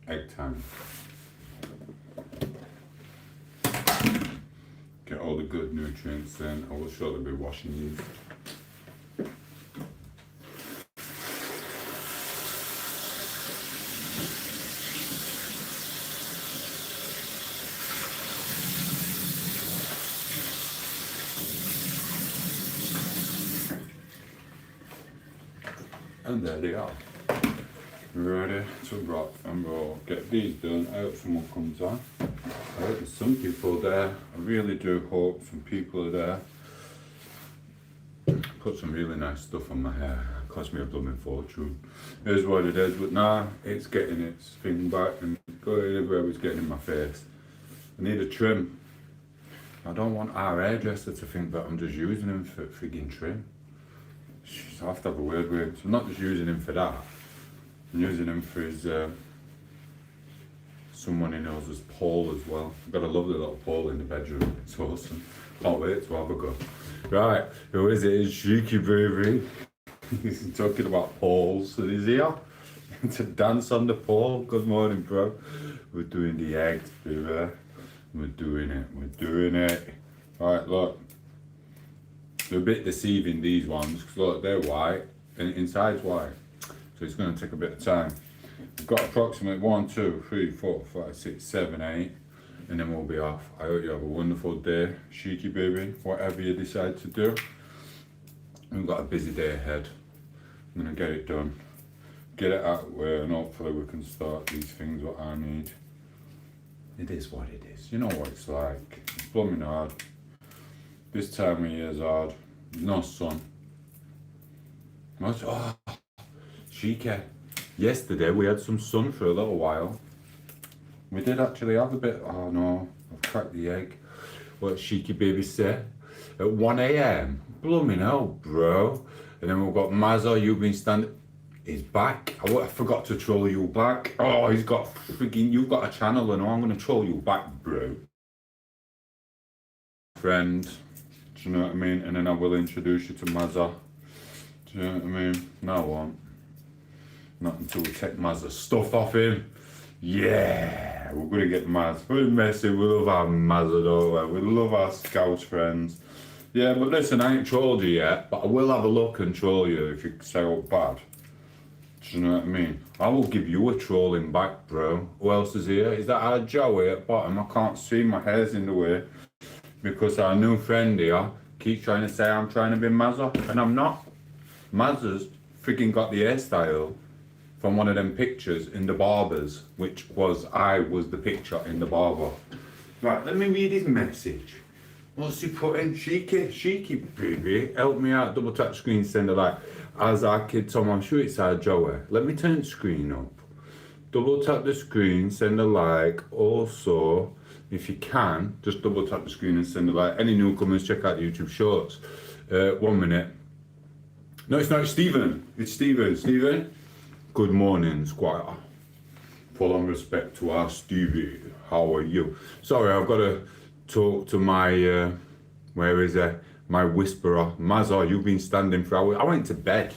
egg time. Get all the good nutrients in. I will shortly be washing these. And there they are. Ready to rock and roll. Get these done. I hope someone comes on. I hope there's some people there. I really do hope some people are there. Put some really nice stuff on my hair. Cost me a blooming fortune. Here's what it is, but now it's getting its thing back and going everywhere. It's getting in my face. I need a trim. I don't want our hairdresser to think that I'm just using him for frigging trim. I have to have a word with him. So I'm not just using him for that. I'm using him for his, someone he knows as Paul as well. I've got a lovely little Paul in the bedroom. It's awesome. Can't wait to have a go. Right, who is it? It's Cheeky Baby. He's talking about Pauls. So he's here to dance on the pole. Good morning, bro. We're doing the eggs, baby. We're doing it. We're doing it. Right, look. They're a bit deceiving, these ones, because look, they're white and inside's white. So it's going to take a bit of time. We've got approximately 1, 2, 3, 4, 5, 6, 7, 8, and then we'll be off. I hope you have a wonderful day, Cheeky Baby, whatever you decide to do. We've got a busy day ahead. I'm going to get it done, get it out of the way, and hopefully we can start these things what I need. It is what it is. You know what it's like. It's blooming hard. This time of year is hard. No sun. Oh, Cheeky. Yesterday we had some sun for a little while. We did actually have a bit. Oh no, I've cracked the egg. What Cheeky Baby say? At 1 a.m. Blooming hell, bro. And then we've got Mazza. You've been standing. He's back. I forgot to troll you back. Oh, he's got freaking. You've got a channel, and I'm gonna troll you back, bro. Friend. Do you know what I mean? And then I will introduce you to Mazza. Do you know what I mean? No, I won't. Not until we take Mazza's stuff off him. Yeah, we're gonna get Maz. We're messy. We love our Mazza, though. We love our Scout friends. Yeah, but listen, I ain't trolled you yet, but I will have a look and troll you if you say all bad. Do you know what I mean? I will give you a trolling back, bro. Who else is here? Is that our Joey at bottom? I can't see. My hair's in the way. Because our new friend here keeps trying to say I'm trying to be Mazza, and I'm not. Mazza's freaking got the hairstyle from one of them pictures in the barbers, which I was the picture in the barber. Right, let me read his message. What's he putting? Cheeky Baby, help me out. Double tap screen, send a like. As our kid Tom, I'm sure it's our Joey. Let me turn the screen up. Double tap the screen, send a like. Also, if you can, just double tap the screen and send a like. Any newcomers, check out the YouTube shorts. 1 minute. No, it's not. It's Stephen. It's Stephen. Stephen, good morning, Squire. Full on respect to our Stevie. How are you? Sorry, I've got to talk to my, where is it? My whisperer. Mazza, you've been standing for hours. I went to bed.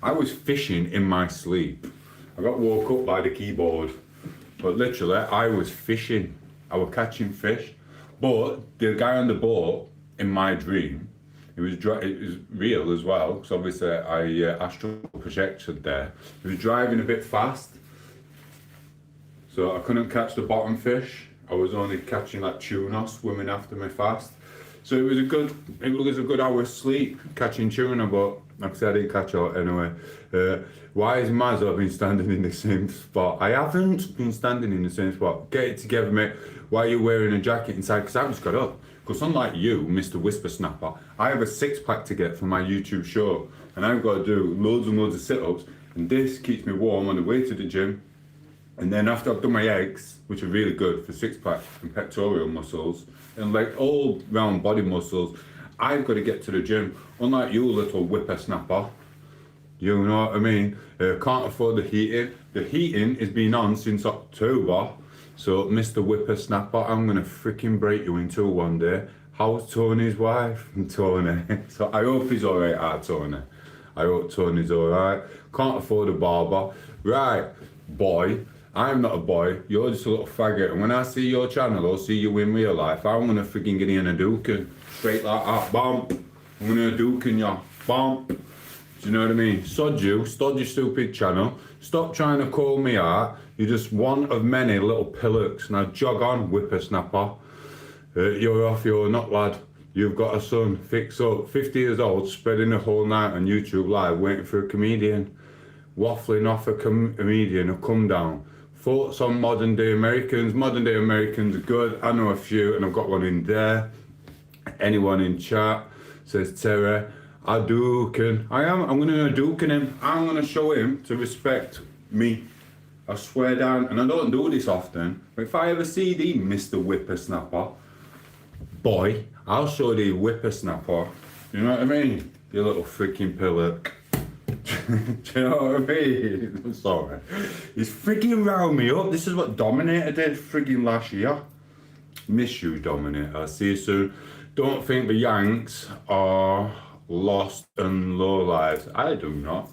I was fishing in my sleep. I got woke up by the keyboard. But literally, I was fishing. I was catching fish, but the guy on the boat in my dream, it was real as well, because obviously I astral projected there. He was driving a bit fast, so I couldn't catch the bottom fish. I was only catching like tuna swimming after me fast. So it was a good hour's sleep catching tuna, but like I said, I didn't catch it anyway. Why has Mazza been standing in the same spot? I haven't been standing in the same spot. Get it together, mate. Why are you wearing a jacket inside? Because I just got up. Because unlike you, Mr. Whisper Snapper, I have a 6-pack to get for my YouTube show. And I've got to do loads and loads of sit-ups. And this keeps me warm on the way to the gym. And then after I've done my eggs, which are really good for 6-pack and pectoral muscles, and like all round body muscles, I've got to get to the gym. Unlike you, little whippersnapper. You know what I mean? Can't afford the heating. The heating has been on since October. So, Mr. Whippersnapper, I'm going to freaking break you in two one day. How's Tony's wife? Tony. So, I hope he's alright, Tony. I hope Tony's alright. Can't afford a barber. Right, boy. I'm not a boy, you're just a little faggot, and when I see your channel or see you in real life, I'm gonna freaking get in a duking. Straight like that, bump. I'm gonna duking ya, bump. Do you know what I mean? Sod you, stod your stupid channel. Stop trying to call me out. You're just one of many little pillocks. Now jog on, whippersnapper. You're off your nut, lad. You've got a son, fix up. 50 years old, spreading the whole night on YouTube live, waiting for a comedian. Waffling off a comedian who come down. Thoughts on modern day Americans. Modern day Americans are good. I know a few, and I've got one in there. Anyone in chat, says Terry. I duking. I'm gonna duking him. I'm gonna show him to respect me. I swear down, and I don't do this often, but if I ever see thee, Mr. Whippersnapper, boy, I'll show thee whippersnapper. You know what I mean? You little freaking pillock. Do you know what I mean? I'm sorry. He's freaking round me up. This is what Dominator did freaking last year. Miss you, Dominator. I'll see you soon. Don't think the Yanks are lost and low lives. I do not.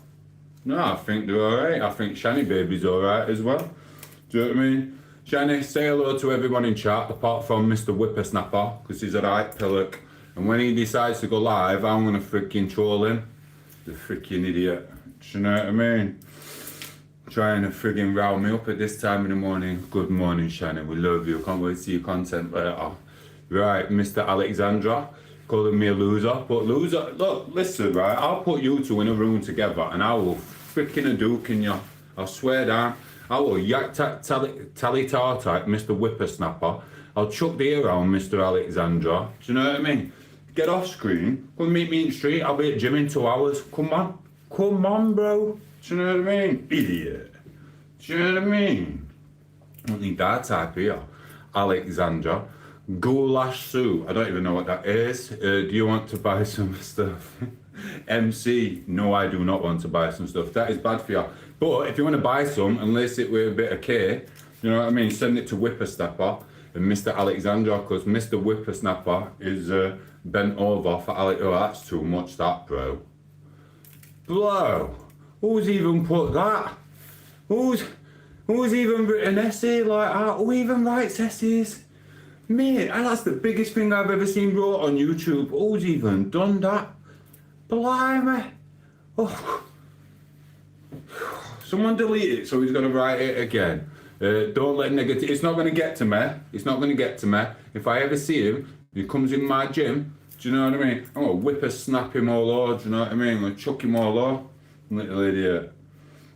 No, I think they're alright. I think Shani Baby's alright as well. Do you know what I mean? Shani, say hello to everyone in chat, apart from Mr. Whippersnapper, because he's a right pillock. And when he decides to go live, I'm gonna freaking troll him. The freaking idiot. Do you know what I mean? Trying to friggin' rile me up at this time in the morning. Good morning, Shani. We love you. Can't wait to see your content later. Right, Mr. Alexandra, calling me a loser. But loser, look, listen, right? I'll put you two in a room together and I will freaking a duke in you. I swear down. I will yak tally tar type Mr. Whippersnapper. I'll chuck the ear on Mr. Alexandra. Do you know what I mean? Get off screen. Come meet me in the street. I'll be at gym in 2 hours. Come on. Come on, bro. Do you know what I mean? Idiot. Do you know what I mean? I don't need that type here. Alexandra. Goulash soup. I don't even know what that is. Do you want to buy some stuff? MC. No, I do not want to buy some stuff. That is bad for you. But if you want to buy some and lace it with a bit of K, you know what I mean? Send it to Whippersnapper and Mr. Alexandra, because Mr. Whippersnapper is bent over for Alex. Oh, that's too much, that, bro. Bro, who's even put that? Who's even written an essay like that? Who even writes essays? Mate, that's the biggest thing I've ever seen wrote on YouTube. Who's even done that? Blimey. Oh. Someone delete it so he's going to write it again. Don't let negative... It's not going to get to me. It's not going to get to me. If I ever see him, he comes in my gym, do you know what I mean? I'm going to whippersnap him all over, do you know what I mean? I'm going to chuck him all over. Little idiot.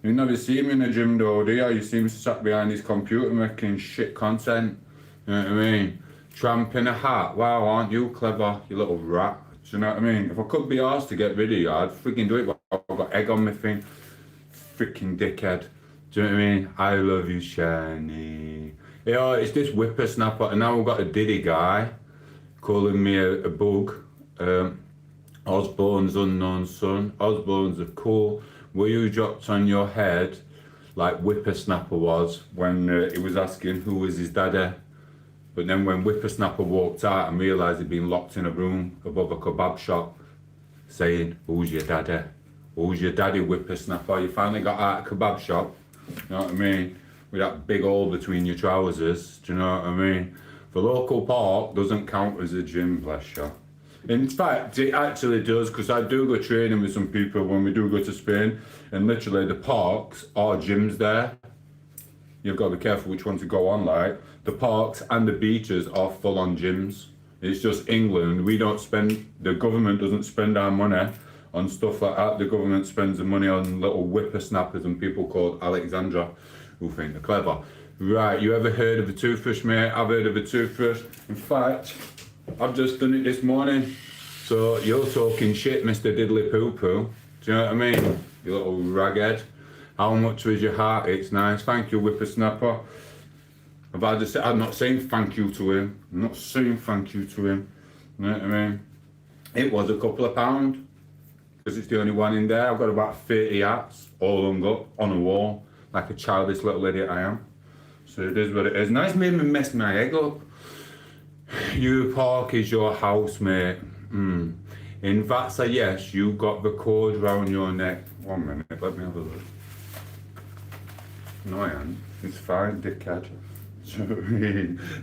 You never see him in the gym though, do you? You see him sat behind his computer making shit content. You know what I mean? Tramp in a hat. Wow, aren't you clever, you little rat? Do you know what I mean? If I could be asked to get rid of you, I'd freaking do it, but I've got egg on my thing. Freaking dickhead. Do you know what I mean? I love you, Shani. Yeah, it's this whippersnapper, and now we've got a Diddy guy calling me a bug. Osborne's unknown son. Osborne's are cool. Were you dropped on your head like Whippersnapper was when he was asking who was his daddy? But then when Whippersnapper walked out and realised he'd been locked in a room above a kebab shop, saying, who's your daddy? Who's your daddy, Whippersnapper? You finally got out of a kebab shop, you know what I mean? With that big hole between your trousers, do you know what I mean? The local park doesn't count as a gym, bless you. In fact, it actually does, because I do go training with some people when we do go to Spain, and literally the parks are gyms there. You've got to be careful which one to go on, like. The parks and the beaches are full-on gyms. It's just England. We don't spend, the government doesn't spend our money on stuff like that. The government spends the money on little whippersnappers and people called Alexandra who think they're clever. Right, you ever heard of a toothbrush, mate? I've heard of a toothbrush. In fact, I've just done it this morning. So you're talking shit, Mr. Diddly Poo Poo. Do you know what I mean? You little raghead. How much was your heart? It's nice. Thank you, whippersnapper. I'm not saying thank you to him. I'm not saying thank you to him. You know what I mean? It was a couple of pounds, because it's the only one in there. I've got about 30 hats all hung up on a wall, like a childish little idiot I am. So it is what it is. Nice made me mess my egg up. You park is your house, mate. In that's a yes, you got the cord round your neck. 1 minute, let me have a look. No, I haven't. It's fine, dickhead.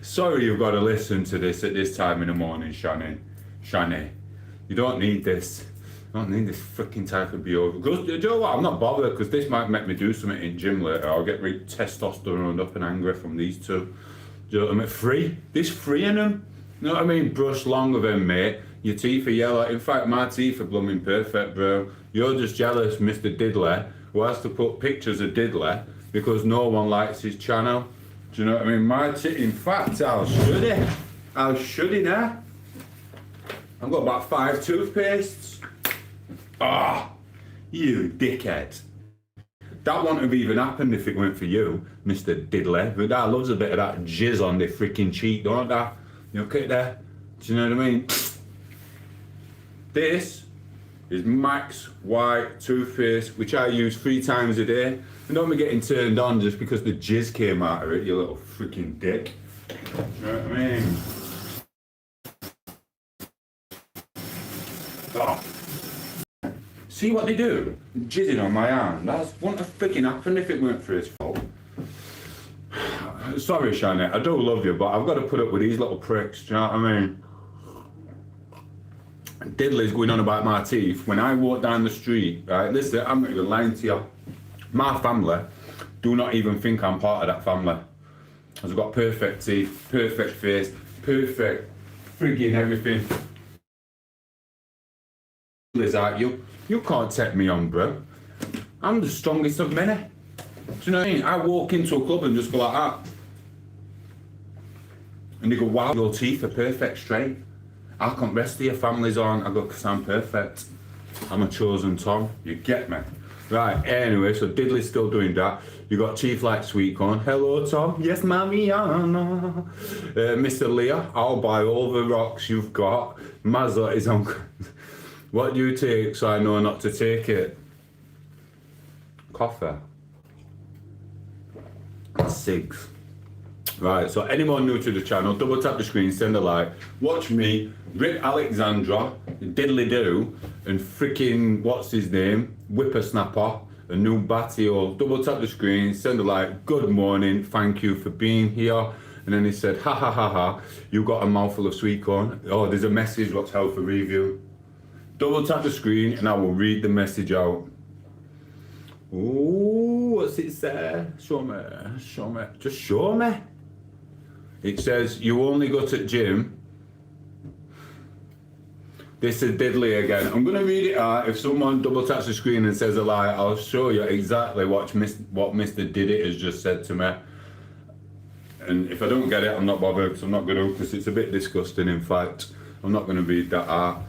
Sorry you've got to listen to this at this time in the morning, Shani. Shani. You don't need this. I don't need this freaking type of behaviour. Because, do you know what? I'm not bothered because this might make me do something in gym later. I'll get really testosterone up and angry from these two. Do you know what I mean? Free. This freeing them. You know what I mean? Brush longer than mate. Your teeth are yellow. In fact, my teeth are blooming perfect, bro. You're just jealous, Mr. Diddley, who has to put pictures of Diddley because no one likes his channel. Do you know what I mean? My teeth. In fact, I'll should it now. I've got about 5 toothpastes. Ah, you dickhead. That wouldn't have even happened if it weren't for you, Mr. Diddley. But that loves a bit of that jizz on the freaking cheek, don't that? You okay there? Do you know what I mean? This is Max White toothpaste, which I use 3 times a day. And don't be getting turned on just because the jizz came out of it, you little freaking dick. Do you know what I mean? Oh. See what they do? Jizzing on my arm. That wouldn't have freaking happened if it weren't for his fault. Sorry, Shani, I do love you, but I've got to put up with these little pricks, do you know what I mean? Diddley's going on about my teeth. When I walk down the street, right, listen, I'm not even lying to you. My family do not even think I'm part of that family. I've got perfect teeth, perfect face, perfect frigging everything. Diddley's like, you can't take me on, bro. I'm the strongest of many. Do you know what I mean? I walk into a club and just go like that. And they go, wow, your teeth are perfect straight. How come the rest of your family's on? I go, because I'm perfect. I'm a chosen Tom. You get me? Right, anyway, so Diddley's still doing that. You got teeth like sweet corn. Hello, Tom. Yes, Mammy Anna. Mr. Leah, I'll buy all the rocks you've got. Mazza is on. What do you take so I know not to take it? Coffee. Cigs. Right, so anyone new to the channel, double tap the screen, send a like. Watch me, Rip Alexandra, Diddly Do, and freaking, what's his name? Whippersnapper, a new Batio. Double tap the screen, send a like. Good morning, thank you for being here. And then he said, ha ha ha ha, you got a mouthful of sweet corn. Oh, there's a message, what's hell for review. Double tap the screen and I will read the message out. Ooh, what's it say? Show me, just show me. It says, you only go to gym. This is Diddley again. I'm going to read it out. If someone double taps the screen and says a lie, I'll show you exactly what Mr. Diddy has just said to me. And if I don't get it, I'm not bothered because I'm not going to, because it's a bit disgusting, in fact. I'm not going to read that out.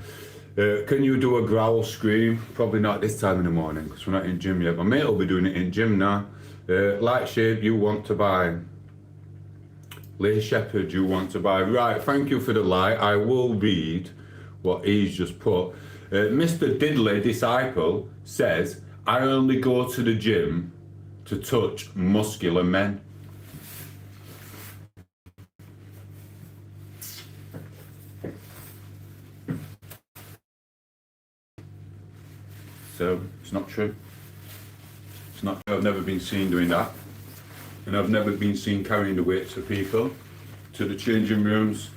Can you do a growl scream? Probably not this time in the morning because we're not in gym yet. My mate will be doing it in gym now. Light shade you want to buy. Leigh Shepherd you want to buy. Right, thank you for the light. I will read what he's just put. Mr. Diddley Disciple says, I only go to the gym to touch muscular men. So, it's not true. It's not true. I've never been seen doing that. And I've never been seen carrying the weights for people to the changing rooms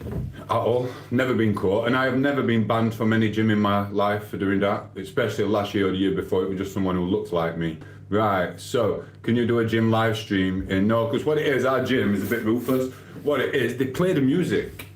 at all. Never been caught. And I have never been banned from any gym in my life for doing that, especially last year or the year before. It was just someone who looked like me. Right, so can you do a gym live stream? No, because what it is, our gym is a bit ruthless. What it is, they play the music.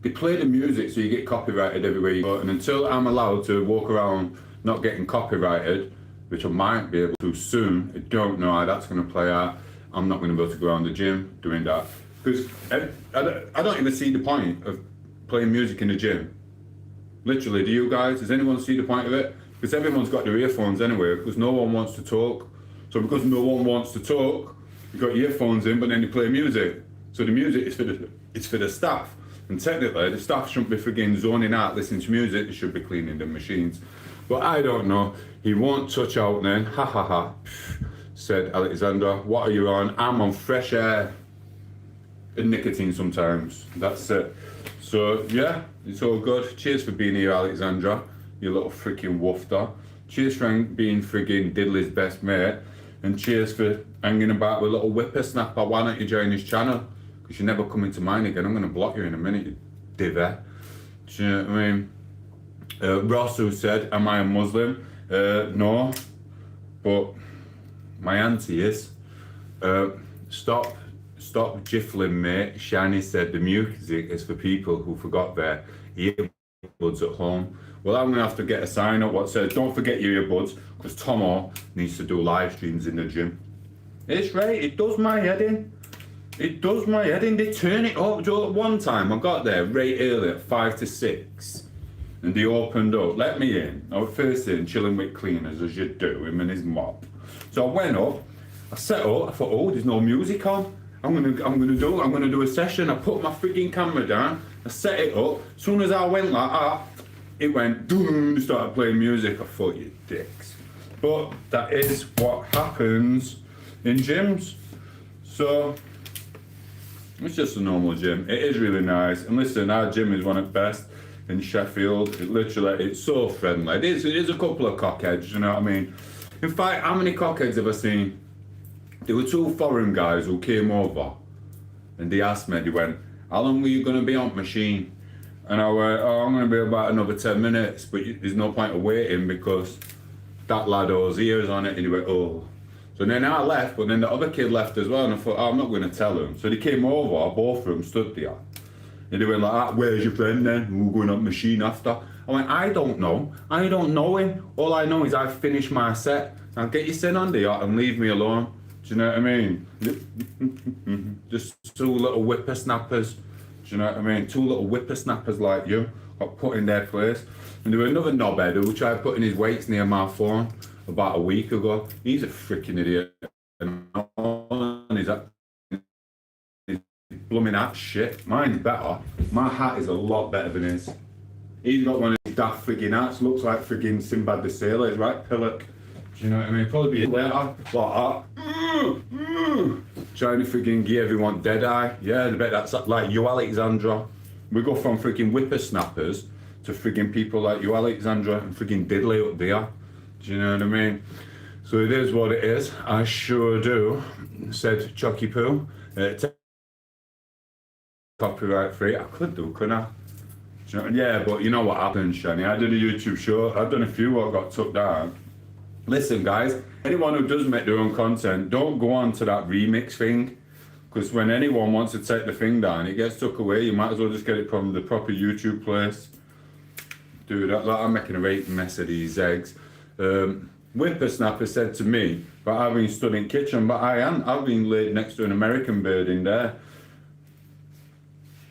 They play the music so you get copyrighted everywhere you go. And until I'm allowed to walk around not getting copyrighted, which I might be able to soon, I don't know how that's going to play out. I'm not going to be able to go around the gym doing that. Because I don't even see the point of playing music in the gym. Literally, do you guys? Does anyone see the point of it? Because everyone's got their earphones anyway, because no one wants to talk. So because no one wants to talk, you've got earphones in, but then you play music. So the music is for the staff. And technically, the staff shouldn't be frigging zoning out listening to music, they should be cleaning the machines. But I don't know. He won't touch out then. Ha ha ha. Said Alexander. What are you on? I'm on fresh air and nicotine sometimes. That's it. So yeah, it's all good. Cheers for being here, Alexandra. You little freaking woofter. Cheers for being frigging Diddley's best mate. And cheers for hanging about with little whippersnapper. Why don't you join his channel? Because you're never coming to mine again. I'm going to block you in a minute, you divvy. Do you know what I mean? Ross, who said, am I a Muslim? No, but my auntie is. Stop jiffling, mate. Shani said the music is for people who forgot their earbuds at home. Well, I'm gonna have to get a sign up what says don't forget your earbuds, because Tom8os needs to do live streams in the gym. It's right, it does my head in. It does my head in. They turn it up. One time I got there right early at 5 to 6 and they opened up, let me in. I was first in, chilling with cleaners as you do, him and his mop. So I went up, I set up, I thought, oh, there's no music on. I'm gonna do a session. I put my freaking camera down, I set it up. As soon as I went like that, it went boom, started playing music. I thought, you dicks. But that is what happens in gyms. So it's just a normal gym. It is really nice. And listen, our gym is one of the best in Sheffield. It's so friendly. It is a couple of cockheads, you know what I mean? In fact, how many cockheads have I seen? There were 2 foreign guys who came over and they asked me, they went, how long were you going to be on machine? And I went, oh, I'm going to be about another 10 minutes, but there's no point of waiting because that lad owes ears on it. And he went, oh. So then I left, but then the other kid left as well, and I thought, oh, I'm not going to tell him. So they came over, both of them stood there. And they went like, ah, where's your friend then? We're going up machine after. I went, I don't know. I don't know him. All I know is I've finished my set. Now get your sin on there and leave me alone. Do you know what I mean? Just 2 little whippersnappers. Do you know what I mean? 2 little whippersnappers like you got put in their place. And there was another knobhead who tried putting his weights near my phone about a week ago. He's a freaking idiot. And he's blooming hat shit. Mine's better. My hat is a lot better than his. He's got one of these daft friggin' hats. Looks like friggin' Sinbad the Sailor. He's right pillock. Do you know what I mean? Probably be later like that. Trying to friggin' give everyone dead eye. Yeah, I bet that's like you, Alexandra. We go from friggin' whippersnappers to friggin' people like you, Alexandra, and friggin' diddly up there. Do you know what I mean? So it is what it is. I sure do, said Chucky Poo. Copyright free. I could do, couldn't I? Do you know, yeah, but you know what happened, Shani? I did a YouTube show. I've done a few what got took down. Listen, guys, anyone who does make their own content, don't go on to that remix thing. Because when anyone wants to take the thing down, it gets took away. You might as well just get it from the proper YouTube place. Dude, I'm making a right mess of these eggs. Whippersnapper said to me, but I've been studying kitchen, but I've been laid next to an American bird in there.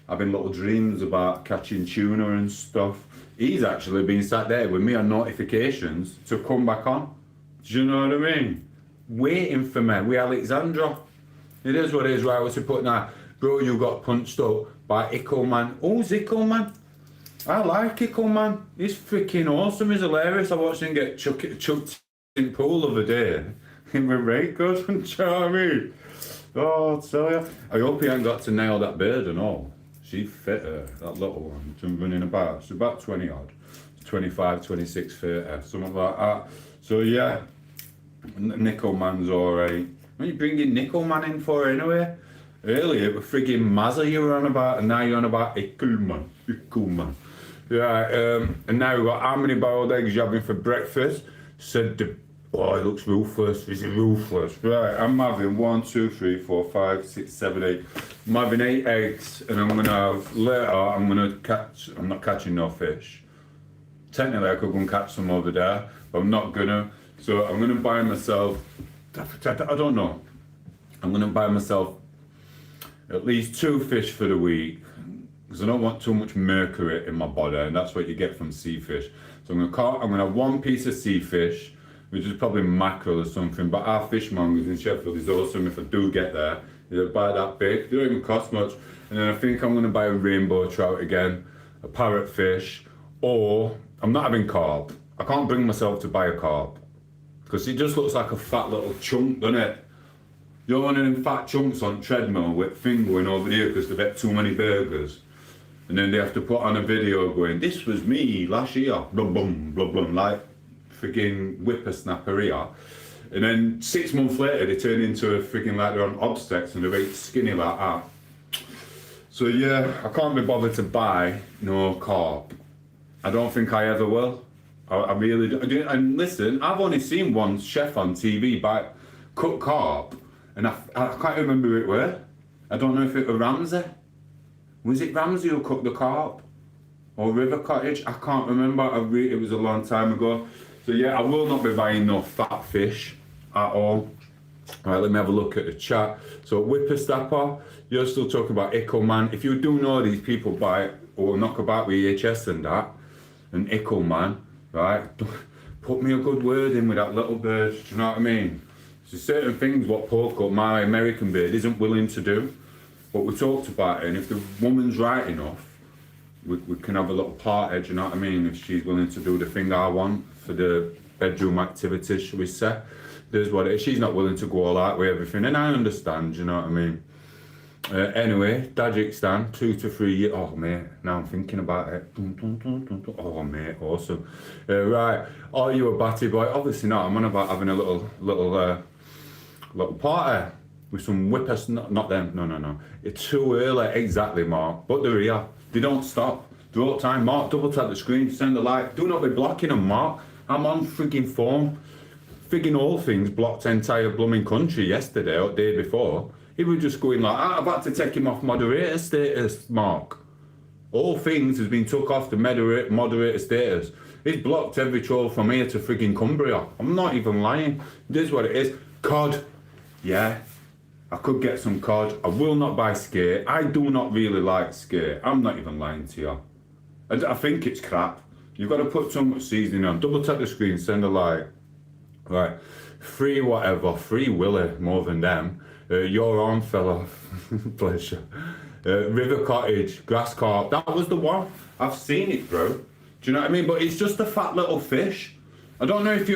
Having little dreams about catching tuna and stuff. He's actually been sat there with me on notifications to come back on. Do you know what I mean? Waiting for me with Alexandra. It is what it is, right? What's he putting that? Bro, you got punched up by Ickle Man. Who's Ickle Man? I like Ickle Man. He's freaking awesome. He's hilarious. I watched him get chucked in pool the other day. He was right good. Do you know what I mean? Oh, I'll tell you. I hope he ain't got to nail that bird and all. She fit her, that little one, running about. She's about 20 odd. 25, 26, 30, something like that. So yeah, Nickel Man's alright. What are you bringing Nickel Man in for anyway? Earlier it was friggin' Mazza you were on about, and now you're on about Ickleman. Ickleman. Yeah, and now we've got how many boiled eggs you having for breakfast? Said the, oh, he looks ruthless. Is he ruthless? Right, I'm having 1, 2, 3, 4, 5, 6, 7, 8. I'm having 8 eggs, and I'm gonna have later. I'm not catching no fish. Technically, I could go and catch some over there, but I'm not gonna. So I'm gonna buy myself. I don't know. I'm gonna buy myself at least 2 fish for the week because I don't want too much mercury in my body, and that's what you get from sea fish. So I'm gonna have 1 piece of sea fish, which is probably mackerel or something. But our fishmongers in Sheffield is awesome. If I do get there, you buy that big. They don't even cost much. And then I think I'm gonna buy a rainbow trout again, a parrotfish, or I'm not having carp. I can't bring myself to buy a carp because it just looks like a fat little chunk, doesn't it? You're one of them fat chunks on treadmill with thing going over here because they've ate too many burgers. And then they have to put on a video going, this was me last year, blum blum blum blum, like freaking whippersnapper here. And then 6 months later, they turn into a freaking like they're on obstex and they're very skinny like that. So yeah, I can't be bothered to buy no carp. I don't think I ever will. I really do. And listen, I've only seen one chef on TV buy cook carp, and I can't remember who it were. I don't know if it was Ramsay. Was it Ramsay who cooked the carp? Or River Cottage? I can't remember. It was a long time ago. So yeah, I will not be buying no fat fish at all. Alright, let me have a look at the chat. So Whippersnapper, you're still talking about Ickle Man. If you do know these people buy or knock about with EHS and that, and Ickle Man, right? Put me a good word in with that little bird. Do you know what I mean? There's certain things what Poco, my American bird, isn't willing to do. But we talked about it, and if the woman's right enough, we can have a little party, do you know what I mean? If she's willing to do the thing I want for the bedroom activities, shall we say? There's what it is. She's not willing to go all out with everything, and I understand, you know what I mean? Anyway, Tajikistan, 2 to 3 years. Oh, mate, now I'm thinking about it. Oh, mate, awesome. Right, are you a batty boy? Obviously not. I'm on about having a little party with some whippers. Not them, no. It's too early, exactly, Mark. But they're here. They don't stop. The whole time, Mark, double tap the screen, send a like. Do not be blocking them, Mark. I'm on frigging phone. Frigging all things blocked entire blooming country yesterday or day before. He was just going like, I've had to take him off moderator status, Mark. All things has been took off the moderator status. He's blocked every troll from here to frigging Cumbria. I'm not even lying. This is what it is. COD. Yeah. I could get some COD. I will not buy skate. I do not really like skate. I'm not even lying to you. I think it's crap. You've got to put so much seasoning on. Double tap the screen, send a like. Right. Free whatever. Free Willy more than them. You're on, fella. Pleasure. River Cottage, grass carp. That was the one. I've seen it, bro. Do you know what I mean? But it's just a fat little fish. I don't know if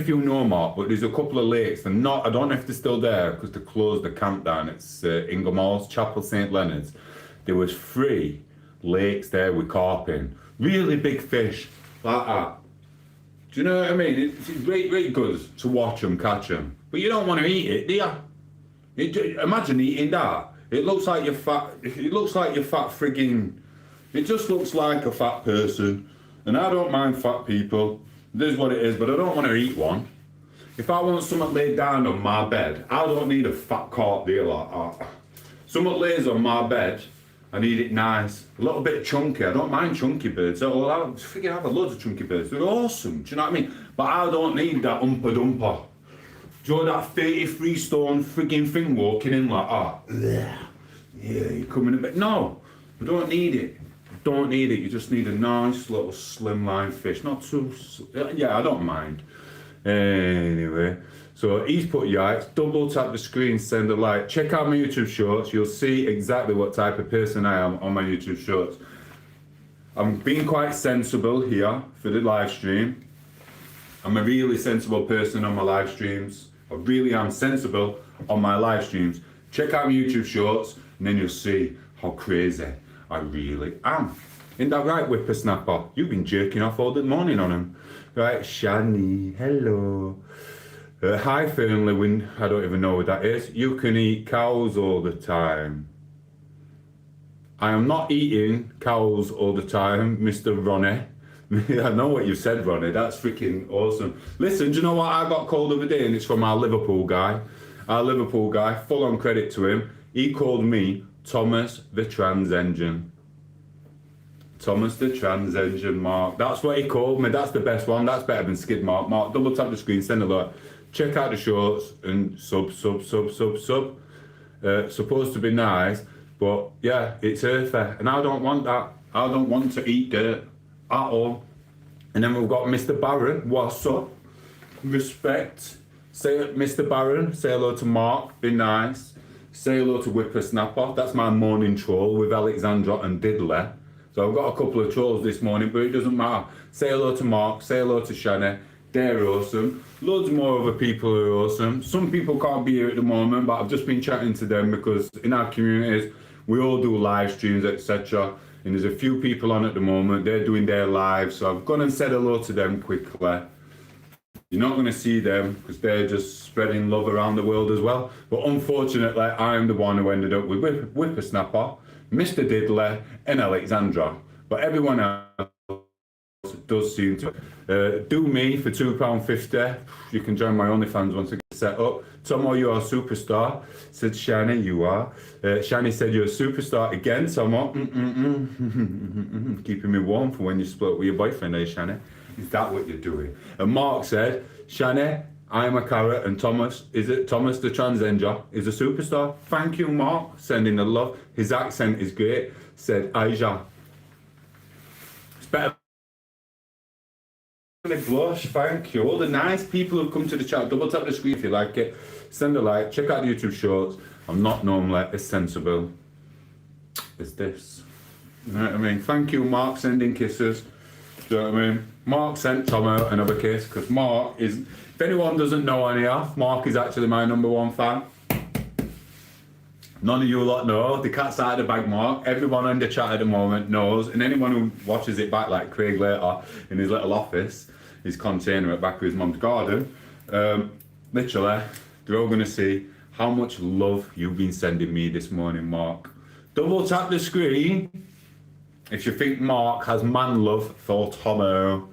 you know, Mark, but there's a couple of lakes. They're not. I don't know if they're still there because they closed the camp down. It's Ingermalls, Chapel St Leonard's. There was 3 lakes there with carp in. Really big fish like that. Do you know what I mean? It's really good to watch them catch them, but you don't want to eat it, do you? Imagine eating that. It looks like you're fat. It looks like you're fat frigging. It just looks like a fat person, and I don't mind fat people. This is what it is, but I don't want to eat one. If I want something laid down on my bed, I don't need a fat carp deal like that. Something lays on my bed, I need it nice, a little bit chunky. I don't mind chunky birds. I'll have loads of chunky birds. They're awesome. Do you know what I mean? But I don't need that umpa dumper. Do you know that 33 stone frigging thing walking in like that? Yeah, you're coming a bit. No, I don't need it. Don't need it. You just need a nice little slimline fish. Not too. Yeah, I don't mind. Anyway, so he's put yikes. Double tap the screen, send a like. Check out my YouTube shorts. You'll see exactly what type of person I am on my YouTube shorts. I'm being quite sensible here for the live stream. I'm a really sensible person on my live streams. I really am sensible on my live streams. Check out my YouTube shorts, and then you'll see how crazy I really am. Isn't that right, Whippersnapper? You've been jerking off all the morning on him. Right, Shani, hello. Hi, Fernley, I don't even know what that is. You can eat cows all the time. I am not eating cows all the time, Mr. Ronnie. I know what you said, Ronnie. That's freaking awesome. Listen, do you know what I got called the other day? And it's from our Liverpool guy. Our Liverpool guy, full on credit to him. He called me Thomas the Trans Engine. Thomas the Trans Engine, Mark. That's what he called me. That's the best one. That's better than Skid Mark. Mark, double tap the screen, send a like. Check out the shorts and sub. Supposed to be nice, but yeah, it's earthy. And I don't want that. I don't want to eat dirt at all. And then we've got Mr. Barron. What's up? Respect. Say Mr. Barron. Say hello to Mark. Be nice. Say hello to Whippersnapper. That's my morning troll with Alexandra and Diddler. So I've got a couple of trolls this morning, but it doesn't matter. Say hello to Mark. Say hello to Shani. They're awesome. Loads more other people are awesome. Some people can't be here at the moment, but I've just been chatting to them because in our communities, we all do live streams, etc. And there's a few people on at the moment. They're doing their lives. So I've gone and said hello to them quickly. You're not going to see them because they're just spreading love around the world as well. But unfortunately, I'm the one who ended up with Whippersnapper, Mr. Diddler, and Alexandra. But everyone else does seem to. Do me for £2.50. You can join my OnlyFans once I get set up. Tomo, you are a superstar. Said Shani, you are. Shani said you're a superstar again, Tomo. Keeping me warm for when you split with your boyfriend, eh, Shani? Is that what you're doing? And Mark said, Shani, I'm a carrot, and Thomas, is it Thomas the transgender, is a superstar. Thank you, Mark, sending the love. His accent is great. Said Aisha. It's better. Blush, thank you. All the nice people who've come to the chat. Double tap the screen if you like it. Send a like. Check out the YouTube shorts. I'm not normally as sensible as this. You know what I mean? Thank you, Mark, sending kisses. Do you know what I mean? Mark sent Tomo another kiss because Mark is, if anyone doesn't know on here, Mark is actually my #1 fan. None of you lot know. The cat's out of the bag, Mark. Everyone on the chat at the moment knows. And anyone who watches it back, like Craig later, in his little office, his container at back of his mum's garden, literally, they're all going to see how much love you've been sending me this morning, Mark. Double tap the screen if you think Mark has man love for Tomo.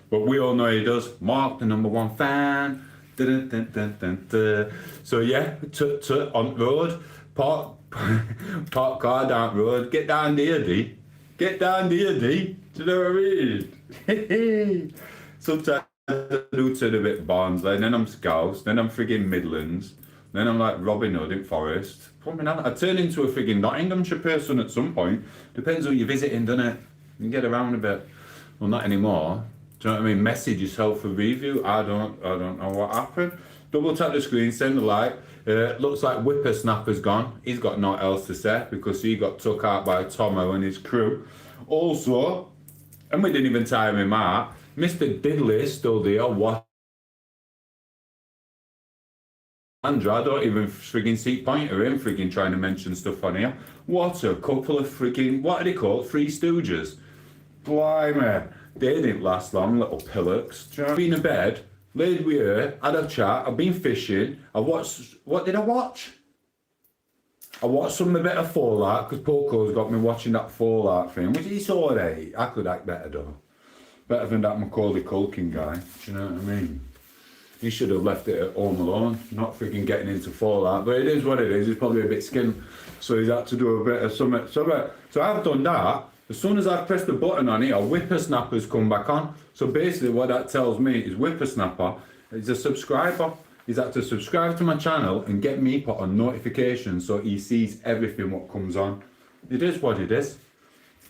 But we all know he does. Mark, the #1 fan. Dun, dun, dun, dun, dun. So yeah, on road. Park car down road. Get down there, D. Get down there, D. Do you know what I mean? Sometimes I do turn a bit Barnsley, then I'm Scouse, then I'm frigging Midlands, then I'm like Robin Hood in Forest. I turn into a frigging Nottinghamshire person at some point. Depends who you're visiting, doesn't it? You can get around a bit. Well, not anymore. Do you know what I mean? Message yourself a review. I don't know what happened. Double tap the screen, send a like. Looks like Whippersnapper's gone. He's got naught else to say because he got took out by Tomo and his crew. Also, and we didn't even time him out, Mr. Diddley is still there. What? Andra, I don't even frigging see point of him frigging trying to mention stuff on here. What a couple of frigging, what are they called? Three Stooges. Blimey. They didn't last long, little pillocks. Do you know? I've been in bed, laid with her, had a chat, I've been fishing, I watched, what did I watch? I watched some a bit of Fallout, because Poco's got me watching that Fallout thing, which is alright. I could act better though. Better than that Macaulay Culkin guy, do you know what I mean? He should have left it at Home Alone, not freaking getting into Fallout, but it is what it is, he's probably a bit skinned, so he's had to do a bit of something. So I've done that. As soon as I press the button on it, Whippersnapper's come back on. So basically what that tells me is Whippersnapper is a subscriber. He's had to subscribe to my channel and get me put on notifications so he sees everything what comes on. It is what it is.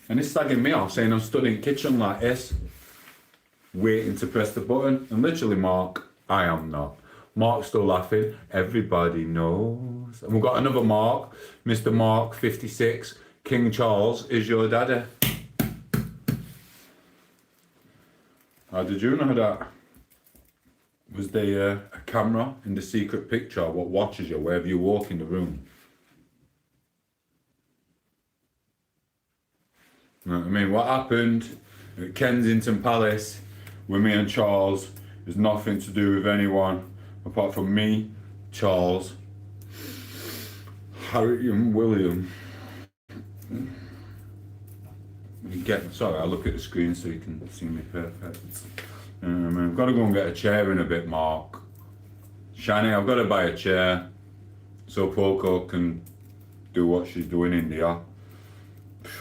And he's slagging me off saying I'm stood in the kitchen like this, waiting to press the button. And literally, Mark, I am not. Mark's still laughing. Everybody knows. And we've got another Mark, Mr. Mark 56. King Charles is your daddy. How did you know that? Was there a camera in the secret picture what watches you wherever you walk in the room? You know what I mean? What happened at Kensington Palace with me and Charles has nothing to do with anyone apart from me, Charles, Harry and William. Sorry, I'll look at the screen so you can see me perfect. I've got to go and get a chair in a bit, Mark. Shani, I've got to buy a chair so Poco can do what she's doing in there.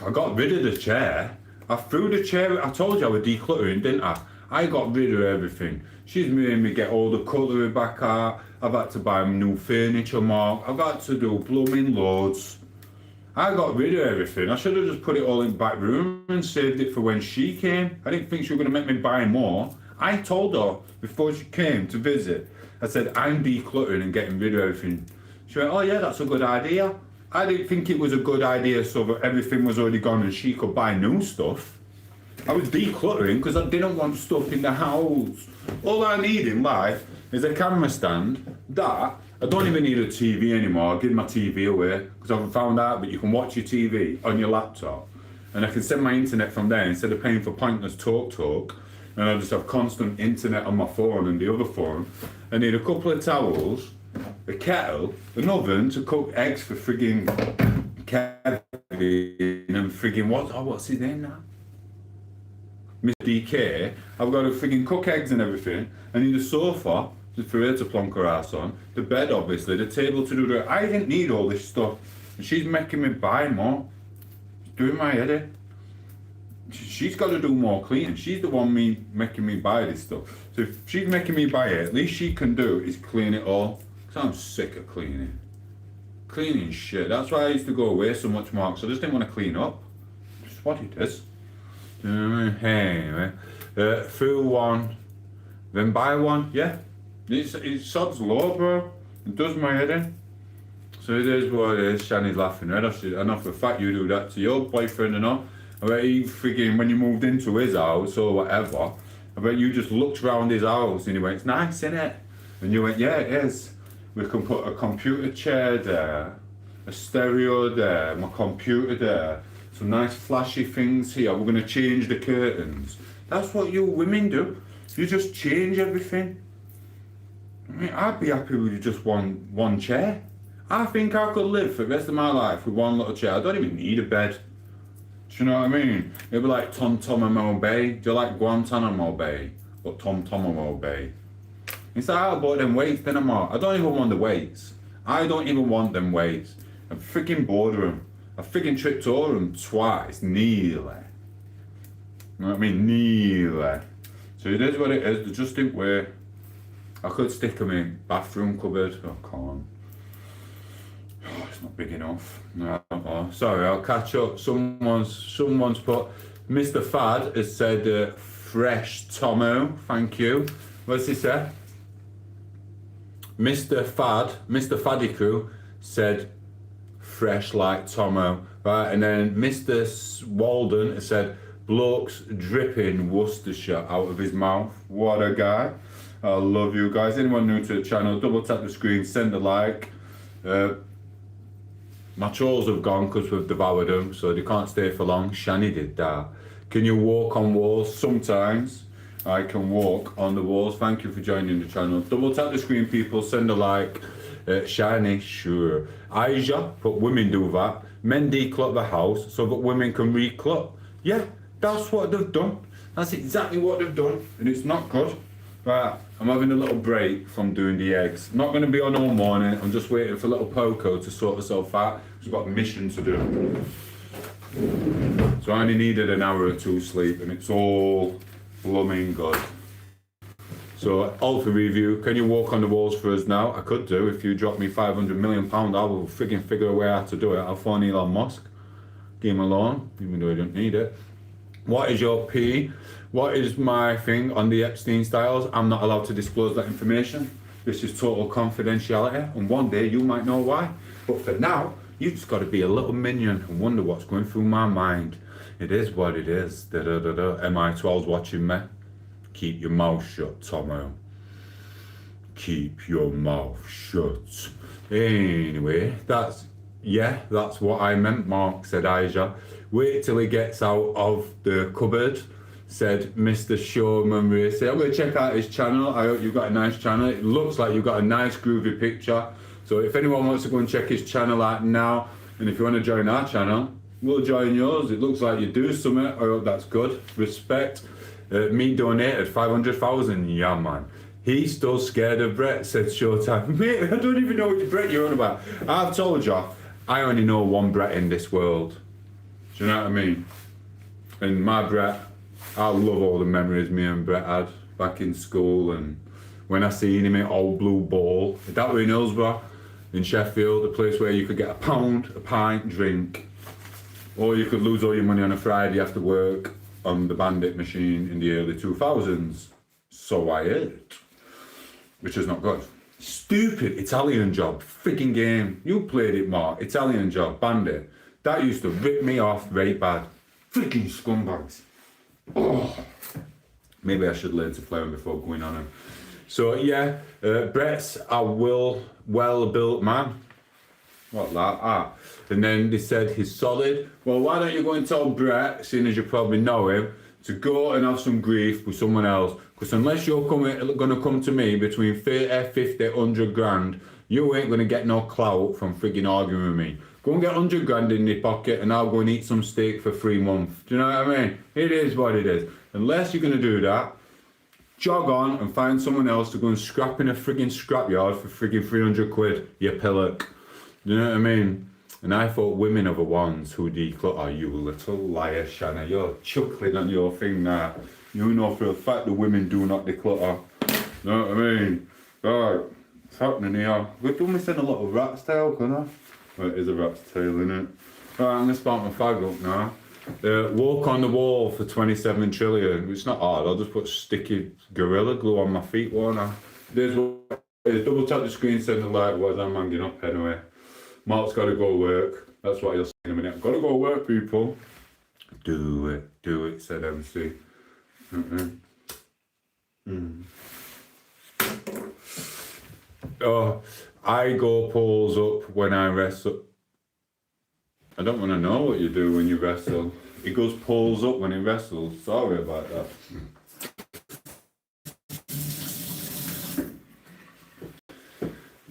I got rid of the chair. I threw the chair, I told you I was decluttering, didn't I? I got rid of everything. She's made me get all the cutlery back out. I've had to buy new furniture, Mark. I've had to do blooming loads. I got rid of everything. I should have just put it all in the back room and saved it for when she came. I didn't think she was going to make me buy more. I told her before she came to visit, I said, I'm decluttering and getting rid of everything. She went, oh yeah, that's a good idea. I didn't think it was a good idea so that everything was already gone and she could buy new stuff. I was decluttering because I didn't want stuff in the house. All I need in life is a camera stand that I don't even need a TV anymore. I'll give my TV away because I've found out that you can watch your TV on your laptop and I can send my internet from there instead of paying for pointless talk. and I just have constant internet on my phone and the other phone. I need a couple of towels, a kettle, an oven to cook eggs for frigging Kevin and frigging what's his name now? Mr. DK. I've got to frigging cook eggs and everything. I need a sofa for her to plonk her ass on. The bed, obviously. The table to do the. I didn't need all this stuff. And she's making me buy more. It's doing my head in. She's got to do more cleaning. She's the one making me buy this stuff. So if she's making me buy it, at least she can do is clean it all. Because I'm sick of cleaning. Cleaning shit. That's why I used to go away so much more. Because I just didn't want to clean up. Just what it is. Anyway, fill one, then buy one. Yeah, it's sod's law, bro. It does my head in. So it is what it is. Shani's laughing red. I know for a fact you do that to your boyfriend and all. I bet he frigging when you moved into his house or whatever. I bet you just looked around his house and he went, "It's nice, isn't it?" And you went, "Yeah, it is. We can put a computer chair there, a stereo there, my computer there." Some nice flashy things here. We're going to change the curtains. That's what you women do. You just change everything. I mean, I'd be happy with just one chair. I think I could live for the rest of my life with one little chair. I don't even need a bed. Do you know what I mean? It'd be like Tom8os Bay. Do you like Guantanamo Bay? Or Tom8os Bay? It's like, I bought them weights, then I don't even want the weights. I don't even want them weights. I'm freaking bored of them. I freaking tripped over them twice, nearly. You know what I mean? Nearly. So it is what it is. They just didn't wear. I could stick them in bathroom cupboard. I can't. Oh, it's not big enough. No, sorry, I'll catch up. Someone's put. Mr. Fad has said fresh Tomo. Thank you. What's he say? Mr. Faddy Crew said fresh like Tomo. Right, and then Mr. Walden said blokes dripping Worcestershire out of his mouth. What a guy. I love you guys. Anyone new to the channel, double tap the screen, send a like. My trolls have gone because we've devoured them, so they can't stay for long. Shani did that. Can you walk on walls? Sometimes I can walk on the walls. Thank you for joining the channel. Double tap the screen, people, send a like. Shiny, sure. Aisha, but women do that. Men declutter the house so that women can reclutter. Yeah, that's what they've done. That's exactly what they've done, and it's not good. Right, I'm having a little break from doing the eggs. Not going to be on all morning. I'm just waiting for little Poco to sort herself out. She's got a mission to do. So I only needed an hour or two sleep, and it's all blooming good. So, Alpha review, can you walk on the walls for us now? I could do. If you drop me £500 million, I will frigging figure a way how to do it. I'll phone Elon Musk, give him a loan, even though I don't need it. What is your P? What is my thing on the Epstein styles? I'm not allowed to disclose that information. This is total confidentiality, and one day you might know why. But for now, you've just got to be a little minion and wonder what's going through my mind. It is what it is. MI12's watching me. Keep your mouth shut, Tomo. Keep your mouth shut. Anyway, that's what I meant, Mark, said Aisha. Wait till he gets out of the cupboard, said Mr. Showman Racer. I'm going to check out his channel. I hope you've got a nice channel. It looks like you've got a nice groovy picture. So if anyone wants to go and check his channel out now, and if you want to join our channel, we'll join yours. It looks like you do something. I hope that's good. Respect. Me donated 500,000. Yeah, man. He's still scared of Brett, said Showtime. Mate, I don't even know which Brett you're on about. I've told you, I only know one Brett in this world. Do you know what I mean? And my Brett, I love all the memories me and Brett had back in school, and when I seen him at Old Blue Ball, that were in Hillsborough, in Sheffield, a place where you could get a pint drink, or you could lose all your money on a Friday after work on the Bandit machine in the early 2000s. So I heard. Which is not good. Stupid Italian Job, freaking game. You played it, Mark. Italian Job, Bandit. That used to rip me off very bad. Freaking scumbags. Oh. Maybe I should learn to play them before going on them. So yeah, Brett's a well-built man. What that? And then they said he's solid. Well, why don't you go and tell Brett, seeing as you probably know him, to go and have some grief with someone else. Because unless you're gonna come to me between 30, 50, 100 grand, you ain't gonna get no clout from frigging arguing with me. Go and get 100 grand in your pocket and I'll go and eat some steak for 3 months. Do you know what I mean? It is what it is. Unless you're gonna do that, jog on and find someone else to go and scrap in a frigging scrapyard for frigging 300 quid, you pillock. You know what I mean? And I thought women are the ones who declutter. You little liar, Shanna. You're chuckling on your thing now. You know for a fact the women do not declutter. You know what I mean? Right, what's happening here? We're missing a lot of rat's tail, can I? Well, it is a rat's tail, isn't it? Right, I'm going to spark my fag up now. Walk on the wall for 27 trillion. It's not hard. I'll just put sticky Gorilla Glue on my feet, won't I? There's double tap the screen, send the light, was I'm hanging up anyway. Mark's got to go work. That's what he'll say in a minute. I've got to go work, people. Do it, said MC. Oh, I go pulls up when I wrestle. I don't want to know what you do when you wrestle. He goes pulls up when he wrestles. Sorry about that.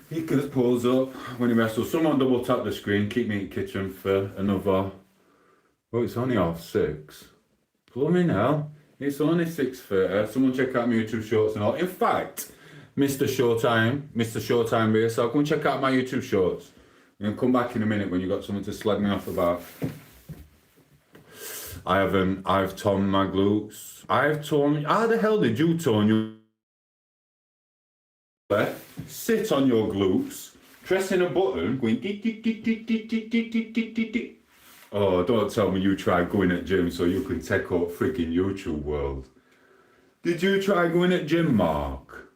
He goes pulls up when he wrestles. Someone double tap the screen. Keep me in the kitchen for another. Oh, it's only 6:30. Blooming hell. It's only 6:30. Someone check out my YouTube shorts and all. In fact, Mr. Showtime Race, I'll go and check out my YouTube shorts. I'm going to come back in a minute when you've got something to slag me off about. I've torn my glutes. How the hell did you torn your... Sit on your glutes, pressing a button, going... Oh, don't tell me you tried going at gym so you can take out freaking YouTube world. Did you try going at gym, Mark?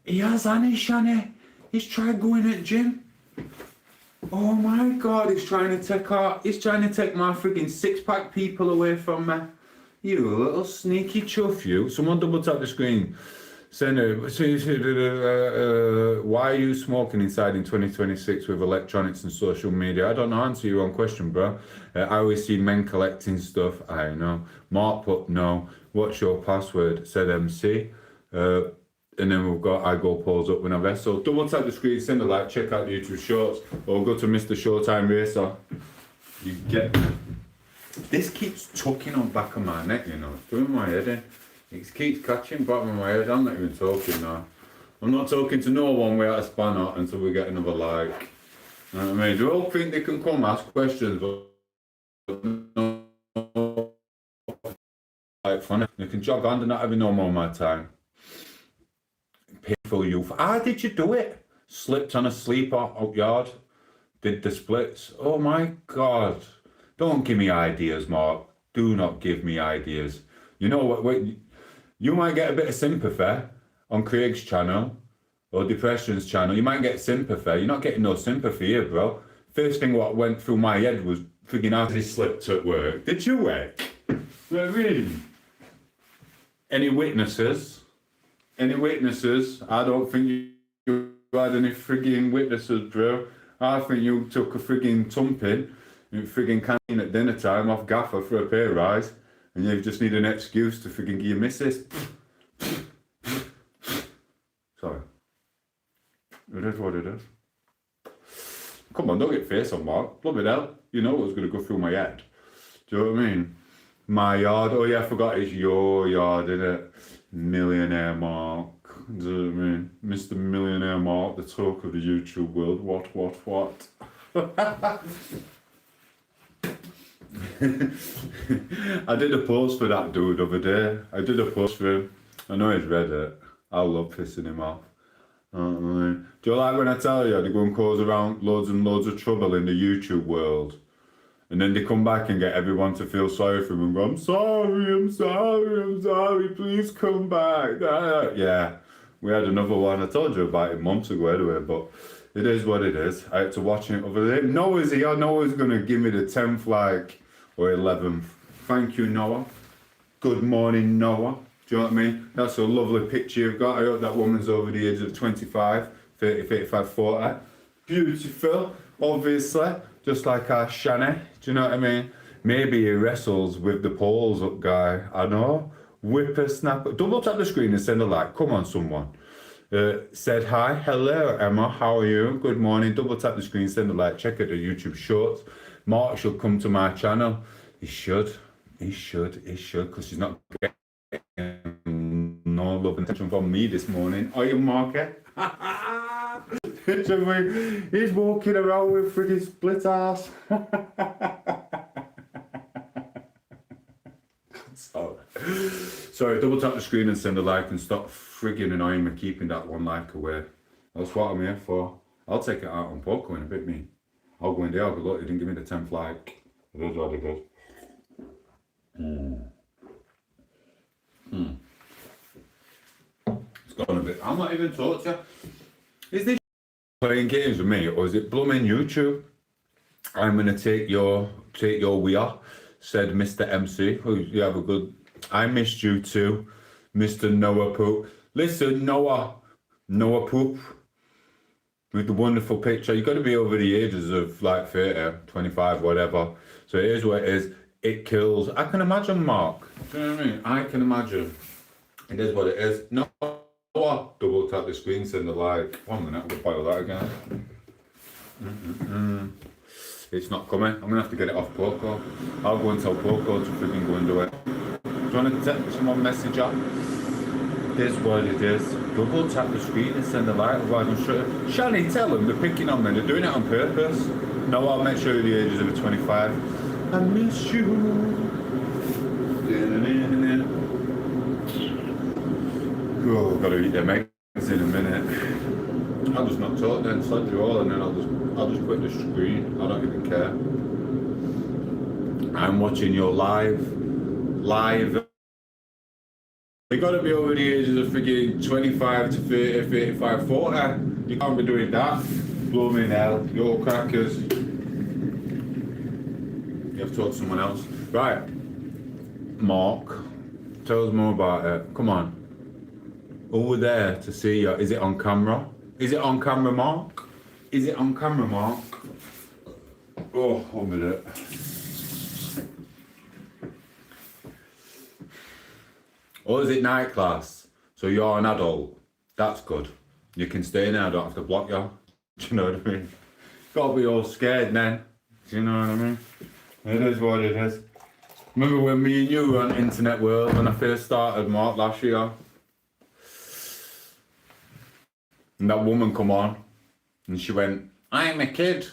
He has, hasn't he, Shani? He's tried going at gym. Oh my God, he's trying to take my freaking 6-pack people away from me. You little sneaky chuff, you. Someone double tap the screen. Send why are you smoking inside in 2026 with electronics and social media? I don't know, answer your own question, bro. I always see men collecting stuff. I know. Mark put no. What's your password? Said MC. And then we've got I go pulls up when I wrestle. Double tap the screen, send a like, check out the YouTube shorts, or go to Mr. Showtime Racer. You get me. This keeps tucking on back of my neck, you know. It's doing my head in. It keeps catching bottom of my head. I'm not even talking now. I'm not talking to no one without a spanner until we get another like. You know what I mean? They all think they can come ask questions, but no, like funny. They can jog on and not having no more of my time. Painful youth. How did you do it? Slipped on a sleeper out yard. Did the splits. Oh my God. Don't give me ideas, Mark. Do not give me ideas. You know what? You might get a bit of sympathy on Craig's channel or Depression's channel. You might get sympathy. You're not getting no sympathy here, bro. First thing what went through my head was figuring out he slipped at work. Did you work? Really? Any witnesses? Any witnesses? I don't think you had any frigging witnesses, bro. I think you took a frigging thumping in frigging canteen at dinner time off Gaffer for a pay rise, and you just need an excuse to frigging give your missus. Sorry. It is what it is. Come on, don't get face on, Mark. Bloody hell. You know what's going to go through my head. Do you know what I mean? My yard. Oh yeah, I forgot it's your yard, innit? Millionaire Mark. Do you know what I mean? Mr. Millionaire Mark, the talk of the YouTube world. What? I did a post for that dude the other day. I did a post for him. I know he's read it. I love pissing him off. Do you like when I tell you they go and cause around loads and loads of trouble in the YouTube world? And then they come back and get everyone to feel sorry for them and go, I'm sorry, please come back. Yeah, we had another one. I told you about it months ago anyway, but it is what it is. I had to watch it over there. Noah's here. Noah's going to give me the 10th like, or 11th. Thank you, Noah. Good morning, Noah. Do you know what I mean? That's a lovely picture you've got. I hope that woman's over the age of 25, 30, 35, 40. Beautiful, obviously. Just like our Shani, do you know what I mean? Maybe he wrestles with the poles up guy. I know. Whippersnapper. Double tap the screen and send a like. Come on, someone. Said hi. Hello, Emma. How are you? Good morning. Double tap the screen, send a like. Check out the YouTube shorts. Mark should come to my channel. He should. Because he's not getting no love and attention from me this morning. Are you, Marky? He's walking around with freaking split ass. Sorry, double tap the screen and send a like and stop frigging annoying me keeping that one like away. That's what I'm here for. I'll take it out on Poco in a bit, me. I'll go in there, I'll go, look, he didn't give me the 10th like. It is what it is. It's gone a bit. I'm not even talking to you. Is this playing games with me or is it blooming YouTube? I'm gonna take your we are, said Mr. MC. Oh, you have a good. I missed you too, Mr. Noah Poop. Listen, Noah Poop, with the wonderful picture. You got to be over the ages of like 30, 25, whatever. So it is what it is. It kills. I can imagine, Mark. Do you know what I mean? I can imagine. It is what it is. Noah, double tap the screen, send a like. 1 minute, I'll file that again. It's not coming. I'm gonna have to get it off Poco. I'll go and tell Poco to freaking go and do it. Do you want to text someone message up? It is what it is. Double tap the screen and send a like, otherwise I'm sure. Shani, tell them they're picking on me. They're doing it on purpose. No, I'll make sure the age is over 25. I miss you. Oh, I've got to eat their eggs in a minute. I'll just not talk then, slide through all, and then I'll just quit the screen. I don't even care. I'm watching your live. You gotta be over the ages of freaking 25 to 30, 35, 40. You can't be doing that. Blooming hell, your crackers. You have to talk to someone else. Right. Mark, tell us more about it. Come on. Over there to see you. Is it on camera? Is it on camera, Mark? Is it on camera, Mark? Oh, 1 minute. Or is it night class? So you're an adult. That's good. You can stay in there, I don't have to block you. Do you know what I mean? Gotta be all scared then. Do you know what I mean? It is what it is. Remember when me and you were on Internet World when I first started, Mark, last year? And that woman come on and she went, I'm a kid.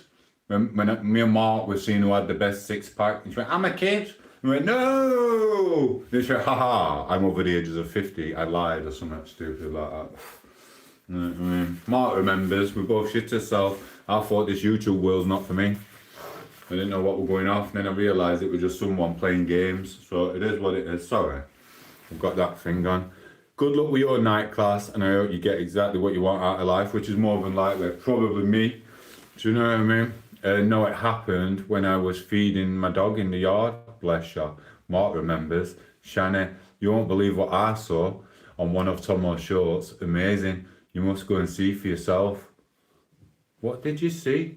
When me and Mark were seeing who had the best six pack, and she went, I'm a kid. And we went, no! And she went, haha, I'm over the ages of 50. I lied or something stupid like that. You know what I mean? Mark remembers, we both shit ourselves. I thought this YouTube world's not for me. I didn't know what was going off, and then I realised it was just someone playing games. So it is what it is. Sorry, I've got that thing on. Good luck with your night class, and I hope you get exactly what you want out of life, which is more than likely probably me. Do you know what I mean? No, it happened when I was feeding my dog in the yard. Bless you. Mark remembers. Shani, you won't believe what I saw on one of tom8os shorts. Amazing. You must go and see for yourself. What did you see?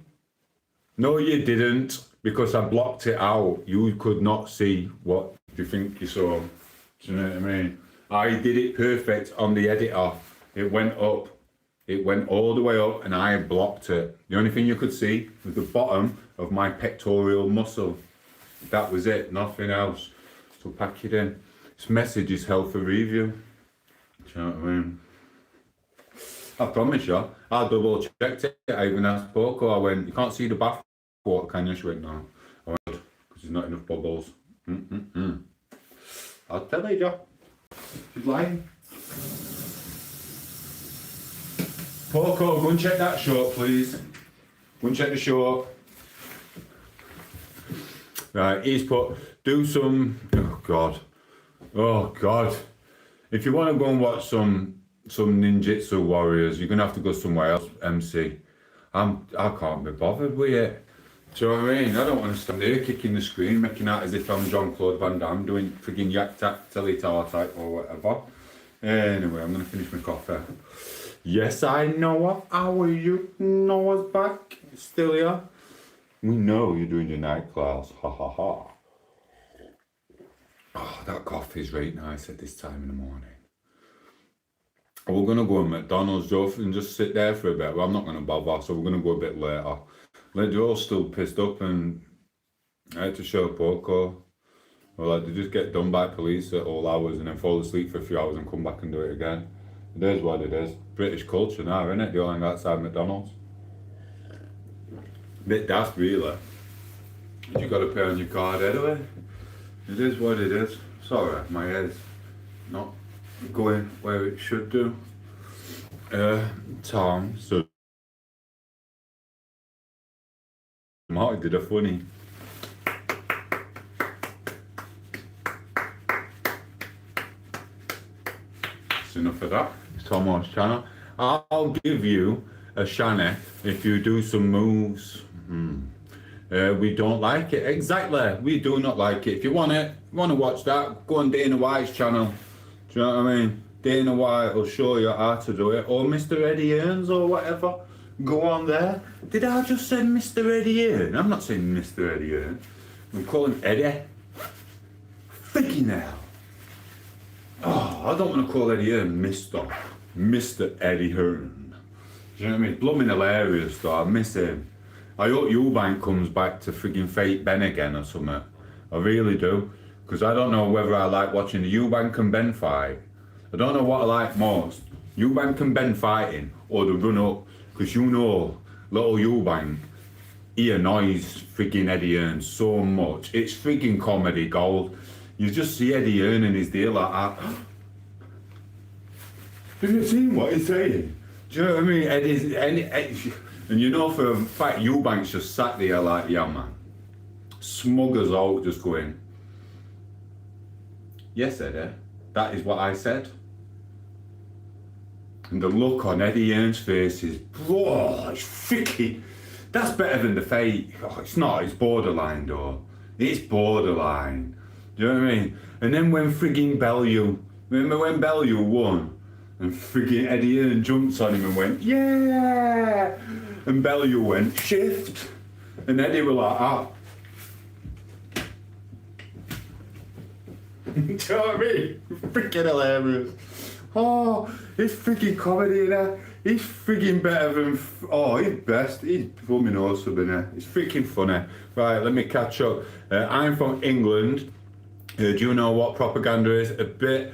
No, you didn't, because I blocked it out. You could not see what you think you saw. Do you know what I mean? I did it perfect on the editor. It went up. It went all the way up and I blocked it. The only thing you could see was the bottom of my pectoral muscle. That was it, nothing else. So pack it in. This message is held for review. Do you know what I mean? I promise you, I double checked it. I even asked Poco, I went, you can't see the bath water, can you? She went, no. I went, because there's not enough bubbles. I'll tell you. She's lying. Poco, go and check that short, please. Go and check the short. Right, he's put, do some, oh God. If you want to go and watch some ninjutsu warriors, you're going to have to go somewhere else, MC. I can't be bothered with it. Do you know what I mean? I don't want to stand there kicking the screen, making out as if I'm Jean-Claude Van Damme doing friggin' yak tack, teletar type or whatever. Anyway, I'm going to finish my coffee. Yes, I know. How are you? Noah's back. Still here. We know you're doing your night class. Ha ha ha. Oh, that coffee's right nice at this time in the morning. We're gonna go to McDonald's, Joe, and just sit there for a bit. Well, I'm not gonna bother, so we're gonna go a bit later. They're all still pissed up, and I had to show a call. Well, like, they just get done by police at all hours and then fall asleep for a few hours and come back and do it again. It is what it is. British culture now, isn't it? They all hang outside McDonald's. Bit daft, really. You got to pay on your card anyway. It is what it is. Sorry, my head's not going where it should do. Tom, so Mark did a funny. That's enough of that. It's tom8os channel. I'll give you a shanny if you do some moves. We don't like it. Exactly. We do not like it. If you want to watch that, go on Dana White's channel. Do you know what I mean? Dana White will show you how to do it. Or Mr. Eddie Earns or whatever. Go on there. Did I just say Mr. Eddie Earn? I'm not saying Mr. Eddie Earn. I'm calling him Eddie. Freaking hell. Oh, I don't want to call Eddie Earn Mr. Eddie Earn. Do you know what I mean? Blooming hilarious though. I miss him. I hope Eubank comes back to frigging Fate Ben again or something. I really do. Because I don't know whether I like watching the Eubank and Ben fight. I don't know what I like most. Eubank and Ben fighting or the run up. Because you know, little Eubank, he annoys frigging Eddie Earn so much. It's frigging comedy gold. You just see Eddie Earn in his deal like that. Have you seen what he's saying? Do you know what I mean? Eddie, and you know for a fact Eubank's just sat there like, yeah man. Smug as out, just going, yes Eddie, that is what I said. And the look on Eddie Earn's face is, oh, it's freaky. That's better than the fight. Oh, it's not, it's borderline though. It's borderline. Do you know what I mean? And then when frigging Bellew, remember when Bellew won? And frigging Eddie Earn jumped on him and went, yeah! And Bellew went, shift. And Eddie were like, ah. Do you know what I mean? Freaking hilarious. Oh, it's freaking comedy in there. He's freaking better than, oh, he's best. He's blooming awesome in there. It's freaking funny. Right, let me catch up. I'm from England. Do you know what propaganda is? A bit,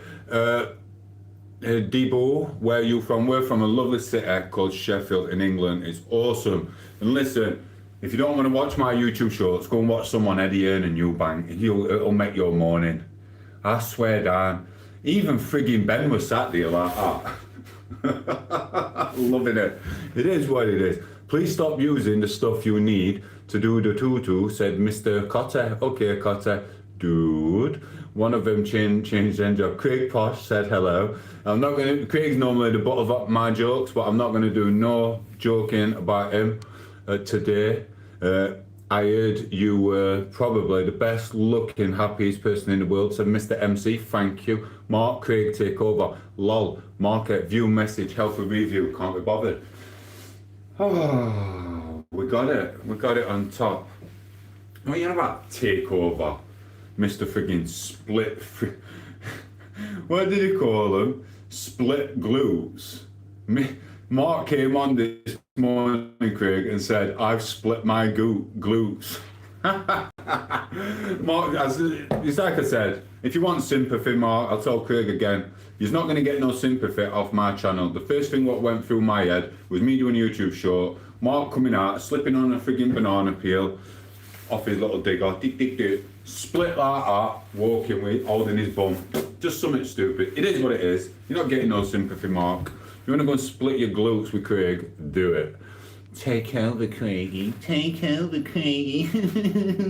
Debo, where are you from? We're from a lovely city called Sheffield in England. It's awesome. And listen, if you don't want to watch my YouTube shorts, go and watch someone Eddie Earn and Eubank. It'll make your morning. I swear down. Even frigging Ben was sat there like that. Loving it. It is what it is. Please stop using the stuff you need to do the tutu, said Mr. Cotter. Okay, Cotter. Dude. One of them changed their job. Craig Posh said hello. I'm not gonna. Craig's normally the butt of my jokes, but I'm not gonna do no joking about him today. I heard you were probably the best looking, happiest person in the world, said Mr. MC. Thank you. Mark, Craig, take over. Lol. Market, view message, health review. Can't be bothered. Oh, we got it. We got it on top. What are you on about? Take over. Mr. friggin' split. What did he call them? Split glutes. Mark came on this morning, Craig, and said, I've split my glutes. Mark, it's like I said, if you want sympathy, Mark, I'll tell Craig again, you're not going to get no sympathy off my channel. The first thing what went through my head was me doing a YouTube short, Mark coming out, slipping on a friggin' banana peel off his little digger, split like that, walking with, holding his bum. Just something stupid. It is what it is. You're not getting no sympathy, Mark. You want to go and split your glutes with Craig? Do it. Take over, Craigie. Take over, Craigie.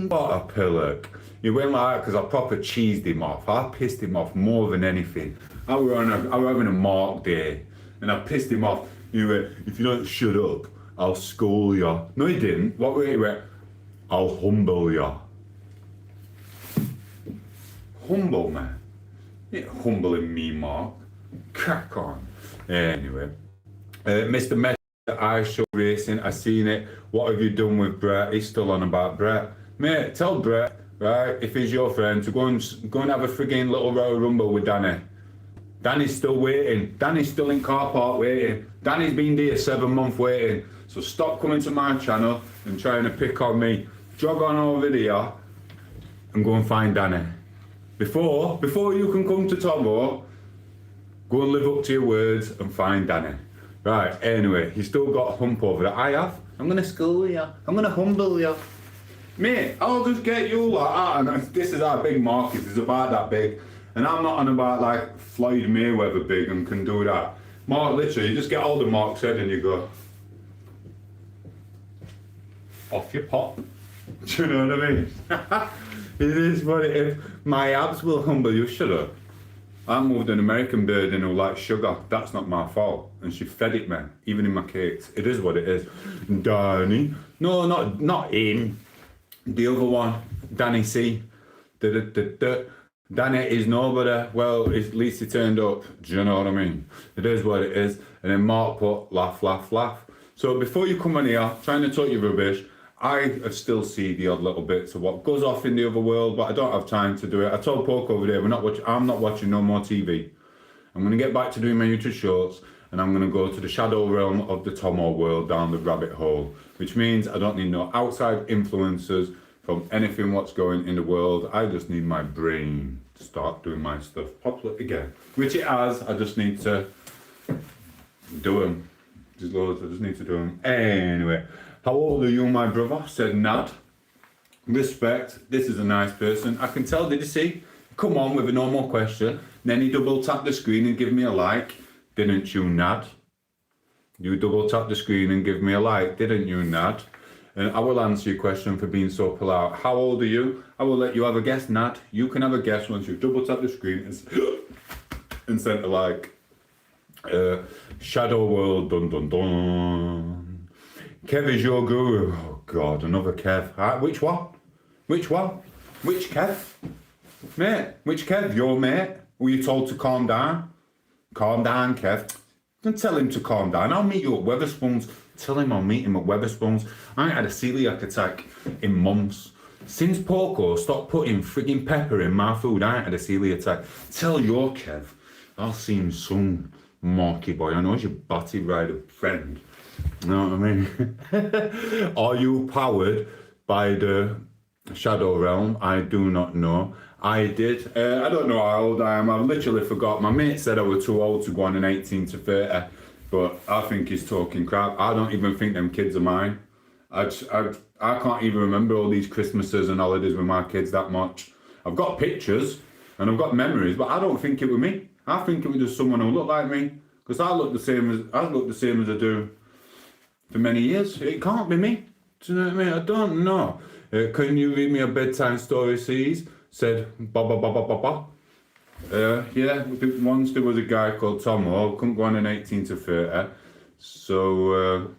What a pillock. He went like that because I proper cheesed him off. I pissed him off more than anything. I was having a Mark day and I pissed him off. He went, if you don't shut up, I'll school you. No, he didn't. What were he went? I'll humble you. Humble, man. You're not humbling me, Mark. Crack on. Anyway, Mr. Messi, I show racing. I seen it. What have you done with Brett? He's still on about Brett. Mate, tell Brett right, if he's your friend, to go and have a frigging little Royal Rumble with Danny. Danny's still waiting. Danny's still in car park waiting. Danny's been there 7 months waiting. So stop coming to my channel and trying to pick on me. Jog on over there and go and find Danny. Before you can come to Tom8os, go and live up to your words and find Danny. Right, anyway, he's still got a hump over that. I have. I'm going to school you. I'm going to humble you. Mate, I'll just get you like that. And this is how big Mark is. He's about that big. And I'm not on about like Floyd Mayweather big and can do that. Mark, literally, you just get hold of Mark's head and you go, off your pop. Do you know what I mean? It is what it is. My abs will humble you. Shut up. I moved an American bird in who likes sugar. That's not my fault. And she fed it, man, even in my cakes. It is what it is. Danny. No, not him. The other one, Danny C. Danny is nobody. Well, at least he turned up. Do you know what I mean? It is what it is. And then Mark put laugh, laugh, laugh. So before you come on here trying to talk your rubbish, I still see the odd little bits of what goes off in the other world, but I don't have time to do it. I told Poke over there, I'm not watching no more TV. I'm going to get back to doing my YouTube shorts, and I'm going to go to the shadow realm of the Tom8os world down the rabbit hole, which means I don't need no outside influences from anything what's going in the world. I just need my brain to start doing my stuff properly again, which it has. I just need to do them. There's loads, I just need to do them. Anyway. How old are you, my brother? Said Nad. Respect. This is a nice person. I can tell, did you see? Come on with a normal question. Then he double tapped the screen and give me a like. Didn't you, Nad? You double tapped the screen and give me a like, didn't you, Nad? And I will answer your question for being so polite. How old are you? I will let you have a guess, Nad. You can have a guess once you've double tapped the screen and sent a like. Shadow World, dun dun dun. Kev is your guru. Oh God, another Kev. Right, which one? Which one? Which Kev? Mate, which Kev? Your mate? Were you told to calm down? Calm down, Kev. Don't tell him to calm down. I'll meet you at Weatherspoons. Tell him I'll meet him at Weatherspoons. I ain't had a celiac attack in months. Since Poco stopped putting frigging pepper in my food, I ain't had a celiac attack. Tell your Kev. I'll see him soon, Marky boy. I know he's your body rider friend. You know what I mean? Are you powered by the shadow realm? I do not know. I did. I don't know how old I am. I've literally forgot. My mate said I was too old to go on an 18 to 30, but I think he's talking crap. I don't even think them kids are mine. I can't even remember all these Christmases and holidays with my kids that much. I've got pictures and I've got memories, but I don't think it was me. I think it was just someone who looked like me, because I look the same as I do for many years. It can't be me. Do you know what I mean? I don't know. Can you read me a bedtime story, please? Said ba ba ba ba ba ba. Yeah, once there was a guy called Tom8os, couldn't go on an 18 to 30, so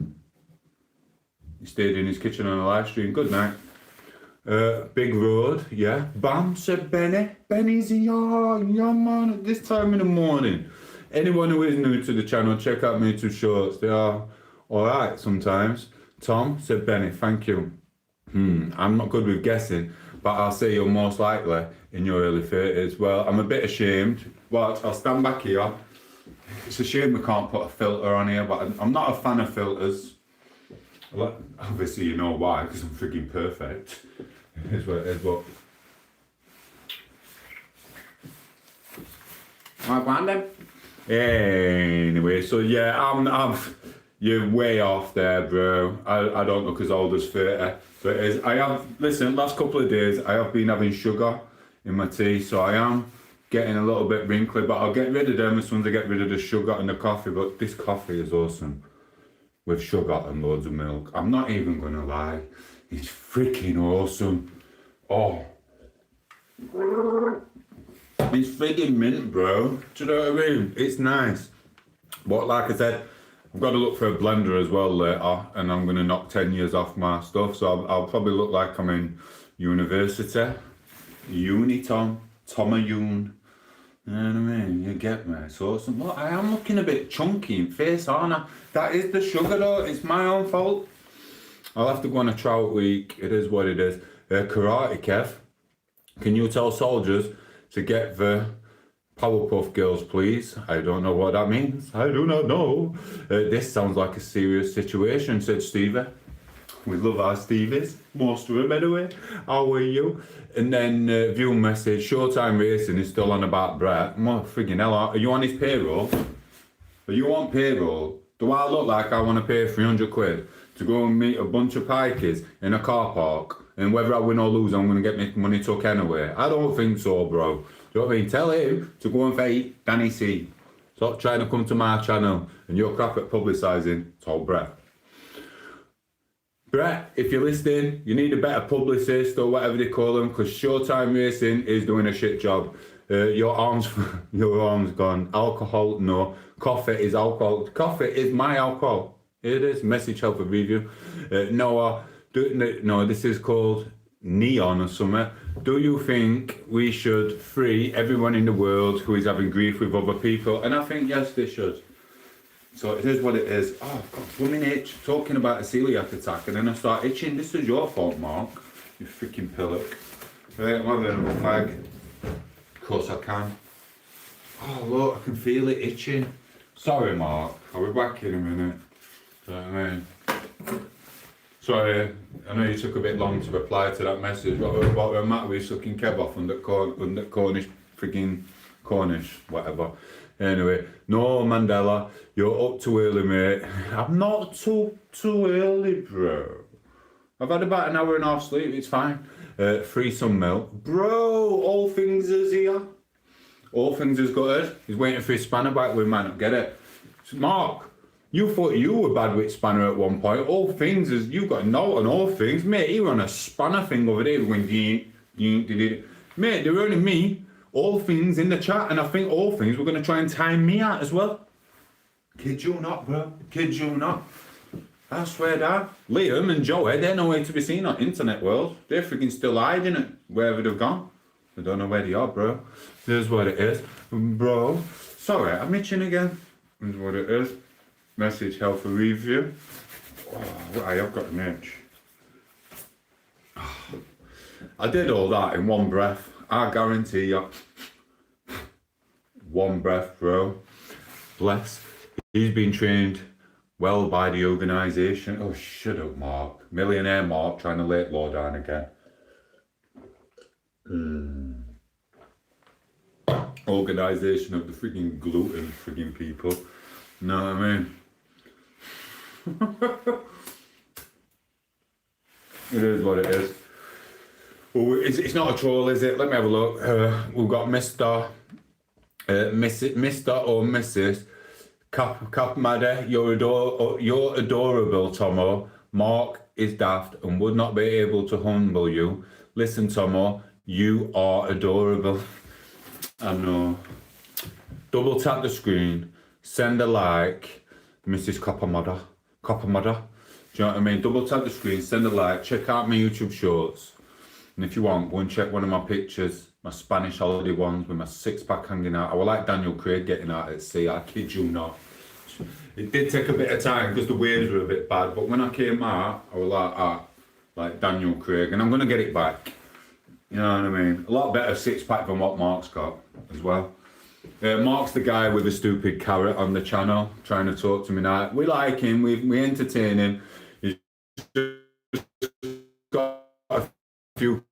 he stayed in his kitchen on a live stream. Good night. Big road, yeah. Bam, said Benny. Benny's here, yeah man, at this time in the morning. Anyone who is new to the channel, check out my two shorts. They are alright sometimes. Tom, said Benny, thank you. I'm not good with guessing, but I'll say you're most likely in your early 30s. Well, I'm a bit ashamed. Well, I'll stand back here. It's a shame we can't put a filter on here, but I'm not a fan of filters. Well, obviously you know why, because I'm freaking perfect. It is what it is, but... Right, Brandon? Anyway, so yeah, you're way off there, bro. I don't look as old as 30. So it is. I have, listen, last couple of days, I have been having sugar in my tea, so I am getting a little bit wrinkly, but I'll get rid of them as soon as I get rid of the sugar and the coffee. But this coffee is awesome with sugar and loads of milk. I'm not even gonna lie. It's freaking awesome. Oh. It's freaking mint, bro. Do you know what I mean? It's nice. But like I said, I've got to look for a blender as well later, and I'm going to knock 10 years off my stuff, so I'll probably look like I'm in university. Uni Tom, Tom8os. You know what I mean? You get me? It's awesome. Look, I am looking a bit chunky in face, aren't I? That is the sugar though, it's my own fault. I'll have to go on a trout week, it is what it is. Karate Kev. Can you tell soldiers to get the Powerpuff Girls, please? I don't know what that means. I do not know. This sounds like a serious situation, said Stevie. We love our Stevies. Most of them anyway. How are you? And then view message, Showtime Racing is still on about Brett. What friggin' hell, are you on his payroll? Are you on payroll? Do I look like I want to pay 300 quid to go and meet a bunch of pikeys in a car park? And whether I win or lose, I'm going to get my money took anyway? I don't think so, bro. Do you know what I mean? Tell him to go and fight Danny C. Stop trying to come to my channel and you're crap at publicising. Told Brett. Brett, if you're listening, you need a better publicist or whatever they call them, because Showtime Racing is doing a shit job. Your arm's gone. Alcohol, no. Coffee is alcohol. Coffee is my alcohol. It is. Message help a review. Noah, no, this is called Neon or something. Do you think we should free everyone in the world who is having grief with other people? And I think yes, they should. So it is what it is. Oh, I've got blooming itch. Talking about a celiac attack, and then I start itching. This is your fault, Mark. You freaking pillock. Right, I'm having a fag. Of course I can. Oh, look, I can feel it itching. Sorry, Mark. I'll be back in a minute. Do you know what I mean? Sorry, I know you took a bit long to reply to that message. What was the matter with sucking keb off under Cornish, frigging Cornish, whatever. Anyway, no, Mandela, you're up too early, mate. I'm not too early, bro. I've had about an hour and a half sleep, it's fine. Free some milk. Bro, all things is here. All things is good. He's waiting for his spanner back, we might not get it. Mark, you thought you were bad with spanner at one point. All things is, you got a note on all things. Mate, he were on a spanner thing over there going, mate, they were only me. All things in the chat, and I think all things we're going to try and time me out as well. Kid you not, bro. Kid you not. I swear that. Liam and Joey, they're nowhere to be seen on internet world. They're freaking still hiding it, wherever they've gone. I don't know where they are, bro. Here's what it is. Bro, sorry, I'm itching again. Here's what it is. Message health review. Oh, I've got an itch. I did all that in one breath. I guarantee you. One breath, bro. Bless. He's been trained well by the organisation. Oh, shut up, Mark. Millionaire Mark trying to lay it low down again. Organisation of the freaking gluten freaking people. Know what I mean? It is what it is. Oh, it's not a troll, is it? Let me have a look. We've got Mr. or Mrs. Capmada. You're adorable, Tomo. Mark is daft and would not be able to humble you. Listen, Tomo, you are adorable. I know. Double tap the screen. Send a like, Mrs. Coppermother. Do you know what I mean? Double tap the screen. Send a like. Check out my YouTube shorts. And if you want, go and check one of my pictures, my Spanish holiday ones with my six-pack hanging out. I was like Daniel Craig getting out at sea, I kid you not. It did take a bit of time because the waves were a bit bad, but when I came out, I was like Daniel Craig, and I'm going to get it back. You know what I mean? A lot better six-pack than what Mark's got as well. Mark's the guy with the stupid carrot on the channel, trying to talk to me now. We like him, we entertain him. He's just got a few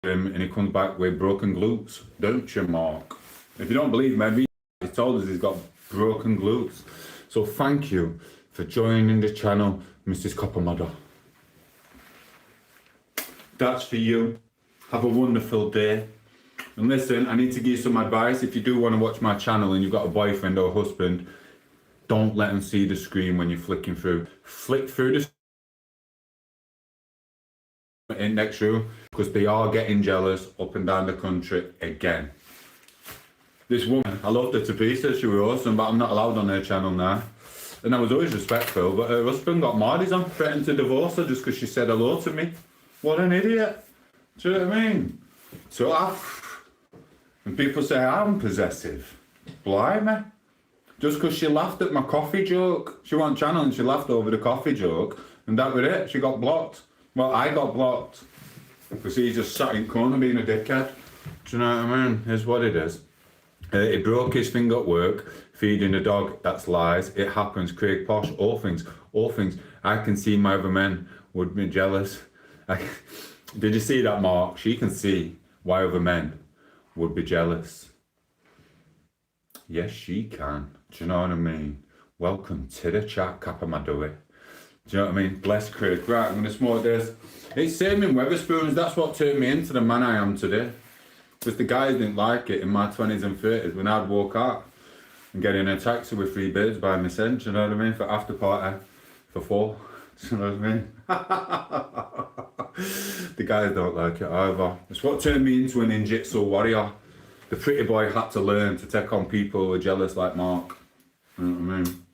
and he comes back with broken glutes, don't you, Mark? If you don't believe me, he's told us he's got broken glutes. So thank you for joining the channel, Mrs. Coppermother. That's for you. Have a wonderful day. And listen, I need to give you some advice. If you do want to watch my channel and you've got a boyfriend or a husband, don't let them see the screen when you're flicking through. Flick through the index room, because they are getting jealous up and down the country again. This woman, I loved her to pieces, she was awesome, but I'm not allowed on her channel now. And I was always respectful, but her husband got Mardies on, threatened to divorce her just because she said hello to me. What an idiot. Do you know what I mean? So and people say I'm possessive. Blimey. Just because she laughed at my coffee joke. She went on channel and she laughed over the coffee joke, and that was it, she got blocked. Well, I got blocked. Because he just sat in corner being a dickhead. Do you know what I mean? Is what it is. He broke his finger at work, feeding a dog. That's lies. It happens. Craig Posh, all things. I can see my other men would be jealous. Did you see that, Mark? She can see why other men would be jealous. Yes, she can. Do you know what I mean? Welcome to the chat, Kapamadui. Do you know what I mean? Bless Craig. Right, I'm going to smoke this. It's same in Weatherspoons. That's what turned me into the man I am today. Because the guys didn't like it in my 20s and 30s when I'd walk out and get in a taxi with 3 birds by myself. Do you know what I mean? For after party, for 4. Do you know what I mean? The guys don't like it either. It's what turned me into a ninjutsu warrior. The pretty boy had to learn to take on people who were jealous like Mark. You know what I mean?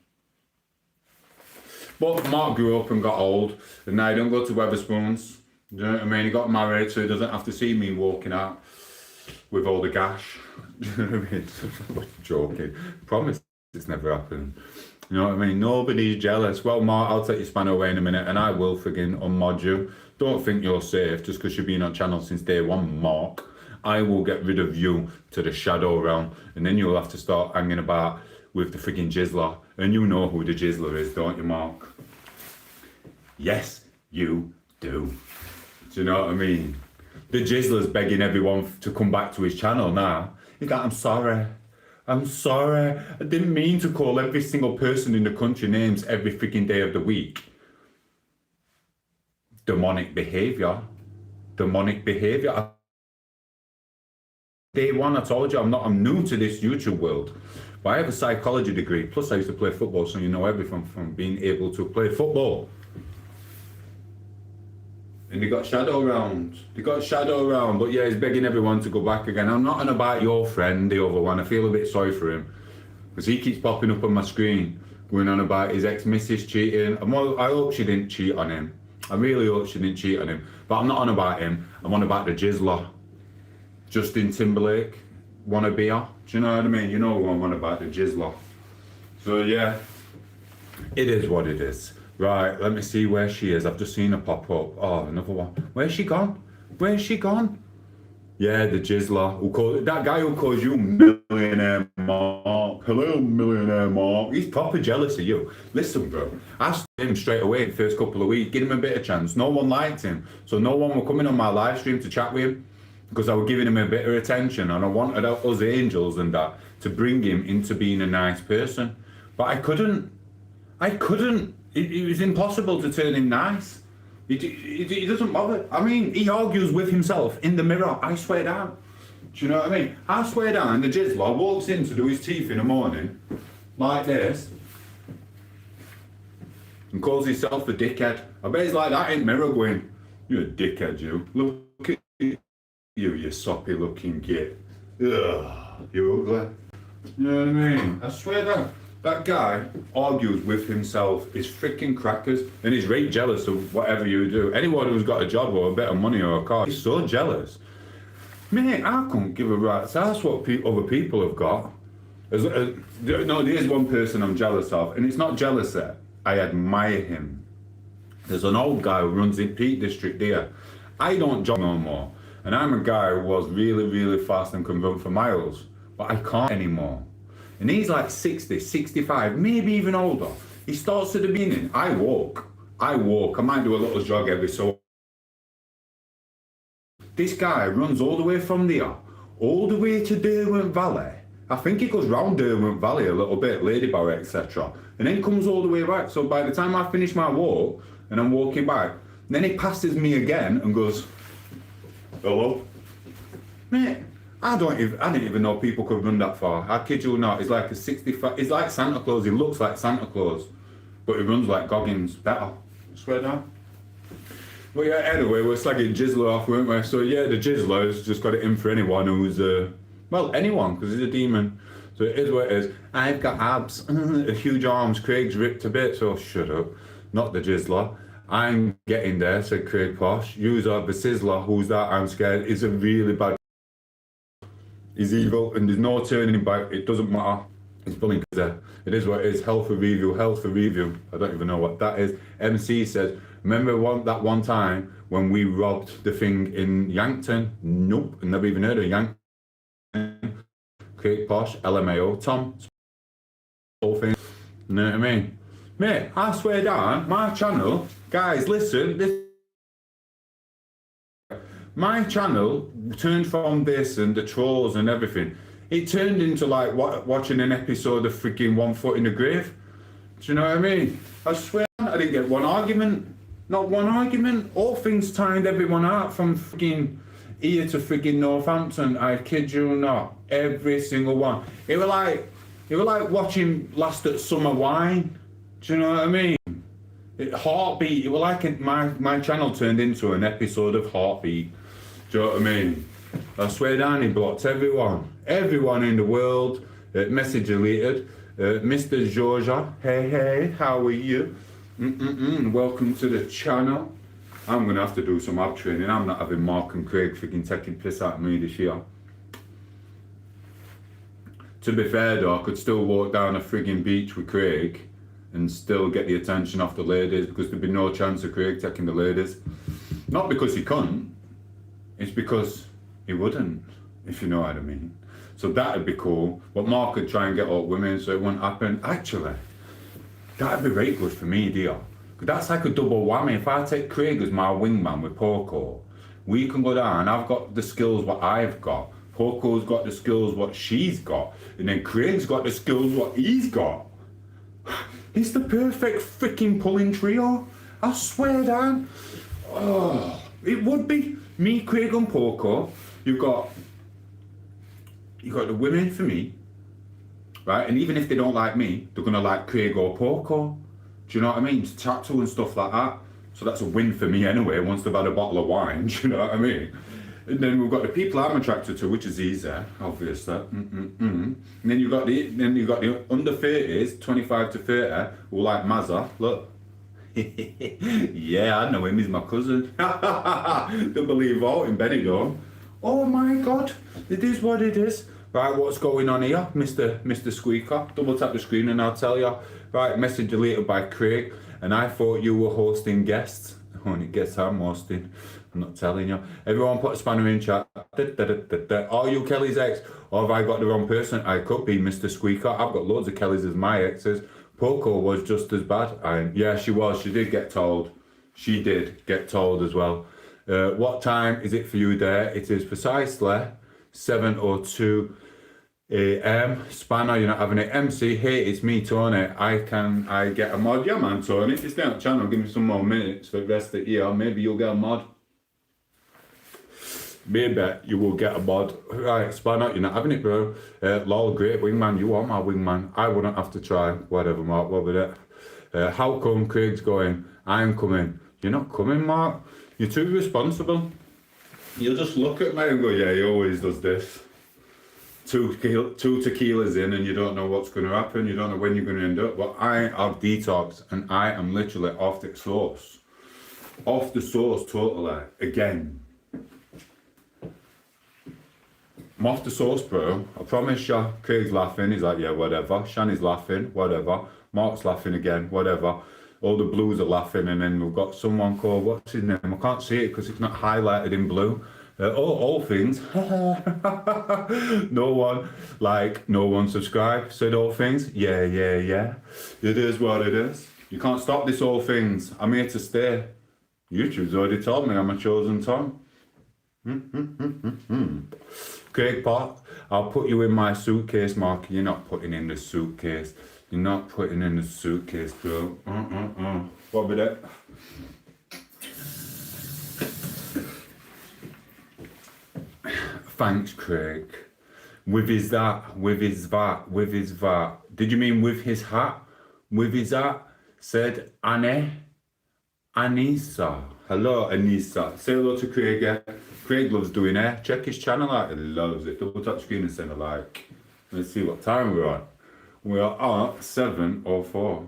But Mark grew up and got old, and now he don't go to Weatherspoons. Do you know what I mean? He got married, so he doesn't have to see me walking out with all the gash. Do you know what I mean? I'm joking. Promise it's never happened. You know what I mean? Nobody's jealous. Well, Mark, I'll take your spanner away in a minute, and I will friggin' unmod you. Don't think you're safe just because you've been on channel since day 1, Mark. I will get rid of you to the shadow realm, and then you'll have to start hanging about with the friggin' Jizzler. And you know who the Jizzler is, don't you, Mark? Yes, you do. Do you know what I mean? The Jizzler's begging everyone to come back to his channel now. He's like, I'm sorry. I didn't mean to call every single person in the country names every freaking day of the week. Demonic behaviour. Day 1, I told you, I'm new to this YouTube world. But I have a psychology degree, plus I used to play football, so you know everything from being able to play football. And they got shadow round. But yeah, he's begging everyone to go back again. I'm not on about your friend, the other one. I feel a bit sorry for him. Because he keeps popping up on my screen, going on about his ex-missus cheating. I hope she didn't cheat on him. I really hope she didn't cheat on him. But I'm not on about him. I'm on about the Jizzler. Justin Timberlake. Wanna be her? Do you know what I mean? You know what I'm on about, the Jizzler. So yeah, it is what it is. Right, let me see where she is. I've just seen her pop up. Oh, another one. Where's she gone? Yeah, the Jizzler. That guy who calls you Millionaire Mark. Hello, Millionaire Mark. He's proper jealous of you. Listen, bro. Ask him straight away the first couple of weeks. Give him a bit of chance. No one liked him. So no one were coming on my live stream to chat with him. Because I was giving him a bit of attention. And I wanted us angels and that to bring him into being a nice person. But I couldn't. It was impossible to turn him nice. He doesn't bother. I mean, he argues with himself in the mirror. I swear down. Do you know what I mean? I swear down, the Jizzler walks in to do his teeth in the morning, like this, and calls himself a dickhead. I bet he's like that in the mirror going, you're a dickhead, you. Look at you soppy looking git. Ugh, you're ugly. You know what I mean? I swear down. That guy argues with himself, is freaking crackers, and he's really jealous of whatever you do. Anyone who's got a job or a bit of money or a car, he's so jealous. Mate, I couldn't give a rat's ass what other people have got. No, there's one person I'm jealous of, and it's not jealousy. I admire him. There's an old guy who runs in Peak District here. I don't jog no more, and I'm a guy who was really, really fast and can run for miles, but I can't anymore. And he's like 60, 65, maybe even older. He starts at the beginning. I walk. I might do a little jog every so. This guy runs all the way from there, all the way to Derwent Valley. I think he goes round Derwent Valley a little bit, Ladybower, etc. And then comes all the way back. So by the time I finish my walk and I'm walking back, then he passes me again and goes, hello? Mate. I didn't even know people could run that far. I kid you not, he's like a 65, he's like Santa Claus, he looks like Santa Claus, but he runs like Goggins, better. I swear down. But yeah, anyway, we're slagging Jizzler off, weren't we? So yeah, the Jizzler has just got it in for anyone who's, well, anyone, because he's a demon. So it is what it is. I've got abs, huge arms, Craig's ripped a bit, so shut up. Not the Jizzler. I'm getting there, said Craig Posh. Yous are the Sizzler, who's that? I'm scared. It's a really bad. He's evil, and there's no turning him back. It doesn't matter. It's bullying. It is what it is. Health for review. I don't even know what that is. MC says, remember that one time when we robbed the thing in Yankton. Nope, never even heard of Yankton. Craig Posh, LMAO, Tom, whole thing. You know what I mean? Mate, I swear down, my channel, guys, listen, my channel turned from this and the trolls and everything. It turned into like watching an episode of freaking One Foot in the Grave. Do you know what I mean? I swear I didn't get one argument. Not one argument. All things timed everyone out from freaking here to freaking Northampton. I kid you not. Every single one. It was like watching Last at Summer Wine. Do you know what I mean? Heartbeat. It was like my channel turned into an episode of Heartbeat. Do you know what I mean? I swear down, he blocked everyone. Everyone in the world. Message deleted. Mr. Georgia, hey, how are you? Welcome to the channel. I'm going to have to do some ab training. I'm not having Mark and Craig freaking taking piss out of me this year. To be fair though, I could still walk down a frigging beach with Craig and still get the attention off the ladies, because there'd be no chance of Craig taking the ladies. Not because he couldn't, it's because he wouldn't, if you know what I mean. So that'd be cool, but Mark could try and get all women so it wouldn't happen. Actually, that'd be very good for me, dear. That's like a double whammy. If I take Craig as my wingman with Poco, we can go down. I've got the skills what I've got. Poco's got the skills what she's got. And then Craig's got the skills what he's got. It's the perfect freaking pulling trio. I swear down. Oh, it would be me, Craig and Poco. You got the women for me, right? And even if they don't like me, they're gonna like Craig or Poco. Do you know what I mean? To chat to and stuff like that. So that's a win for me anyway, once they've had a bottle of wine, do you know what I mean? And then we've got the people I'm attracted to, which is easy, obviously. And then you've got the under 30s, 25 to 30, who like Mazza. Look. Yeah, I know him, he's my cousin. Don't believe all in Benidorm. Oh my God, it is what it is. Right, what's going on here, Mr. Squeaker? Double tap the screen and I'll tell you. Right, message deleted by Craig, and I thought you were hosting guests. Only guess I'm hosting. I'm not telling you. Everyone put a spanner in chat. Are you Kelly's ex? Or have I got the wrong person? I could be Mr. Squeaker. I've got loads of Kellys as my exes. Poco was just as bad. Yeah, she was. She did get told. She did get told as well. What time is it for you there? It is precisely 7:02 a.m. Spanner, you're not having it. MC, hey, it's me, Tony. I get a mod? Yeah, man, Tony. If you stay on the channel, give me some more minutes for the rest of the year. Maybe you'll get a mod. Maybe you will get a mod. Right, Spanner, you're not having it, bro. Lol, great wingman. You are my wingman. I wouldn't have to try. Whatever, Mark. What with it? How come Craig's going? I'm coming. You're not coming, Mark. You're too responsible. You'll just look at me and go, yeah, he always does this. Two tequilas in and you don't know what's going to happen. You don't know when you're going to end up. But I have detox and I am literally off the sauce. Off the sauce totally. Again. I'm off the sauce, bro. I promise you. Craig's laughing. He's like, yeah, whatever. Shani's laughing. Whatever. Mark's laughing again. Whatever. All the blues are laughing. And then we've got someone called, what's his name? I can't see it because it's not highlighted in blue. All things. No one subscribed. Said all things. Yeah. It is what it is. You can't stop this all things. I'm here to stay. YouTube's already told me I'm a chosen Tom. Craig Pot, I'll put you in my suitcase, Mark. You're not putting in the suitcase. You're not putting in the suitcase, bro. What about it? Thanks, Craig. With his that. Did you mean with his hat? With his hat? Said Anissa. Hello, Anissa. Say hello to Craig. Yeah? Craig loves doing hair. Check his channel out. He loves it. Double tap screen and send a like. Let's see what time we're on. We are at 7:04.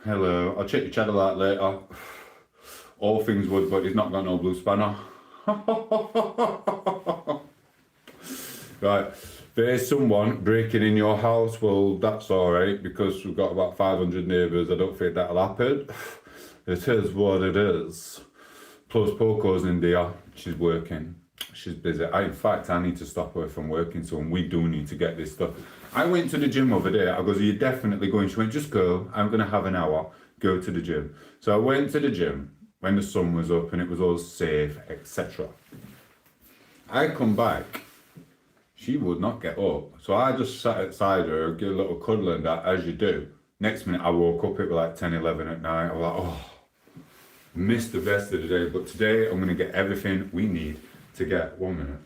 Hello. I'll check your channel out later. All things wood, but he's not got no blue spanner. Right, there's someone breaking in your house. Well, that's alright because we've got about 500 neighbours. I don't think that'll happen. It is what it is. Plus, Poco's in there. She's working. She's busy. In fact, I need to stop her from working, so we do need to get this stuff. I went to the gym over there. I goes, are you definitely going? She went, just go. I'm going to have an hour. Go to the gym. So I went to the gym when the sun was up and it was all safe, etc. I come back. She would not get up. So I just sat outside her, give a little cuddle and that, as you do. Next minute, I woke up, it was like 10, 11 at night. I was like, oh, missed the rest of the day. But today, I'm going to get everything we need to get. 1 minute.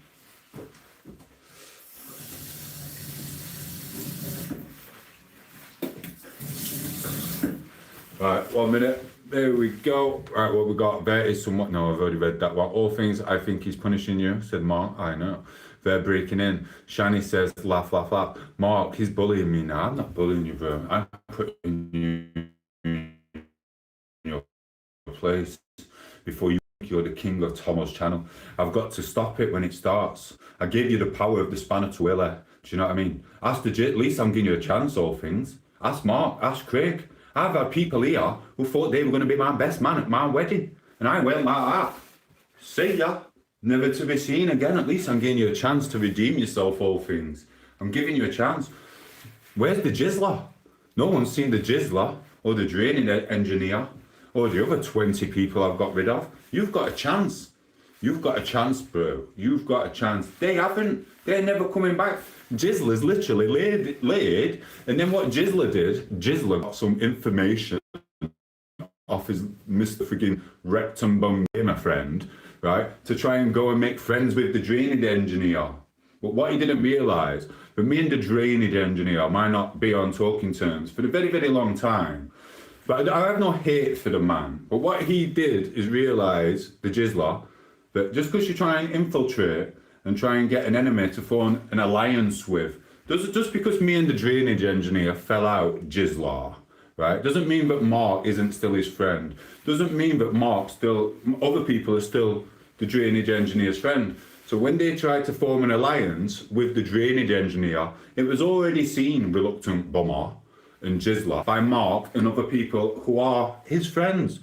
Right, 1 minute. There we go. Right, what we got there is somewhat. No, I've already read that one. All things I think he's punishing you, said Mark. I know. They're breaking in. Shani says, laugh, laugh, laugh. Mark, he's bullying me now. I'm not bullying you, bro. I'm putting you in your place before you think you're the king of Tom8os channel. I've got to stop it when it starts. I gave you the power of the spanner to Willie. Do you know what I mean? Ask the at least I'm giving you a chance, all things. Ask Mark, ask Craig. I've had people here who thought they were going to be my best man at my wedding. And I went like that. See ya. Never to be seen again. At least I'm giving you a chance to redeem yourself, all things. I'm giving you a chance. Where's the jizzler? No one's seen the jizzler or the draining engineer or the other 20 people I've got rid of. You've got a chance. You've got a chance, bro. You've got a chance. They haven't. They're never coming back. Jizzler's literally laid. And then what Jizzler did, Jizzler got some information off his Mr. friggin' rectum bum gamer friend, right, to try and go and make friends with the drainage engineer. But what he didn't realise, that me and the drainage engineer might not be on talking terms for a very, very long time. But I have no hate for the man. But what he did is realise, the Jizzler, that just because you try and infiltrate and try and get an enemy to form an alliance with, just because me and the drainage engineer fell out, Jizzler, right, doesn't mean that Mark isn't still his friend. Doesn't mean that other people are still the drainage engineer's friend. So when they tried to form an alliance with the drainage engineer, it was already seen, reluctant bummer and Jizzler, by Mark and other people who are his friends.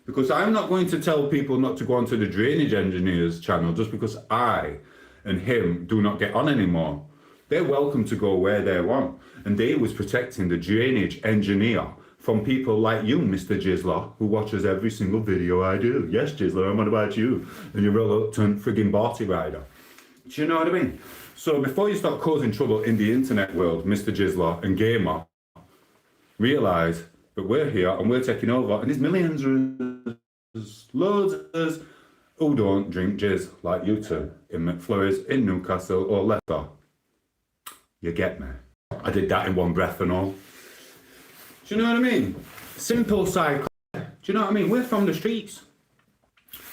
Because I'm not going to tell people not to go onto the drainage engineer's channel just because I and him do not get on anymore. They're welcome to go where they want. And they was protecting the drainage engineer from people like you, Mr. Jizzler, who watches every single video I do. Yes, Jizzler, I'm on about you. And you're a reluctant frigging party rider. Do you know what I mean? So before you start causing trouble in the internet world, Mr. Jizzler and Gamer, realise that we're here and we're taking over. And there's millions, loads of us who don't drink jizz like you two in McFlurry's, in Newcastle or Leicester. You get me? I did that in one breath and all. Do you know what I mean? Simple cycle. Do you know what I mean? We're from the streets.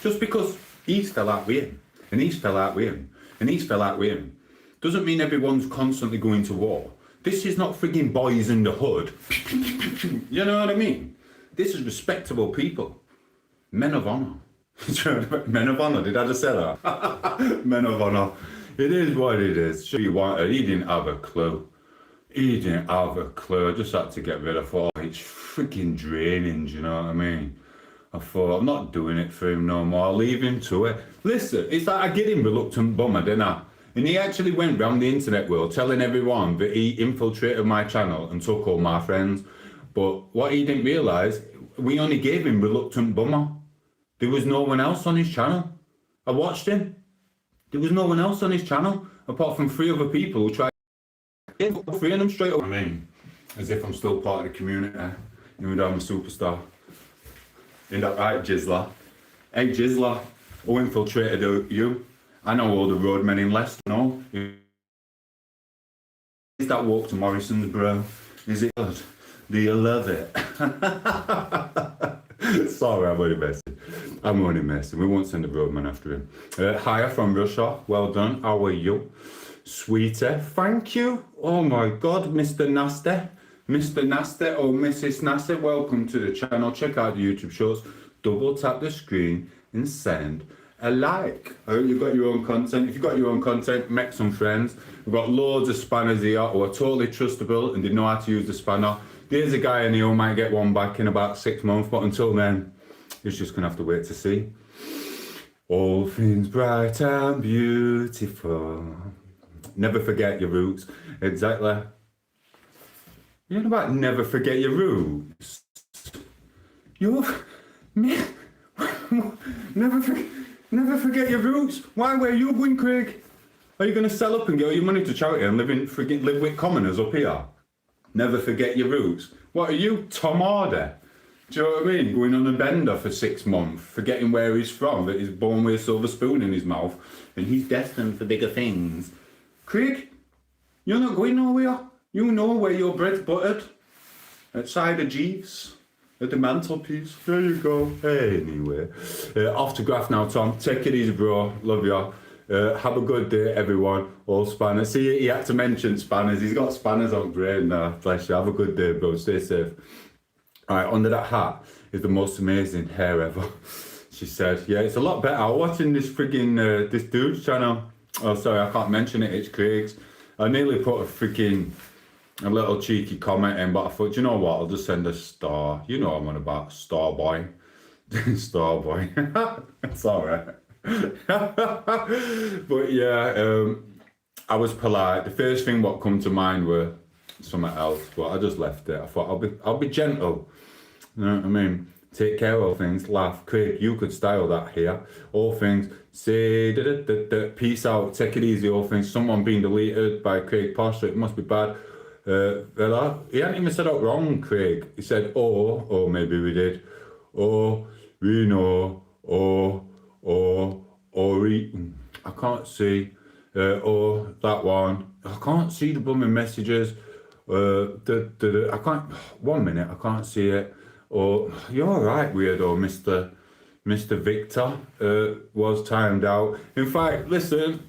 Just because he's fell out with him, and he's fell out with him, and he's fell out with him, doesn't mean everyone's constantly going to war. This is not frigging boys in the hood. You know what I mean? This is respectable people. Men of honour. Men of honour, did I just say that? Men of honour. It is what it is. Sure you wanted. He didn't have a clue. He didn't have a clue. I just had to get rid of all. It's freaking draining, do you know what I mean? I thought, I'm not doing it for him no more. I'll leave him to it. Listen, it's like I get him reluctant bummer, didn't I? And he actually went round the internet world telling everyone that he infiltrated my channel and took all my friends. But what he didn't realise, we only gave him reluctant bummer. There was no one else on his channel. I watched him. There was no one else on his channel apart from 3 other people who tried to get 3 of them straight up. I mean, as if I'm still part of the community, even though I'm a superstar. Isn't that right, Jizzler? Hey, Jizzler, who infiltrated you? I know all the roadmen in Leicester, no? Is that walk to Morrison's, bro? Is it good? Do you love it? Sorry, I'm only messing. I'm only messing. We won't send the roadman after him. Hiya from Russia. Well done. How are you? Sweetie. Thank you. Oh my God, Mr. Nasty. Mr. Nasty or Mrs. Nasty, welcome to the channel. Check out the YouTube shows. Double tap the screen and send a like. I hope you've got your own content. If you've got your own content, make some friends. We've got loads of spanners here who are totally trustable and they know how to use the spanner. There's a guy in here who might get one back in about 6 months, but until then, It's just gonna have to wait to see. All things bright and beautiful. Never forget your roots. Exactly. You know about never forget your roots? You're... never forget your roots. Why, where you going, Craig? Are you going to sell up and get all your money to charity and live with commoners up here? Never forget your roots. What are you, tom8os? Do you know what I mean? Going on a bender for 6 months, forgetting where he's from, that he's born with a silver spoon in his mouth, and he's destined for bigger things. Craig, you're not going nowhere. You know where your bread's buttered. Outside of Jeeves. At the mantelpiece. There you go. Anyway. Off to graph now, Tom. Take it easy, bro. Love ya. Have a good day, everyone. All spanners. See, he had to mention spanners. He's got spanners on brain now. Bless you. Have a good day, bro. Stay safe. Alright, under that hat is the most amazing hair ever. She said, yeah, it's a lot better. I was watching this frigging, this dude's channel. Oh, sorry, I can't mention it. It's Craig's. I nearly put a little cheeky comment in, but I thought, you know what? I'll just send a star. You know what I'm on about. Star boy. Star boy. It's alright. But yeah, I was polite. The first thing what come to mind were something else, but I just left it. I thought I'll be gentle. You know what I mean? Take care of all things, laugh. Craig, you could style that here. All things, say peace out, take it easy, all things. Someone being deleted by Craig Posh, so it must be bad. He hadn't even said it wrong, Craig. He said, oh, maybe we did. Oh, we know, I can't see. That one. I can't see the blooming messages. I can't, 1 minute, I can't see it. Oh, you're alright, weirdo, Mr. Victor was timed out. In fact, listen,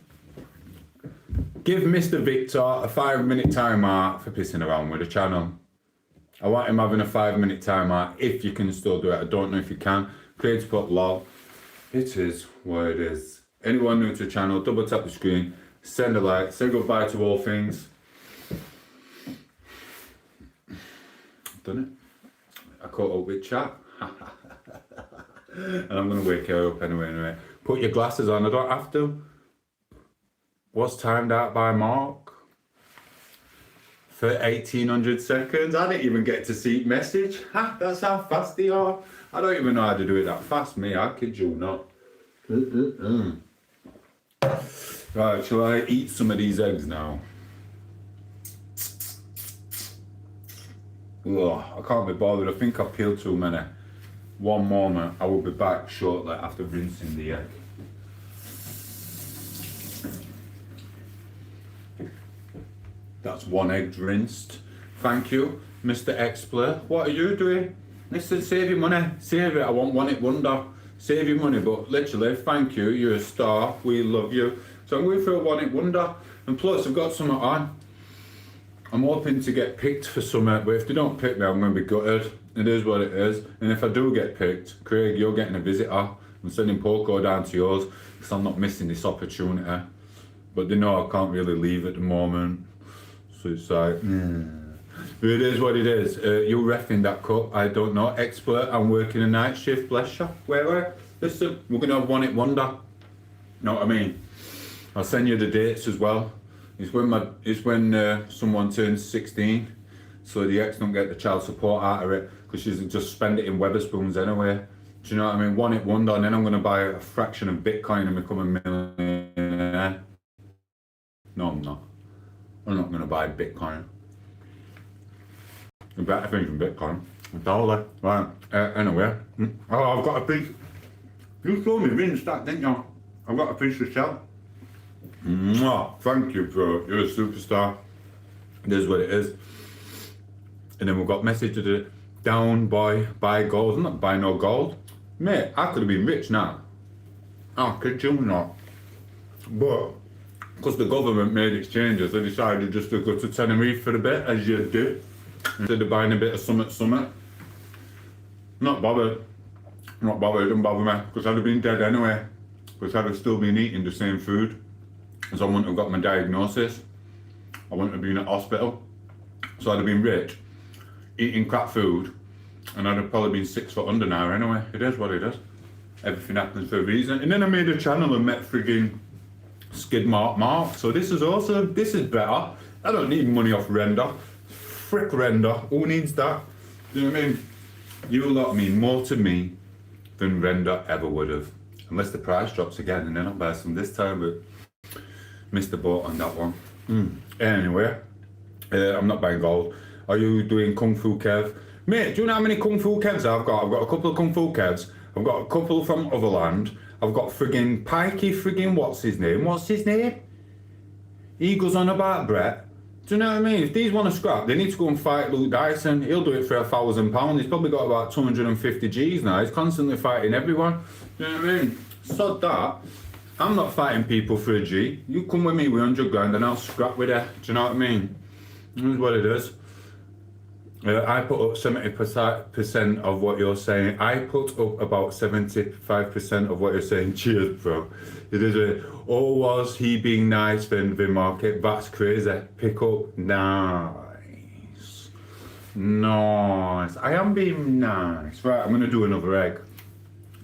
give Mr. Victor a 5-minute timeout for pissing around with the channel. I want him having a 5-minute timeout if you can still do it. I don't know if you can. Craig's put lol. It is what it is. Anyone new to the channel, double tap the screen, send a like, say goodbye to all things. Done it. I caught up with chat. And I'm going to wake her up anyway. Put your glasses on, I don't have to. Was timed out by Mark for 1800 seconds. I didn't even get to see message. That's how fast they are. I don't even know how to do it that fast, me. I kid you not. Right, shall I eat some of these eggs now? Ugh, I can't be bothered. I think I've peeled too many. One moment, I will be back shortly after rinsing the egg. That's one egg rinsed. Thank you, Mr. X-Player. What are you doing? Listen, save your money. Save it. I want one hit wonder. Save your money, but literally, thank you. You're a star. We love you. So I'm going for a one hit wonder. And plus, I've got something on. I'm hoping to get picked for something, but if they don't pick me, I'm going to be gutted. It is what it is. And if I do get picked, Craig, you're getting a visitor. I'm sending Poco down to yours because I'm not missing this opportunity. But they know I can't really leave at the moment. So it's like, But it is what it is. You're reffing that cup. I don't know. Expert. I'm working a night shift. Bless you. Where? Listen, we're going to have one hit wonder. Know what I mean? I'll send you the dates as well. It's when someone turns 16, so the ex don't get the child support out of it because she's just spend it in Weatherspoons anyway. Do you know what I mean? One hit wonder, and then I'm going to buy a fraction of Bitcoin and become a millionaire. No, I'm not. I'm not going to buy Bitcoin. The better things than Bitcoin. Dollar. Right. Anyway. Oh, I've got a piece. You told me rinse that, didn't you? I've got a piece of shell. Mwah. Thank you, bro. You're a superstar. It is what it is. And then we've got message to the down boy, buy gold. I'm not buying no gold. Mate, I could have been rich now. I kid you not. But because the government made exchanges, I decided just to go to Tenerife for a bit, as you do. Instead of buying a bit of summit. Not bothered. Not bothered, it don't bother me. Because I'd have been dead anyway. Because I'd have still been eating the same food. Because I wouldn't have got my diagnosis. I wouldn't have been at hospital. So I'd have been rich, eating crap food, And I'd have probably been 6 foot under now anyway. It is what it is. Everything happens for a reason. And then I made a channel and met frigging Mark. So this is better. I don't need money off render. Frick render. Who needs that? You know what I mean? You lot mean more to me than render ever would have. Unless the price drops again and then I'll buy some this time, but missed the boat on that one. Anyway, I'm not buying gold. Are you doing Kung Fu Kev? Mate, do you know how many Kung Fu Kevs I've got? I've got a couple of Kung Fu Kevs. I've got a couple from Otherland. I've got friggin' Pikey friggin' what's his name? He goes on about Brett. Do you know what I mean? If these want to scrap, they need to go and fight Luke Dyson. He'll do it for £1,000. He's probably got about 250 Gs now. He's constantly fighting everyone. Do you know what I mean? Sod that. I'm not fighting people for a G. You come with me with 100 grand and I'll scrap with her. Do you know what I mean? That's what it is. I put up 70% of what you're saying. I put up about 75% of what you're saying. Cheers, bro. It is was he being nice then the market? That's crazy. Pick up. Nice. I am being nice. Right, I'm going to do another egg.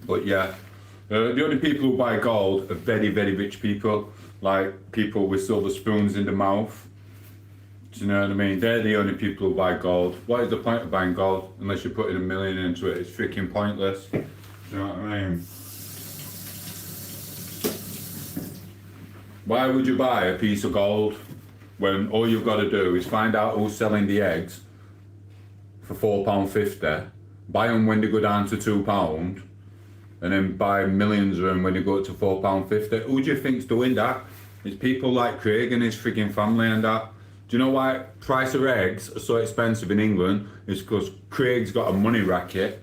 But yeah, the only people who buy gold are very, very rich people. Like people with silver spoons in the mouth. Do you know what I mean? They're the only people who buy gold. What is the point of buying gold? Unless you're putting $1 million into it, it's freaking pointless. Do you know what I mean? Why would you buy a piece of gold when all you've got to do is find out who's selling the eggs for £4.50, buy them when they go down to £2, and then buy millions of them when they go up to £4.50? Who do you think's doing that? It's people like Craig and his freaking family and that. Do you know why price of eggs are so expensive in England? It's because Craig's got a money racket.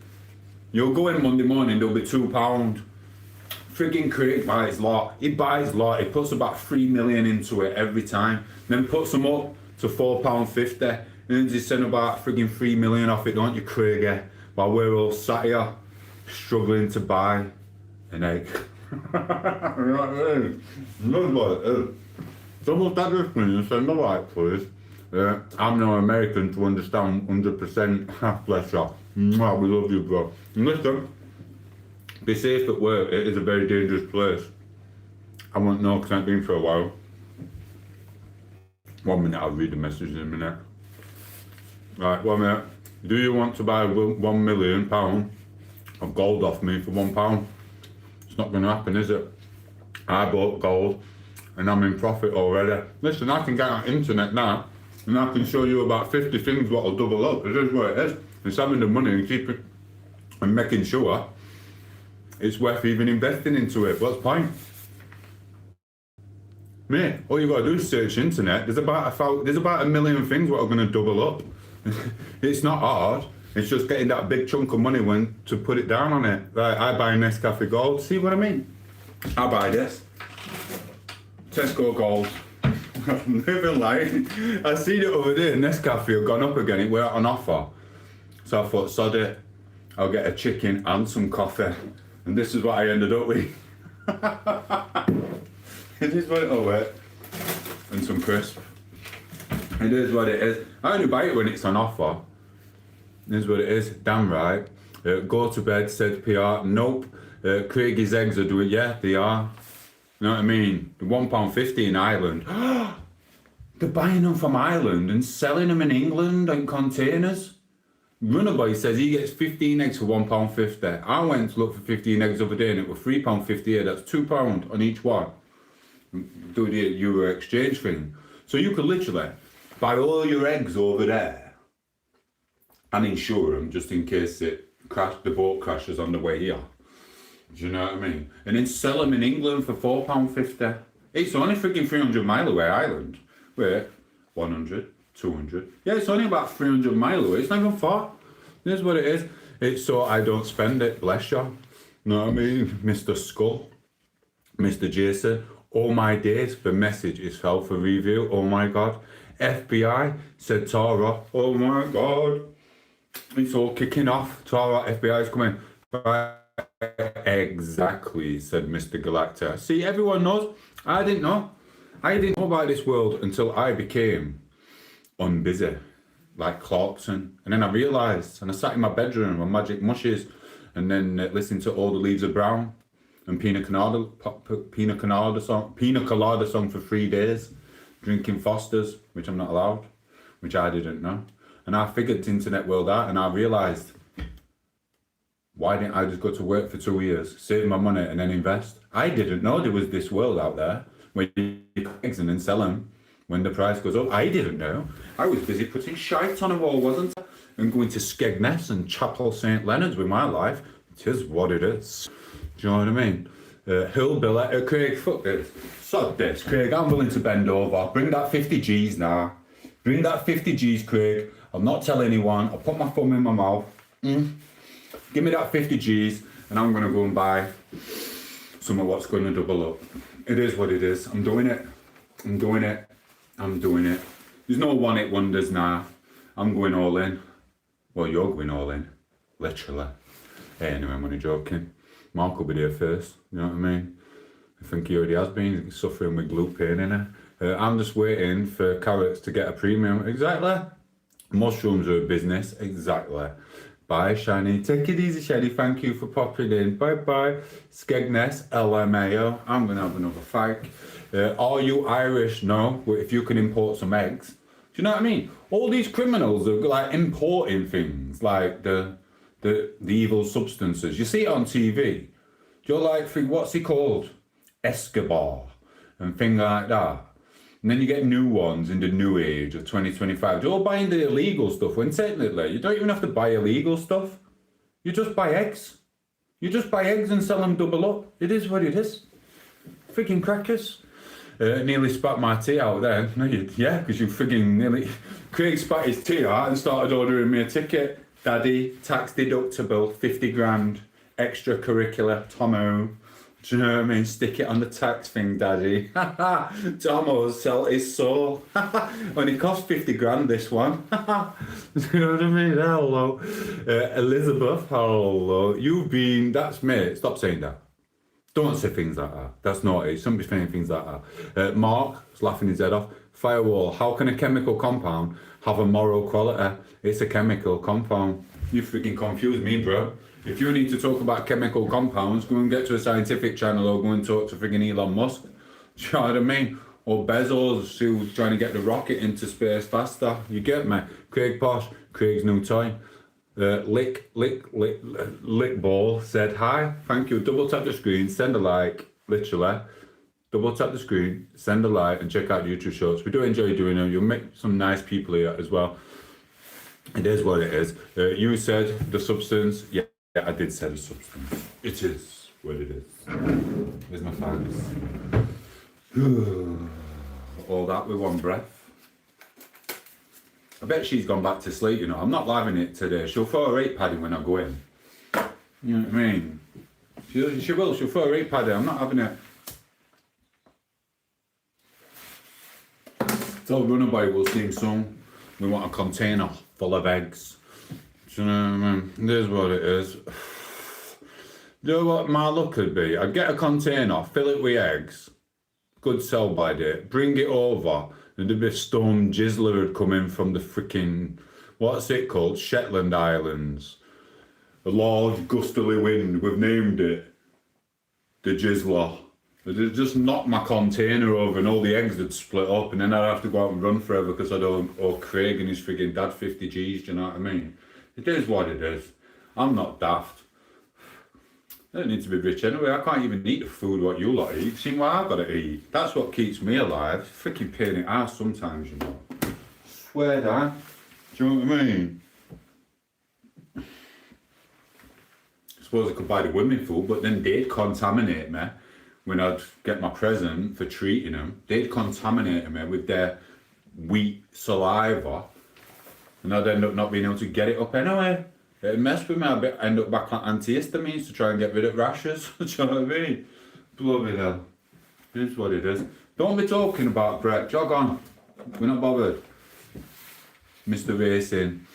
You'll go in Monday morning, there'll be £2. Friggin' Craig buys lot. He buys lot. He puts about 3 million into it every time. Then puts them up to £4.50. And then he send about friggin' 3 million off it, don't you, Craig? While we're all sat here struggling to buy an egg. You know what I mean? That's what it is. Someone that with me and send a like, please. I'm no American to understand 100%. Bless you. Mwah, we love you, bro. And listen, be safe at work. It is a very dangerous place. I won't know because I've been for a while. 1 minute, I'll read the message in a minute. Right, 1 minute. Do you want to buy £1 million of gold off me for £1? It's not going to happen, is it? I bought gold. And I'm in profit already. Listen, I can get on internet now and I can show you about 50 things what will double up. It is what it is. It's having the money and keeping and making sure it's worth even investing into it. What's the point? Mate, all you gotta do is search internet. There's about a million things what are gonna double up. It's not hard. It's just getting that big chunk of money when to put it down on it. Right, I buy Nescafe Gold. See what I mean? I buy this. Tesco Gold. Never lying. I seen it over there. Nescafe had gone up again. It went on offer. So I thought, sod it. I'll get a chicken and some coffee. And this is what I ended up with. It is what it'll work. And some crisp. It is what it is. I only buy it when it's on offer. It is what it is. Damn right. Go to bed, said PR. Nope. Craigie's eggs are doing. Yeah, they are. You know what I mean? £1.50 in Ireland. They're buying them from Ireland and selling them in England in containers. Runnerboy says he gets 15 eggs for £1.50. I went to look for 15 eggs the other day and it was £3.50 here. That's £2 on each one. Do the Euro exchange thing. So you could literally buy all your eggs over there and insure them just in case the boat crashes on the way here. Do you know what I mean? And then sell them in England for £4.50. It's only freaking 300 mile away, Ireland. Wait, 100, 200. Yeah, it's only about 300 mile away. It's not even far. Here's what it is. It's so I don't spend it, bless you. You know what I mean? Mr. Skull, Mr. Jason, all my days, the message is fell for review. Oh my God. FBI said Tara, oh my God. It's all kicking off. Tara, FBI is coming. Exactly, said Mr. Galacta. See, everyone knows. I didn't know. I didn't know about this world until I became unbusy. like Clarkson. And then I realised, and I sat in my bedroom on Magic Mushes, and then listening to All the Leaves Are Brown and Pina Colada song for 3 days, drinking Fosters, which I'm not allowed, which I didn't know. And I figured internet world out, and I realised, why didn't I just go to work for 2 years, save my money, and then invest? I didn't know there was this world out there where you put eggs in and sell them when the price goes up. I didn't know. I was busy putting shite on a wall, wasn't I? And going to Skegness and Chapel St. Leonard's with my life. It is what it is. Do you know what I mean? Hillbilly, Craig, fuck this. Sod this, Craig. I'm willing to bend over. Bring that 50 G's now. Bring that 50 G's, Craig. I'll not tell anyone. I'll put my thumb in my mouth. Give me that 50 G's and I'm going to go and buy some of what's going to double up. It is what it is. I'm doing it. I'm doing it. I'm doing it. There's no one-hit wonders now. I'm going all in. Well, you're going all in. Literally. Hey, anyway, I'm only joking. Mark will be there first. You know what I mean? I think he already has been. He's suffering with glute pain in it. I'm just waiting for carrots to get a premium. Exactly. Mushrooms are a business. Exactly. Bye, Shiny. Take it easy, Shiny. Thank you for popping in. Bye-bye. Skegness, LMAO. I'm going to have another fight. Are you Irish? No. But if you can import some eggs. Do you know what I mean? All these criminals are like importing things, like the evil substances. You see it on TV. You're like, what's he called? Escobar. And things like that. And then you get new ones in the new age of 2025. You're all buying the illegal stuff when technically you don't even have to buy illegal stuff. You just buy eggs. You just buy eggs and sell them double up. It is what it is. Freaking crackers. Nearly spat my tea out there. No, yeah, because you freaking nearly... Craig spat his tea out and started ordering me a ticket. Daddy, tax deductible, 50 grand, extracurricular, tom8os. Do you know what I mean? Stick it on the tax thing, Daddy. tom8os sell his soul. Only cost 50 grand, this one. Do you know what I mean? Hello. Elizabeth, hello. You've been... That's me. Stop saying that. Don't say things like that. That's naughty. Shouldn't be saying things like that. Mark is laughing his head off. Firewall. How can a chemical compound have a moral quality? It's a chemical compound. You freaking confuse me, bro. If you need to talk about chemical compounds, go and get to a scientific channel or go and talk to friggin' Elon Musk. Do you know what I mean? Or Bezos, who's trying to get the rocket into space faster. You get me? Craig Posh, Craig's new toy. Lick Ball said hi. Thank you. Double tap the screen, send a like. Literally. Double tap the screen, send a like, and check out the YouTube shorts. We do enjoy doing them. You'll make some nice people here as well. It is what it is. You said the substance. Yeah, I did say the substance. It is what it is. Where's my fans? All that with one breath. I bet she's gone back to sleep, you know. I'm not having it today. She'll throw her 8 padding when I go in. You know what I mean? She will. She'll throw her 8 padding. I'm not having it. Tell Runaway we'll see him soon. We want a container full of eggs. Do you know what I mean? It is what it is. Do you know what my luck could be? I'd get a container, fill it with eggs. Good sell by date. Bring it over. And there'd be a storm jizzler had come in from the freaking, what's it called? Shetland Islands. A large gustily wind, we've named it. The jizzler. They'd just knock my container over and all the eggs would split up and then I'd have to go out and run forever because I'd owe Craig and his frigging dad 50 G's, do you know what I mean? It is what it is. I'm not daft. I don't need to be rich anyway. I can't even eat the food what you lot eat. You've seen what I've got to eat. That's what keeps me alive. Freaking pain in the ass sometimes, you know. Swear that. Do you know what I mean? I suppose I could buy the women food, but then they'd contaminate me when I'd get my present for treating them. They'd contaminate me with their wheat saliva, and I'd end up not being able to get it up anyway. It'd mess with me. I'd end up back on antihistamines to try and get rid of rashes. Do you know what I mean? Bloody hell. It is what it is. Don't be talking about Brett. Jog on. We're not bothered. Mr. Racing.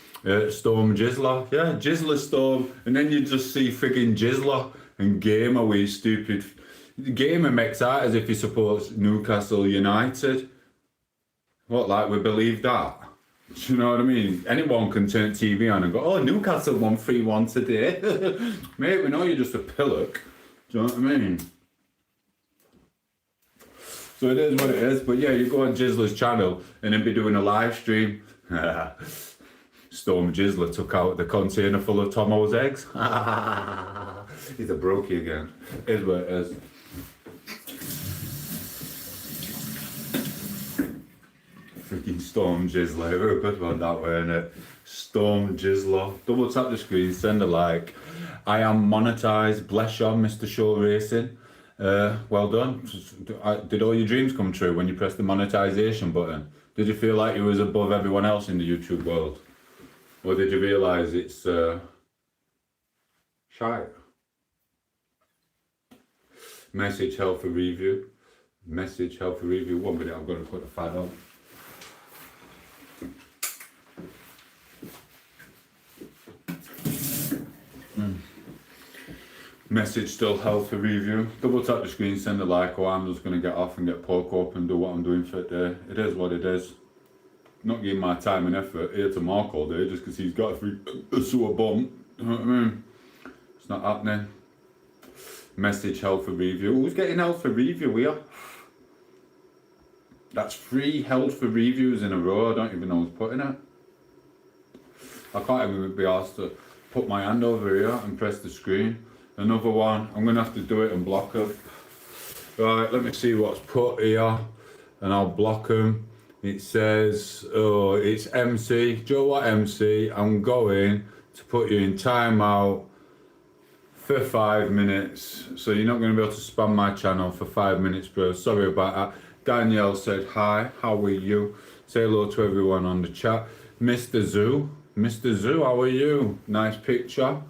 Storm Jizzler. Yeah, Jizzler Storm. And then you just see frigging Jizzler and Gamer with his stupid... Gamer makes out as if he supports Newcastle United. What, like we believe that? Do you know what I mean? Anyone can turn TV on and go, oh, Newcastle won 3-1 today. Mate, we know you're just a pillock. Do you know what I mean? So it is what it is. But yeah, you go on Jizzler's channel and then be doing a live stream. Storm Jizzler took out the container full of tom8os eggs. He's a brokey again. It is what it is. Freaking Storm Jizzler. We're a good one that way, innit? Storm Jizzler. Double tap the screen, send a like. I am monetized. Bless you, Mr. Show Racing. Well done. Did all your dreams come true when you pressed the monetization button? Did you feel like you was above everyone else in the YouTube world? Or did you realise it's shite? Message healthy review. Message healthy review. 1 minute, I'm going to put the fan on. Message still healthy review. Double tap the screen, send a like, or I'm just going to get off and get pork up and do what I'm doing for the day. It is what it is. Not giving my time and effort here to Mark all day just because he's got a sore bum. You know what I mean? It's not happening. Message healthy review. Who's getting healthy review here? That's 3 healthy reviews in a row. I don't even know who's putting it. I can't even be asked to put my hand over here and press the screen. Another one. I'm going to have to do it and block them. Right, let me see what's put here. And I'll block them. It says, oh, it's MC. Do you know what, MC? I'm going to put you in timeout for 5 minutes. So you're not going to be able to spam my channel for 5 minutes, bro. Sorry about that. Danielle said, hi, how are you? Say hello to everyone on the chat. Mr. Zoo. Mr. Zoo, how are you? Nice picture.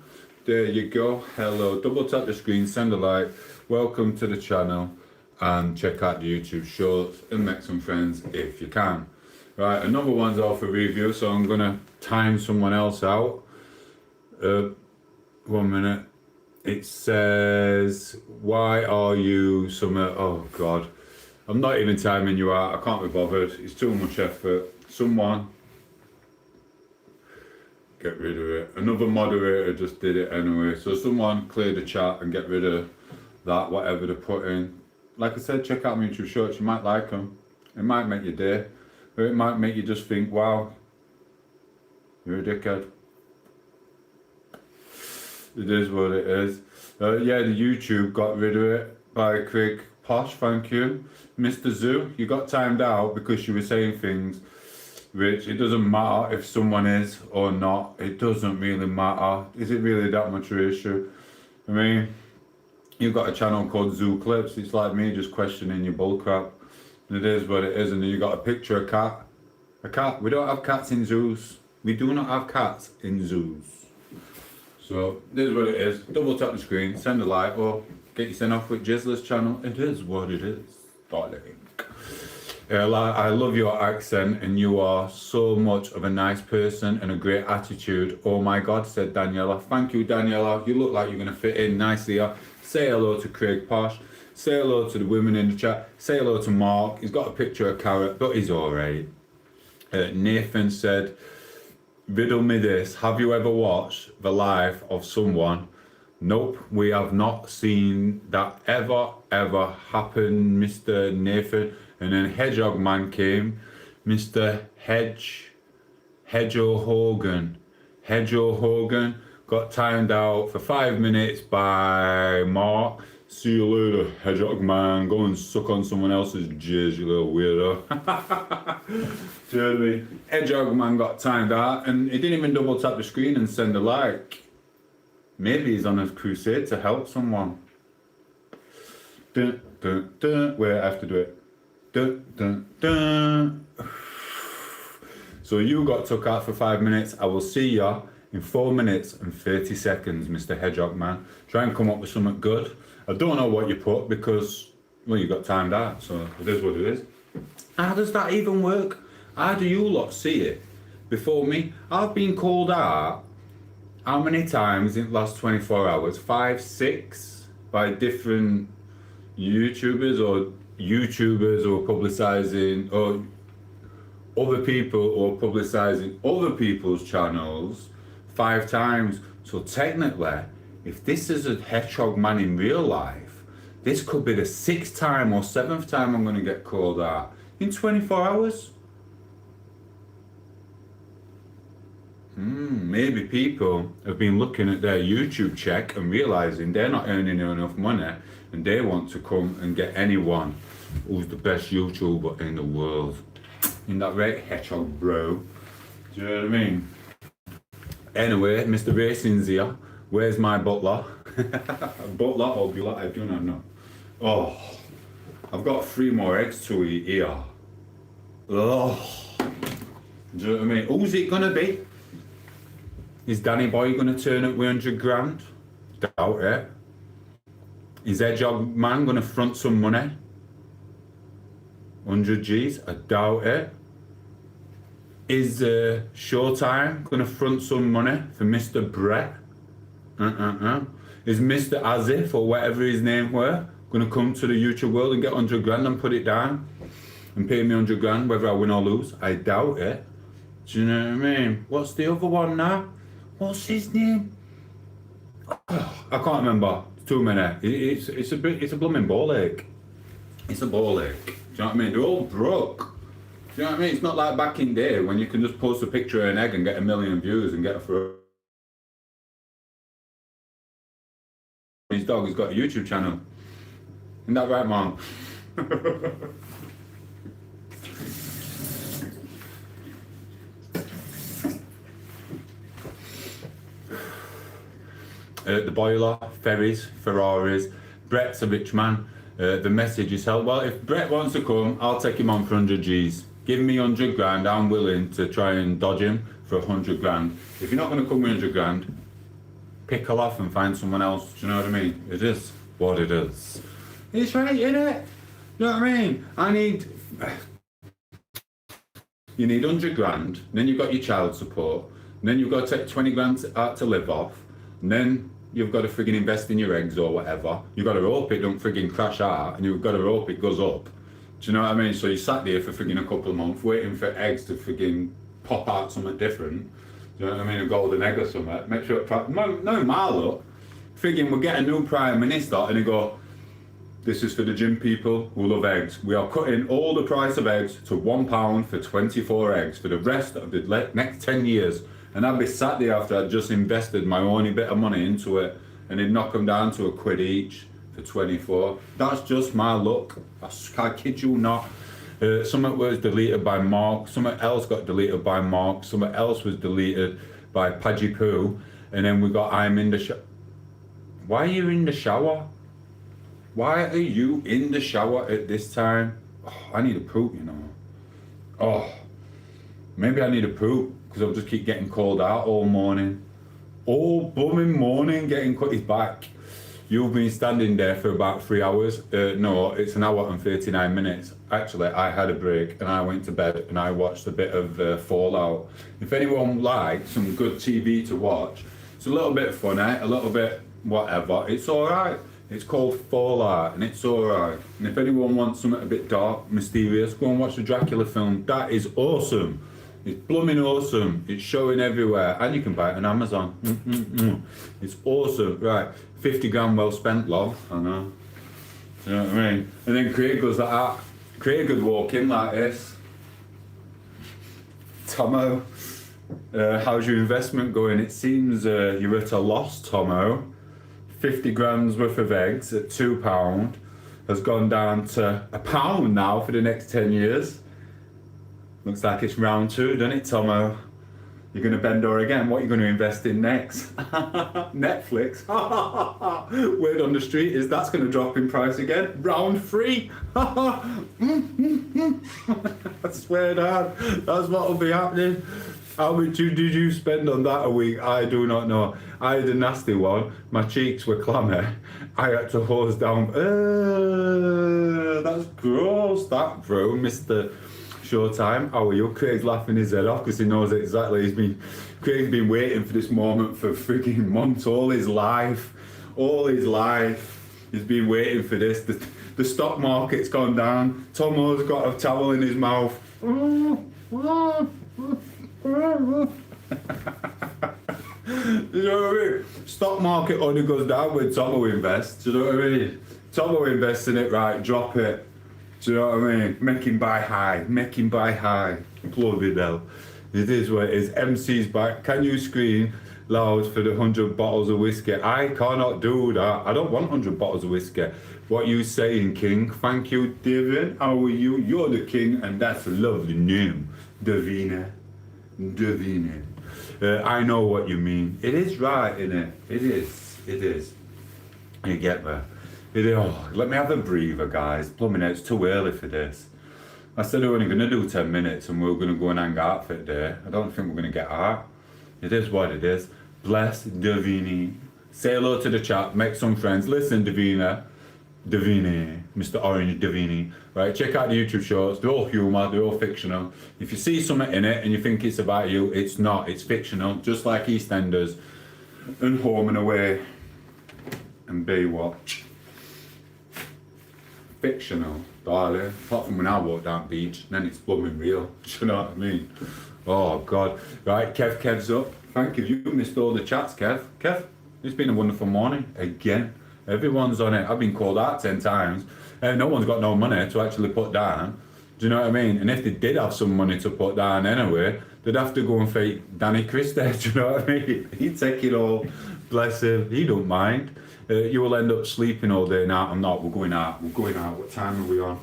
There you go. Hello. Double tap the screen, send a like. Welcome to the channel. And check out the YouTube shorts and make some friends if you can. Right, another one's all for review, so I'm gonna time someone else out. 1 minute. It says, why are you oh god. I'm not even timing you out, I can't be bothered. It's too much effort. Someone get rid of it. Another moderator just did it anyway. So someone clear the chat and get rid of that, whatever they put in. Like I said, check out my YouTube shorts, you might like them. It might make your day. Or it might make you just think, wow, you're a dickhead. It is what it is. Yeah, the YouTube got rid of it by Craig Posh, thank you. Mr. Zoo, you got timed out because you were saying things which it doesn't matter if someone is or not. It doesn't really matter. Is it really that much of an issue? I mean, you've got a channel called Zoo Clips. It's like me just questioning your bullcrap. It is what it is. And then you got a picture of a cat. A cat. We don't have cats in zoos. We do not have cats in zoos. So this is what it is. Double tap the screen, send a like, or get you sent off with Jizzler's channel. It is what it is, darling. I love your accent, and you are so much of a nice person and a great attitude. Oh my God, said Daniela. Thank you, Daniela. You look like you're going to fit in nicely here. Say hello to Craig Posh. Say hello to the women in the chat. Say hello to Mark. He's got a picture of Carrot, but he's alright. Nathan said, riddle me this. Have you ever watched the life of someone? Nope, we have not seen that ever happen, Mr. Nathan. And then Hedgehog Man came, Mr. Hedgehog Hogan got timed out for 5 minutes by Mark. See you later, Hedgehog Man. Go and suck on someone else's jizz, you little weirdo. Do you know what I mean? Hedgehog Man got timed out and he didn't even double tap the screen and send a like. Maybe he's on a crusade to help someone. Dun, dun, dun. Wait, I have to do it. Dun, dun, dun. So you got took out for 5 minutes. I will see ya in 4 minutes and 30 seconds, Mr. Hedgehog Man. Try and come up with something good. I don't know what you put because, well, you got timed out, so it is what it is. How does that even work? How do you lot see it before me? I've been called out how many times in the last 24 hours? 5, 6 by different YouTubers or YouTubers or publicising or other people who are publicising other people's channels 5 times. So technically, if this is a hedgehog man in real life, this could be the 6th time or 7th time I'm going to get called out in 24 hours. Maybe people have been looking at their YouTube check and realising they're not earning enough money and they want to come and get anyone who's the best YouTuber in the world. In that right, hedgehog bro? Do you know what I mean? Anyway, Mr. Racing's here. Where's my butler? Butler or butler? I do not know. Oh, I've got 3 more eggs to eat here. Oh, do you know what I mean? Who's it gonna be? Is Danny Boy gonna turn up with 100 grand? Doubt it. Is Hedgehog Man gonna front some money? 100 G's? I doubt it. Is Showtime gonna front some money for Mr. Brett? Is Mr. Azif or whatever his name were gonna come to the YouTube world and get 100 grand and put it down and pay me 100 grand whether I win or lose? I doubt it. Do you know what I mean? What's the other one now? What's his name? Oh, I can't remember. Too many. It's a blooming ball ache. It's a ball ache. Do you know what I mean? They're all broke. Do you know what I mean? It's not like back in day when you can just post a picture of an egg and get 1 million views and get a for his dog has got a YouTube channel. Isn't that right, Mom? The boiler, ferries, Ferraris. Brett's a rich man. The message is held. Well, if Brett wants to come, I'll take him on for 100 G's. Give me 100 grand. I'm willing to try and dodge him for 100 grand. If you're not going to come with 100 grand, pickle off and find someone else. Do you know what I mean? It is what it is. It's right, innit? You know what I mean? You need 100 grand, then you've got your child support, and then you've got to take 20 grand out to live off, and then you've got to frigging invest in your eggs or whatever. You've got to hope it don't frigging crash out, and you've got to hope it goes up. Do you know what I mean? So you sat there for frigging a couple of months waiting for eggs to frigging pop out something different. Do you know what I mean? A golden egg or something. Make sure no my luck. Frigging we'll get a new prime minister and they go, this is for the gym people who love eggs. We are cutting all the price of eggs to £1 for 24 eggs for the rest of the next 10 years. And I'd be sat there after I'd just invested my only bit of money into it and they'd knock them down to £1 each for 24. That's just my luck. I kid you not. Something was deleted by Mark, something else got deleted by Mark, something else was deleted by Padgy Poo, and then we got I'm in the shower. Why are you in the shower? Why are you in the shower at this time? Oh, I need a poop, you know. Oh, maybe I need a poop because I'll just keep getting called out all morning. All blooming morning getting cut. He's back. You've been standing there for about 3 hours. No, it's 1 hour and 39 minutes. Actually, I had a break and I went to bed and I watched a bit of Fallout. If anyone likes some good TV to watch, it's a little bit funny, a little bit whatever. It's alright. It's called Fallout and it's alright. And if anyone wants something a bit dark, mysterious, go and watch the Dracula film. That is awesome. It's blooming awesome. It's showing everywhere and you can buy it on Amazon. It's awesome. Right, 50 grand well spent, love. I know. Do you know what I mean? And then Craig goes like that. Craig would walk in like this. Tomo, how's your investment going? It seems you're at a loss, Tomo. 50 grams worth of eggs at £2 has gone down to £1 now for the next 10 years. Looks like it's round 2, doesn't it, Tomo? You're going to bend her again. What are you going to invest in next? Netflix. Word on the street is that's going to drop in price again. Round 3. I swear down. That's what will be happening. How much did you spend on that a week? I do not know. I had a nasty one. My cheeks were clammy. I had to hose down. That's gross, that, bro, Mr. Showtime. How are you? Craig's laughing his head off because he knows exactly. Craig's been waiting for this moment for freaking months, all his life. All his life. He's been waiting for this. The stock market's gone down. Tom8os got a towel in his mouth. You know what I mean? Stock market only goes down when Tomo invests. Do you know what I mean? Tomo invests in it, right? Drop it. Do you know what I mean? Make him buy high. Make him buy high. Bloody hell. It is what it is. MC's back. Can you scream loud for the 100 bottles of whiskey? I cannot do that. I don't want 100 bottles of whiskey. What you saying, King? Thank you, David. How are you? You're the king, and that's a lovely name. Davina. Davina. I know what you mean. It is right, innit? It is. It is. You get me? It is. Oh, let me have a breather, guys. Plumbing, it's too early for this. I said we're only going to do 10 minutes and we're going to go and hang out for the day. I don't think we're going to get out. It is what it is. Bless Davini. Say hello to the chat. Make some friends. Listen, Davina. Davini. Mr. Orange Davini. Right, check out the YouTube shorts. They're all humour. They're all fictional. If you see something in it and you think it's about you, it's not. It's fictional. Just like EastEnders and Home and Away and Baywatch. Fictional, darling. Apart from when I walk down the beach, then it's blooming real. Do you know what I mean? Oh God. Right, Kev's up. Thank you. You missed all the chats, Kev. Kev, it's been a wonderful morning again. Everyone's on it. I've been called out 10 times. And no one's got no money to actually put down. Do you know what I mean? And if they did have some money to put down anyway, they'd have to go and fake Danny Christie. Do you know what I mean? He'd take it all. Bless him. He don't mind. You will end up sleeping all day. Now I'm not. We're going out. We're going out. What time are we on?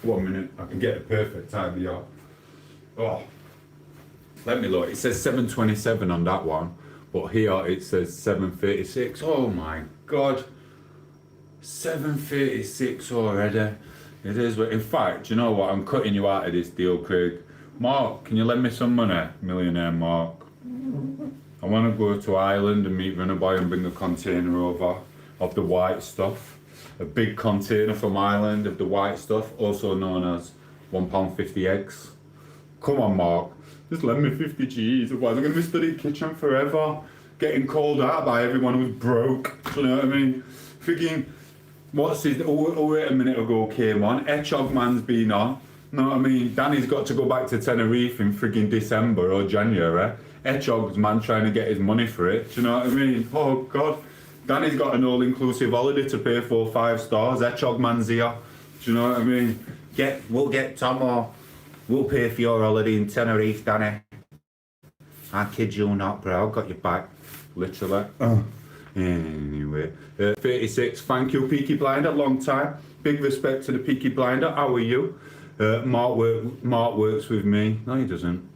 1 minute. I can get the perfect time here. Oh, let me look. It says 7:27 on that one, but here it says 7:36. Oh my God, 7:36 already. It is. In fact, you know what? I'm cutting you out of this deal, Craig. Mark, can you lend me some money? Millionaire Mark. I want to go to Ireland and meet Runnerboy and bring a container over of the white stuff. A big container from Ireland of the white stuff, also known as £1.50 eggs. Come on, Mark. Just lend me 50 G's, otherwise I'm going to be studying kitchen forever. Getting called out by everyone who's broke. Do you know what I mean? Freaking, what's his, wait a minute ago came on. Hedgehog Man's been on. You know what I mean? Danny's got to go back to Tenerife in frigging December or January. Hedgehog's man trying to get his money for it. Do you know what I mean? Oh God. Danny's got an all-inclusive holiday to pay for 5 stars. Hedgehog man's here. Do you know what I mean? We'll get Tom or we'll pay for your holiday in Tenerife, Danny. I kid you not, bro. I've got your back. Literally. Anyway. 36. Thank you, Peaky Blinder. Long time. Big respect to the Peaky Blinder. How are you? Mark works with me. No, he doesn't.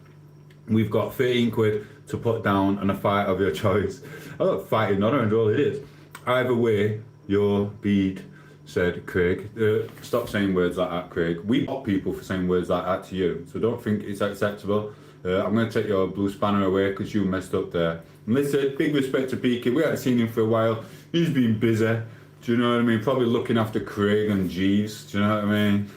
We've got 13 quid to put down on a fight of your choice. I don't fight in honor and all it is. Either way, your bead, said Craig. Stop saying words like that, Craig. We block people for saying words like that to you, so don't think it's acceptable. I'm going to take your blue spanner away because you messed up there. And listen, big respect to Peaky. We haven't seen him for a while. He's been busy. Do you know what I mean? Probably looking after Craig and Jeeves. Do you know what I mean?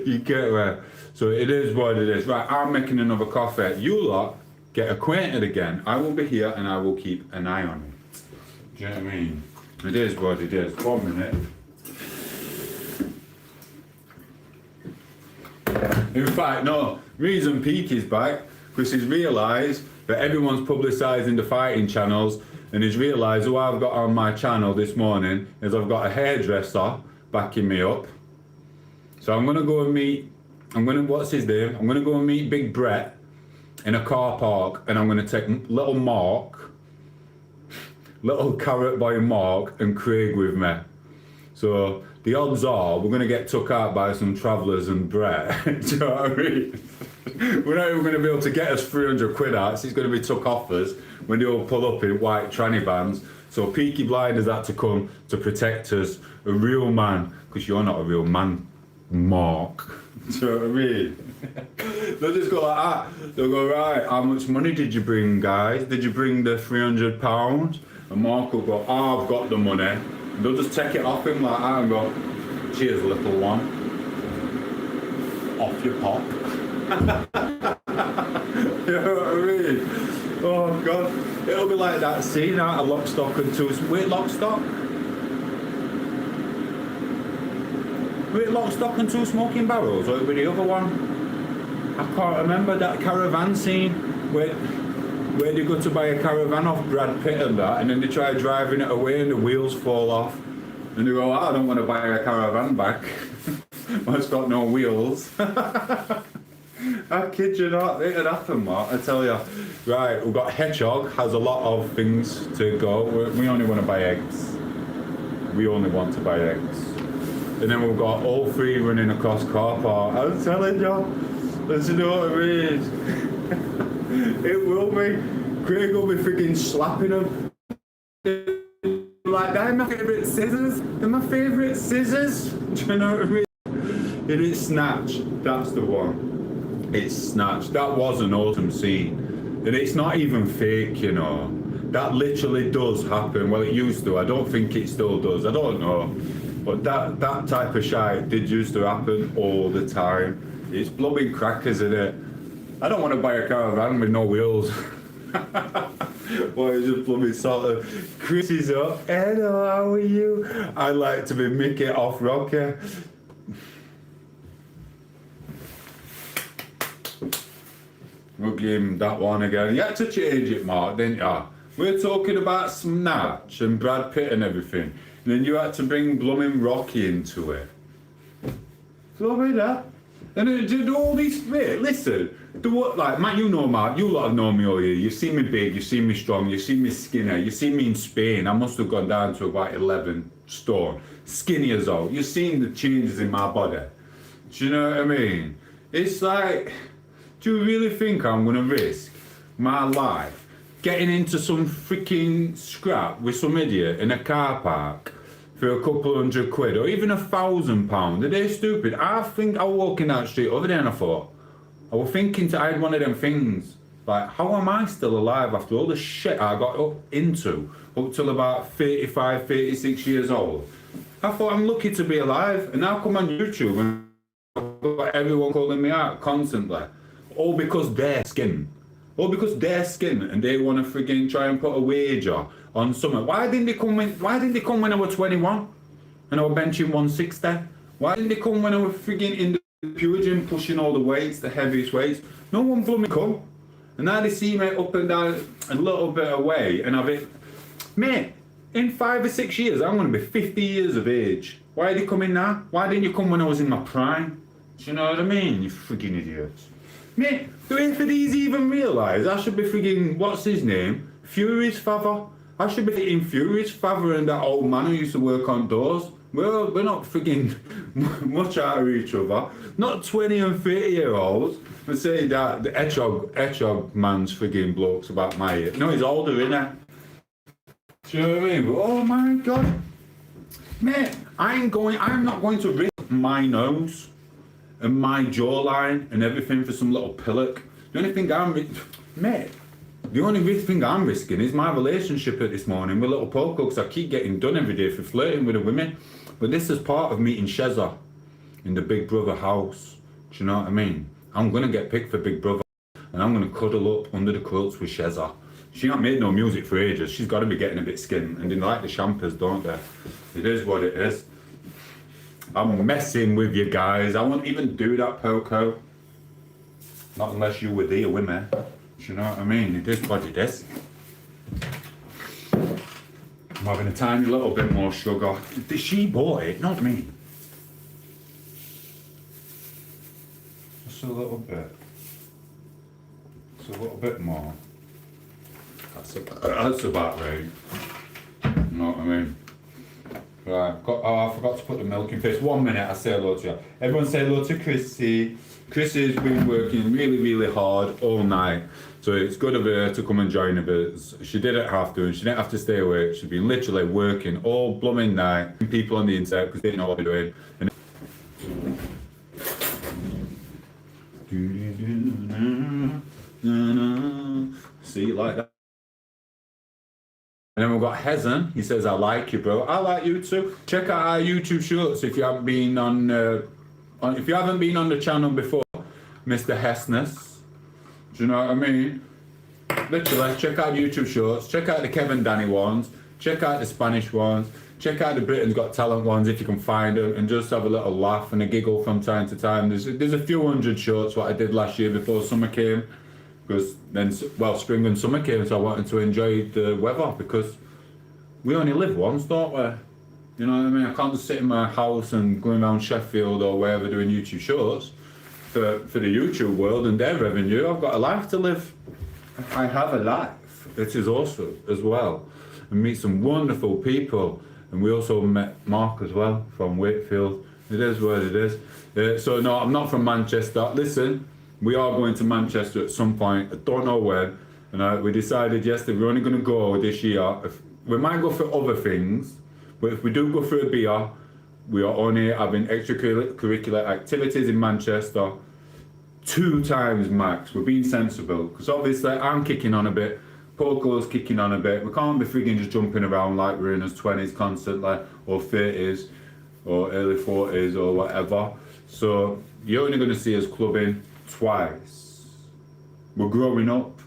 You get where. So it is what it is. Right, I'm making another coffee. You lot get acquainted again. I will be here and I will keep an eye on it. Do you know what I mean? It is what it is. 1 minute. In fact, no. Reason Peaky's back because he's realised that everyone's publicising the fighting channels and he's realised who I've got on my channel this morning is I've got a hairdresser backing me up. So I'm going to go and meet, what's his name? I'm going to go and meet Big Brett in a car park and I'm going to take little Mark, little carrot boy Mark and Craig with me. So the odds are we're going to get took out by some travellers and Brett. Do you know what I mean? We're not even going to be able to get us 300 quid out, so he's going to be took off us when they all pull up in white tranny vans. So Peaky Blinders had to come to protect us, a real man, because you're not a real man, Mark. Do you know what I mean? They'll just go like that. They'll go, right, how much money did you bring, guys? Did you bring the £300? And Mark will go, oh, I've got the money. And they'll just take it off him like that and go, cheers, little one. Off your pop. You know what I mean? Oh, God. It'll be like that scene out of Lock, Stock and Two... Wait, Lock, Stock? Was it Lock, Stock and Two Smoking Barrels, or was the other one? I can't remember that caravan scene where they go to buy a caravan off Brad Pitt and that, and then they try driving it away and the wheels fall off. And they go, I don't want to buy a caravan back. It's got no wheels. I kid you not, it had happened, Mark, I tell you. Right, we've got Hedgehog, has a lot of things to go. We only want to buy eggs. We only want to buy eggs. And then we've got all three running across car park. I'm telling you, there's no way. It will be. Craig will be freaking slapping them. Like, they're my favourite scissors. They're my favourite scissors. Do you know what I mean? It is Snatch. That's the one. It's Snatch. That was an awesome scene. And it's not even fake, you know. That literally does happen. Well, it used to. I don't think it still does. I don't know. But that type of shite did used to happen all the time. It's blooming crackers, isn't it? I don't want to buy a caravan with no wheels. Well, it's just blooming sort of Chris is up. Hello, how are you? I like to be Mickey off Rocky. We'll give him that one again. You had to change it, Mark, didn't you? We're talking about Snatch and Brad Pitt and everything. And then you had to bring blooming Rocky into it. Blooming that. And then did all these, wait, listen, like, man, you know, Mark, you lot have known me all year. You've seen me big, you've seen me strong, you've seen me skinny, you've seen me in Spain. I must have gone down to about 11 stone. Skinny as all. You've seen the changes in my body. Do you know what I mean? It's like, do you really think I'm gonna risk my life getting into some freaking scrap with some idiot in a car park for a couple £100 or even £1,000? Are they stupid? I think I was walking down the street over there and I thought, I was thinking I had one of them things, like, how am I still alive after all the shit I got up into up till about 35, 36 years old? I thought, I'm lucky to be alive, and now come on YouTube and I've got everyone calling me out constantly. All because they're skin. All because they're skin and they want to friggin' try and put a wager on something. Why didn't they come when I was 21 and I was benching 160? Why didn't they come when I was friggin' in the pure gym pushing all the weights, the heaviest weights? No one blooming come. And now they see me up and down a little bit away and I've it. Mate, in 5 or 6 years I'm going to be 50 years of age. Why are they coming now? Why didn't you come when I was in my prime? Do you know what I mean, you friggin' idiots? Mate, do any of these even realise I should be friggin', what's his name? Fury's father? I should be hitting Fury's father and that old man who used to work on doors. Well, we're not friggin' much out of each other. Not 20 and 30-year-olds. But say that the Hedgehog man's friggin' bloke's about my age. No, he's older, innit? Do you know what I mean? But, oh my God. Mate, I'm not going to risk my nose and my jawline and everything for some little pillock. The only thing I'm risking is my relationship at this morning with little Poco, because I keep getting done every day for flirting with the women. But this is part of meeting Shezza in the Big Brother house. Do you know what I mean? I'm gonna get picked for Big Brother and I'm gonna cuddle up under the quilts with Shezza. She ain't made no music for ages. She's got to be getting a bit skin, and they like the champers, don't they? It is what it is. I'm messing with you guys. I won't even do that, Poco. Not unless you were there with me. Do you know what I mean? It is what it is. I'm having a tiny little bit more sugar. She bought it, not me. Just a little bit. Just a little bit more. That's about right. You know what I mean? Right, I forgot to put the milk in face. 1 minute, I say hello to you. Everyone say hello to Chrissy. Chrissy's been working really, really hard all night. So it's good of her to come and join her, but she didn't have to, and she didn't have to stay awake. She's been literally working all blooming night. People on the internet, because they didn't know what they're doing. And see, like that. And then we've got Hezen. He says, I like you, bro. I like you too. Check out our YouTube shorts if you haven't been on the channel before, Mr. Hessness. Do you know what I mean? Literally, check out YouTube shorts. Check out the Kevin Danny ones. Check out the Spanish ones. check out the Britain's Got Talent ones if you can find them, and just have a little laugh and a giggle from time to time. There's a few hundred shorts what I did last year before summer came, because then, well, spring and summer came, so I wanted to enjoy the weather, because we only live once, don't we? You know what I mean? I can't just sit in my house and go around Sheffield or wherever doing YouTube shorts for the YouTube world and their revenue. I've got a life to live. I have a life. It is awesome as well. And meet some wonderful people. And we also met Mark as well from Wakefield. It is what it is. So no, I'm not from Manchester. Listen, we are going to Manchester at some point. I don't know when. And we decided yesterday we're only going to go this year. We might go for other things, but if we do go for a beer, we are only having extracurricular activities in Manchester 2 times max. We're being sensible, because obviously I'm kicking on a bit, Poco's kicking on a bit. We can't be frigging just jumping around like we're in his 20s constantly, or 30s, or early 40s, or whatever. So you're only going to see us clubbing twice. We're growing up.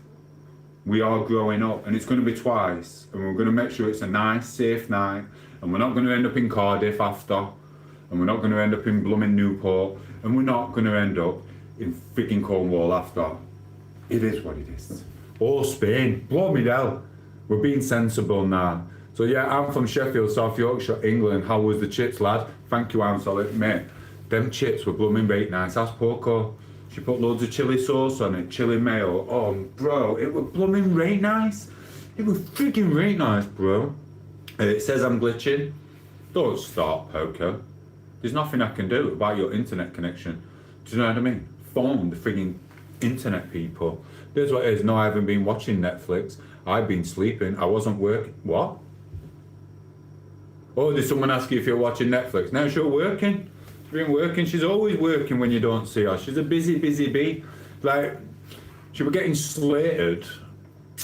We are growing up, and it's going to be twice, and we're going to make sure it's a nice, safe night, and we're not going to end up in Cardiff after, and we're not going to end up in blooming Newport, and we're not going to end up in freaking Cornwall after. It is what it is. Or Spain, blow me hell. We're being sensible now. So yeah, I'm from Sheffield, South Yorkshire, England. How was the chips, lad? Thank you, I'm solid, mate. Them chips were blooming right nice. That's Poco. She put loads of chili sauce on it, chili mayo. Oh, bro, it was blooming right nice. It was freaking right nice, bro. It says I'm glitching. Don't start, Poco. There's nothing I can do about your internet connection. Do you know what I mean? Phone the frigging internet people. There's what it is. No, I haven't been watching Netflix. I've been sleeping. I wasn't working. What? Oh, did someone ask you if you're watching Netflix? No, she's working. She's been working. She's always working when you don't see her. She's a busy, busy bee. Like, she was getting slated.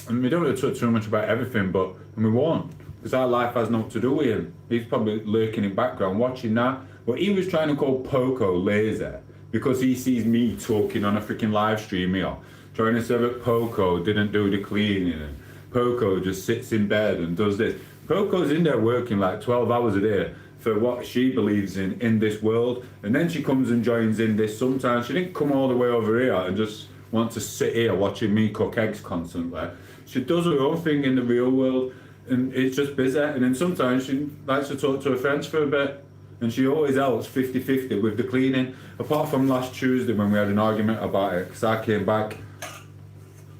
And we don't have to talk too much about everything, but and we won't. Because our life has nothing to do with him. He's probably lurking in background watching that. But he was trying to call Poco lazy because he sees me talking on a freaking live stream here. Trying to say that Poco didn't do the cleaning. And Poco just sits in bed and does this. Poco's in there working like 12 hours a day for what she believes in this world, and then she comes and joins in this sometimes. She didn't come all the way over here and just want to sit here watching me cook eggs constantly. She does her own thing in the real world, and it's just busy. And then sometimes she likes to talk to her friends for a bit, and she always helps 50-50 with the cleaning, apart from last Tuesday when we had an argument about it, because I came back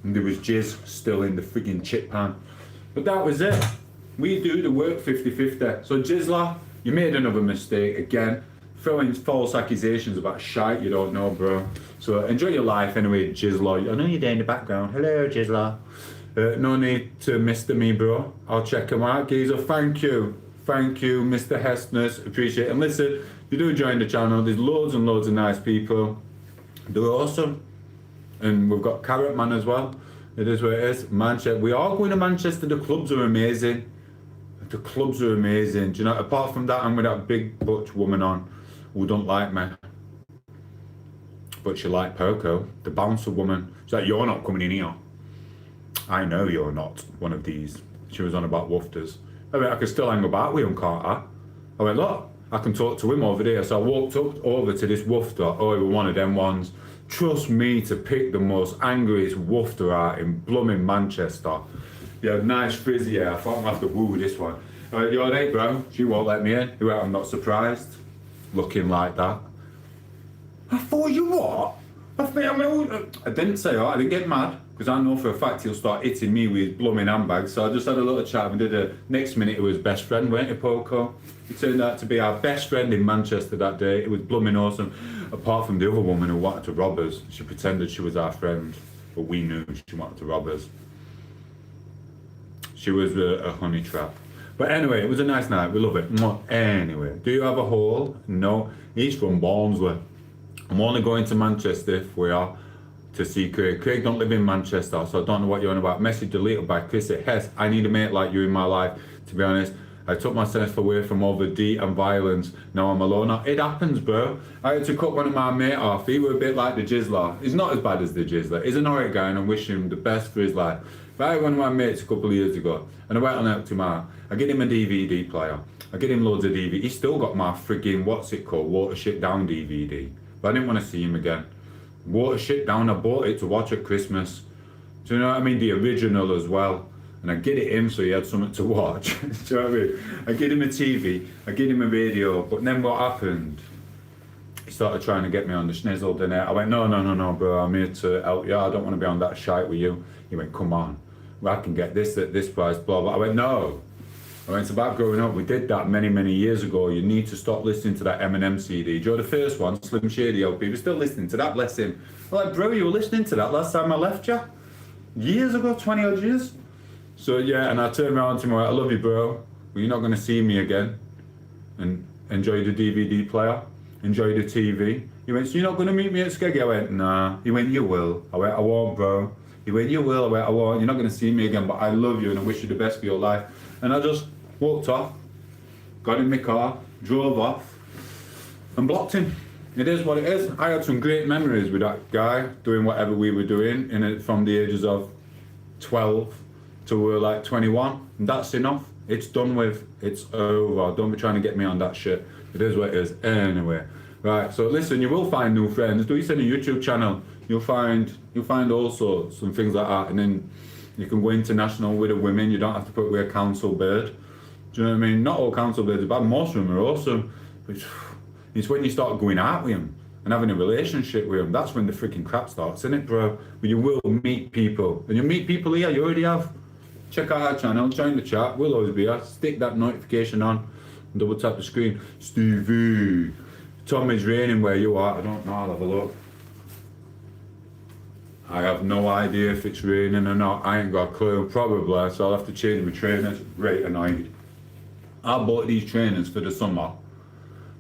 and there was jizz still in the frigging chip pan. But that was it. We do the work 50-50. So Jizzler, you made another mistake again, throwing false accusations about shite you don't know, bro. So enjoy your life anyway, Jizzler. I know you're there in the background. Hello, Jizzler. No need to Mr. me, bro. I'll check him out, geezer. Thank you, Mr. Hestness. Appreciate it. And listen, if you do join the channel, there's loads and loads of nice people. They're awesome. And we've got Carrot Man as well. It is what it is. Manchester. We are going to Manchester. The clubs are amazing. The clubs are amazing. Do you know, apart from that, I'm with that big butch woman on who don't like me. But she liked Poco, the bouncer woman. She's like, you're not coming in here. I know you're not one of these. She was on about wofters. I mean, I can still hang about with him, can't I? I went, look, I can talk to him over there. So I walked up over to this woofter. Oh, he was one of them ones. Trust me to pick the most angriest woofter out in blooming Manchester. Yeah, nice frizzy hair. I thought I'm gonna have to woo this one. You alright, bro? She won't let me in. He went, I'm not surprised. Looking like that. I thought you what? I didn't say that. I didn't get mad, because I know for a fact he'll start hitting me with his blooming handbag. So I just had a little chat and did a next minute. It was best friend, weren't it, Poco? He turned out to be our best friend in Manchester that day. It was blooming awesome. Apart from the other woman who wanted to rob us. She pretended she was our friend, but we knew she wanted to rob us. She was a honey trap. But anyway, it was a nice night. We love it. Anyway, do you have a haul? No. He's from Barnsley. I'm only going to Manchester if we are to see Craig. Craig don't live in Manchester, so I don't know what you're on about. Message deleted by Chris. Hess, I need a mate like you in my life. To be honest, I took myself away from overdeed and violence. Now I'm alone. It happens, bro. I had to cut one of my mate off. He was a bit like the Jizzler. He's not as bad as the Jizzler. He's an alright guy, and I wish him the best for his life. But I had one of my mates a couple of years ago, and I went on out to my. I get him a DVD player, I get him loads of DVD. He's still got my frigging, what's it called, Watership Down DVD. But I didn't want to see him again. Watership Down, I bought it to watch at Christmas. Do you know what I mean? The original as well. And I get it in so he had something to watch. Do you know what I mean? I get him a TV, I get him a radio, but then what happened? He started trying to get me on the schnizzle, didn't it? I went, no, bro, I'm here to help you. I don't want to be on that shite with you. He went, come on, well, I can get this at this price, blah, blah. I went, no. I went, it's about growing up. We did that many, many years ago. You need to stop listening to that Eminem CD. Do you know the first one, Slim Shady LP? We're still listening to that, bless him. I'm like, bro, you were listening to that last time I left you? Years ago, 20 odd years. So yeah, and I turned around to him and went, I love you, bro, but you're not going to see me again. And enjoy the DVD player, enjoy the TV. He went, so you're not going to meet me at Skeggy? I went, nah. He went, you will. I went, I won't, bro. He went, you will. I went, I won't. You're not going to see me again, but I love you and I wish you the best for your life. And I just walked off, got in my car, drove off, and blocked him. It is what it is. I had some great memories with that guy doing whatever we were doing in it from the ages of 12 to we were like 21. And that's enough. It's done with. It's over. Don't be trying to get me on that shit. It is what it is. Anyway, right. So listen, you will find new friends. Do you send a YouTube channel? You'll find all sorts and things like that, and then you can go international with the women. You don't have to put with a council bird. Do you know what I mean? Not all council birds are bad. Most of them are awesome. But it's when you start going out with them and having a relationship with them, that's when the freaking crap starts, isn't it, bro? But you will meet people. And you'll meet people here, you already have. Check out our channel, join the chat, we'll always be here. Stick that notification on and double tap the screen. Stevie, Tom, it's raining where you are. I don't know, I'll have a look. I have no idea if it's raining or not. I ain't got a clue, probably, so I'll have to change my trainers. Right annoyed. I bought these trainers for the summer,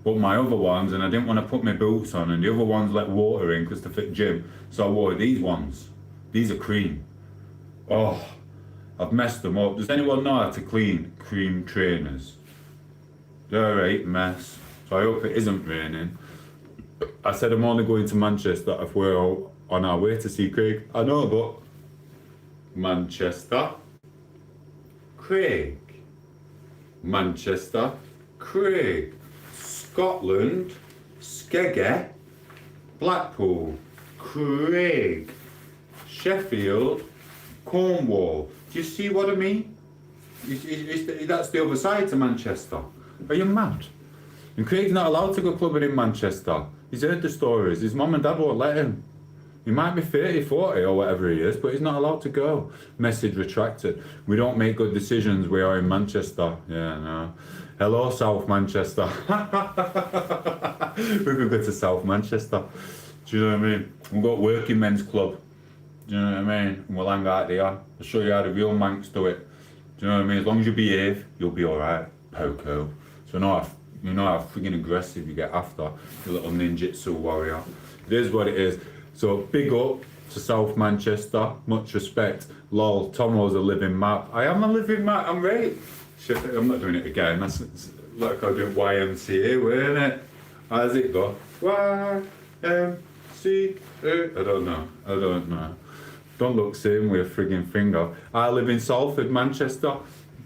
but my other ones, and I didn't want to put my boots on, and the other ones let water in because they fit gym, so I wore these ones. These are cream. Oh, I've messed them up. Does anyone know how to clean cream trainers? They're a right mess, so I hope it isn't raining. I said I'm only going to Manchester if we're on our way to see Craig. I know, but Manchester, Craig. Manchester, Craig. Scotland, Skeggy, Blackpool, Craig, Sheffield, Cornwall. Do you see what I mean? That's the other side to Manchester. Are you mad? And Craig's not allowed to go clubbing in Manchester. He's heard the stories. His mum and dad won't let him. He might be 30, 40 or whatever he is, but he's not allowed to go. Message retracted. We don't make good decisions. We are in Manchester. Yeah, no. Hello, South Manchester. We could go to South Manchester. Do you know what I mean? We've got working men's club. Do you know what I mean? And we'll hang out there. I'll show you how the real Manx do it. Do you know what I mean? As long as you behave, you'll be alright. Poco. So you know how freaking aggressive you get after your little ninjutsu warrior. It is what it is. So big up to South Manchester. Much respect. Lol, tom8os a living map. I am a living map. I'm right. Shit, I'm not doing it again. That's like I do YMCA, weren't it? How's it go? YMCA. I don't know. Don't look same with a frigging finger. I live in Salford, Manchester.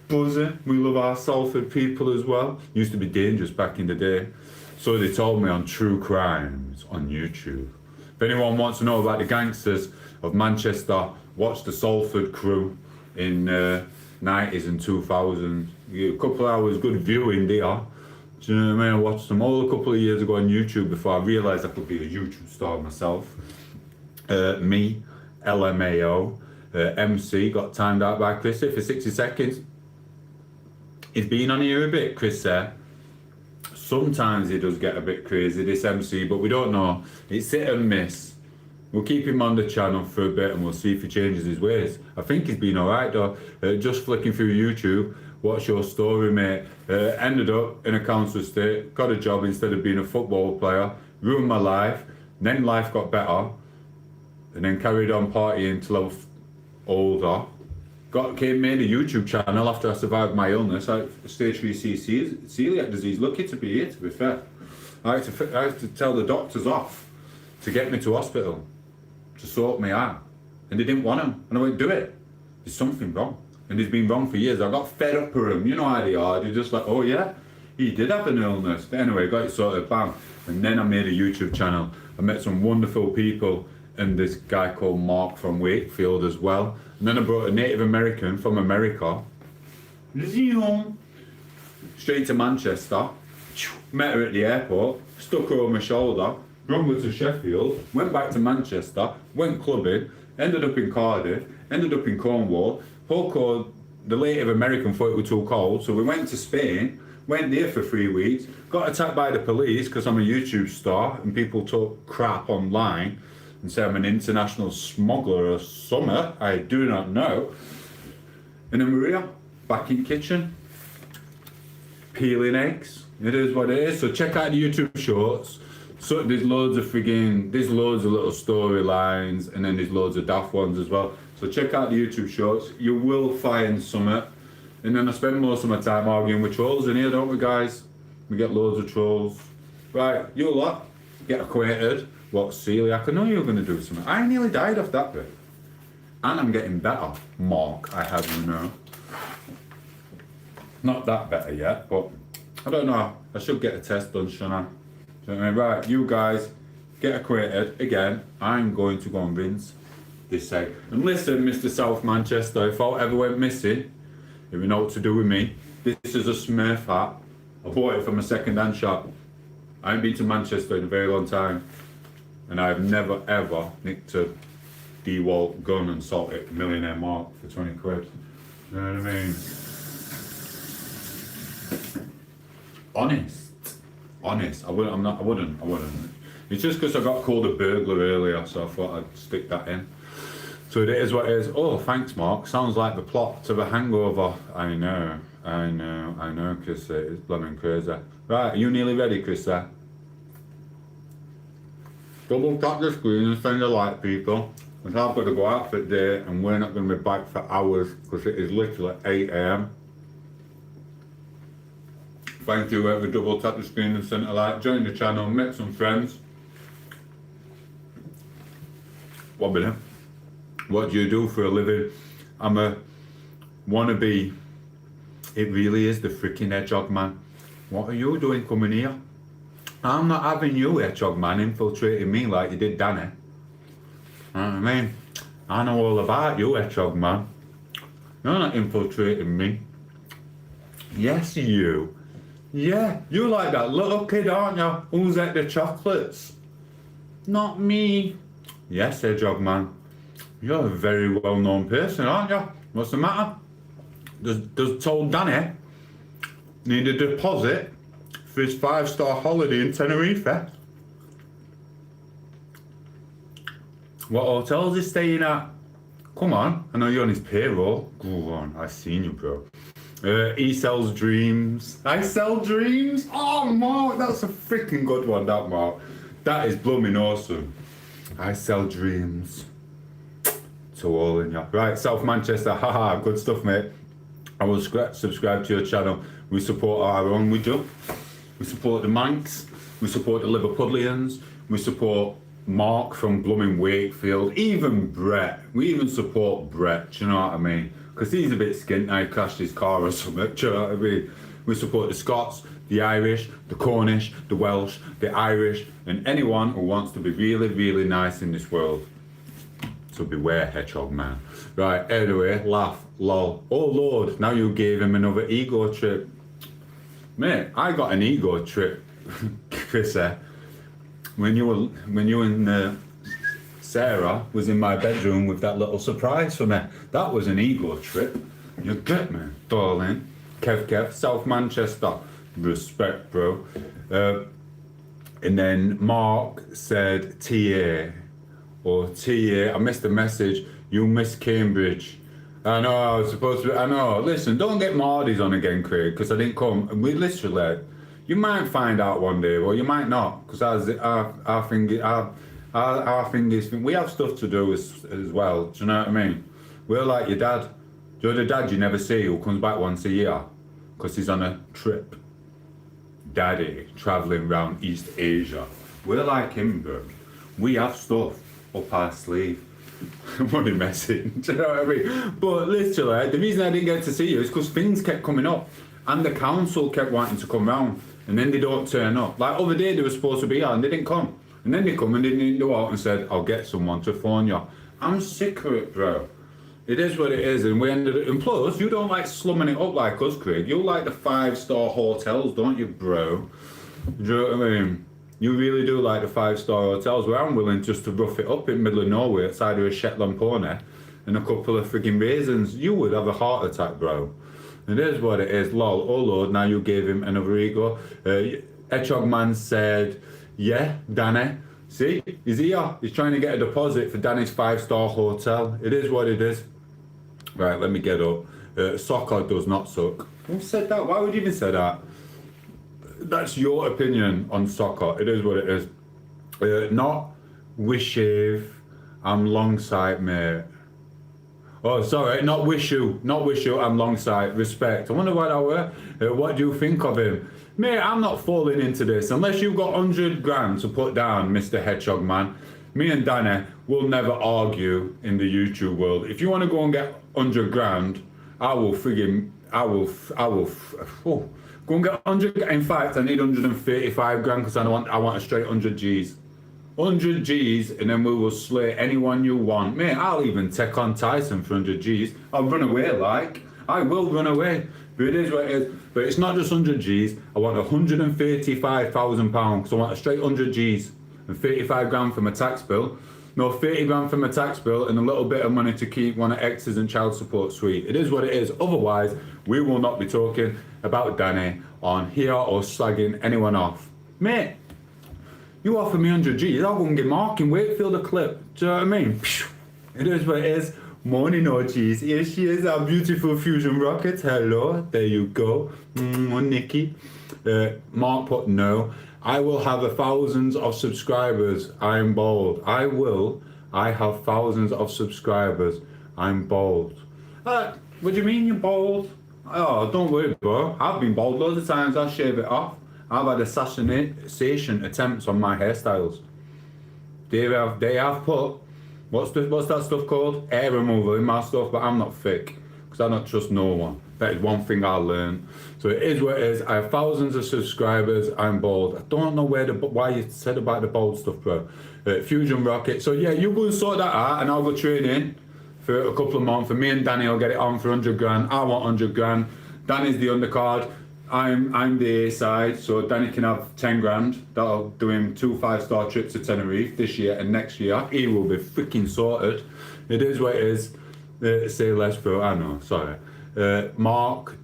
Buzzing. We love our Salford people as well. Used to be dangerous back in the day. So they told me on True Crimes on YouTube. If anyone wants to know about the gangsters of Manchester, watch the Salford Crew in 90s and 2000s. A couple of hours good viewing there. Do you know what I mean? I watched them all a couple of years ago on YouTube before I realised I could be a YouTube star myself. Me, LMAO, MC, got timed out by Chris for 60 seconds. He's been on here a bit, Chris there. Sometimes he does get a bit crazy, this MC, but we don't know. It's hit and miss. We'll keep him on the channel for a bit and we'll see if he changes his ways. I think he's been alright though. Just flicking through YouTube, what's your story, mate? Ended up in a council estate, got a job instead of being a football player, ruined my life, then life got better, and then carried on partying till I was older. Made a YouTube channel after I survived my illness. I had stage 3 celiac disease. Lucky to be here, to be fair. I had to tell the doctors off to get me to hospital to sort me out, and they didn't want him. And I went, do it. There's something wrong, and it's been wrong for years. I got fed up with them. You know how they are. They're just like, oh yeah, he did have an illness. But anyway, got it sorted, bam. And then I made a YouTube channel. I met some wonderful people and this guy called Mark from Wakefield as well. And then I brought a Native American from America, straight to Manchester, met her at the airport, stuck her on my shoulder, brought her to Sheffield, went back to Manchester, went clubbing, ended up in Cardiff, ended up in Cornwall. The Native American thought it was too cold, so we went to Spain, went there for 3 weeks, got attacked by the police because I'm a YouTube star and people talk crap online and say I'm an international smuggler or something, I do not know. And then we're here, back in kitchen, peeling eggs. It is what it is. So check out the YouTube shorts. So there's loads of little storylines, and then there's loads of daft ones as well. So check out the YouTube shorts. You will find something. And then I spend most of my time arguing with trolls in here, don't we, guys? We get loads of trolls. Right, you lot get acquainted. What, celiac? I know you were going to do something. I nearly died off that bit. And I'm getting better, Mark, I have you know. Not that better yet, but I don't know. I should get a test done, shouldn't I? Do you know what I mean? Right, you guys get acquainted. Again, I'm going to go and rinse this egg. And listen, Mr. South Manchester, if I ever went missing, if you know what to do with me, this is a Smurf hat. I bought it from a second-hand shop. I ain't been to Manchester in a very long time. And I've never ever nicked a DeWalt gun and sold it Millionaire Mark for 20 quid. You know what I mean? Honest. I wouldn't. It's just because I got called a burglar earlier, so I thought I'd stick that in. So it is what it is. Oh, thanks, Mark. Sounds like the plot of a hangover. I know, Chris. It's blooming crazy. Right, are you nearly ready, Chris? Double tap the screen and send a like, people. Because I've got to go out for the day and we're not going to be back for hours because it is literally 8 AM. Thank you, whoever double tap the screen and send a like. Join the channel, make some friends. 1 minute. What do you do for a living? I'm a wannabe. It really is the freaking hedgehog man. What are you doing coming here? I'm not having you, hedgehog man, infiltrating me like you did Danny. You know what I mean? I know all about you, hedgehog man. You're not infiltrating me. Yes, you. Yeah, you're like that little kid, aren't you? Who's at the chocolates? Not me. Yes, hedgehog man. You're a very well-known person, aren't you? What's the matter? Does told Danny need a deposit for his 5-star holiday in Tenerife? What hotels is he staying at? Come on, I know you're on his payroll. Go on, I've seen you, bro. He sells dreams. I sell dreams? Oh, Mark, that's a freaking good one, that, Mark. That is blooming awesome. I sell dreams. To all in you. Right, South Manchester, haha, good stuff, mate. I will subscribe to your channel. We support our own, we do. We support the Manx, we support the Liverpudlians, we support Mark from blooming Wakefield, even Brett. We even support Brett, do you know what I mean? Because he's a bit skint now, he crashed his car or something, do you know what I mean? We support the Scots, the Irish, the Cornish, the Welsh, the Irish, and anyone who wants to be really, really nice in this world. So beware, hedgehog man. Right, anyway, laugh, lol. Oh Lord, now you gave him another ego trip. Mate, I got an ego trip, Chris. When you and Sarah was in my bedroom with that little surprise for me. That was an ego trip. You get me, darling. Kev, South Manchester. Respect, bro. And then Mark said TA. Or TA, I missed the message. You missed Cambridge. I know, I was supposed to. I know. Listen, don't get Mardy's on again, Craig, because I didn't come. We literally, you might find out one day, or you might not, because our thing is, we have stuff to do as well. Do you know what I mean? We're like your dad. You're the dad you never see who comes back once a year, because he's on a trip. Daddy traveling around East Asia. We're like him, bro. We have stuff up our sleeve. I'm only messing, do you know what I mean? But literally, the reason I didn't get to see you is because things kept coming up. And the council kept wanting to come round, and then they don't turn up. Like other day they were supposed to be here and they didn't come. And then they come and they didn't go out and said, I'll get someone to phone you. I'm sick of it, bro. It is what it is, and we ended it. And plus, you don't like slumming it up like us, Craig. You like the 5-star hotels, don't you, bro? Do you know what I mean? You really do like the 5-star hotels, where I'm willing just to rough it up in the middle of nowhere outside of a Shetland pony and a couple of frigging raisins. You would have a heart attack, bro. It is what it is. Lol. Oh Lord, now you gave him another ego. Hedgehog Man said, yeah, Danny. See, he's here. He's trying to get a deposit for Danny's 5-star hotel. It is what it is. Right, let me get up. Soccer does not suck. Who said that? Why would you even say that? That's your opinion on soccer. It is what it is. Not Wishave. I'm long sight, mate. Oh, sorry, not wish you. I'm long sight. Respect. I wonder what I were. What do you think of him? Mate, I'm not falling into this. Unless you've got 100 grand to put down, Mr. Hedgehog Man. Me and Danny will never argue in the YouTube world. If you want to go and get 100 grand, I will go and get 100. In fact, I need 135 grand because I want a straight 100 G's. 100 G's, and then we will slay anyone you want. Mate, I'll even take on Tyson for 100 G's. I'll run away, like. I will run away. But it is what it is. But it's not just 100 G's. I want 135,000 pounds because I want a straight 100 G's and 35 grand for my tax bill. No, 30 grand for my tax bill and a little bit of money to keep one of X's and child support sweet. It is what it is. Otherwise, we will not be talking about Danny on here or slagging anyone off. Mate, you offer me 100 G's, I'll go and get Mark in Wakefield a clip. Do you know what I mean? It is what it is. Morning, OGs. Here she is, our beautiful fusion rocket. Hello, there you go. Nikki. Mark put no. I will have thousands of subscribers. I'm bold. I have thousands of subscribers. I'm bold. What do you mean you're bold? Oh, don't worry, bro. I've been bold loads of times. I'll shave it off. I've had assassination attempts on my hairstyles. They have put, what's that stuff called? Hair removal in my stuff, but I'm not thick because I don't trust no one. That is one thing I learned. So it is what it is. I have thousands of subscribers. I'm bold. I don't know why you said about the bold stuff, bro. Fusion Rocket. So yeah, you go and sort that out, and I'll go training for a couple of months. For me and Danny, I'll get it on for 100 grand. I want 100 grand. Danny's the undercard. I'm the A side, so Danny can have 10 grand. That'll do him 2 5-star trips to Tenerife this year and next year. He will be freaking sorted. It is what it is. Say less, bro. I know, sorry. Mark,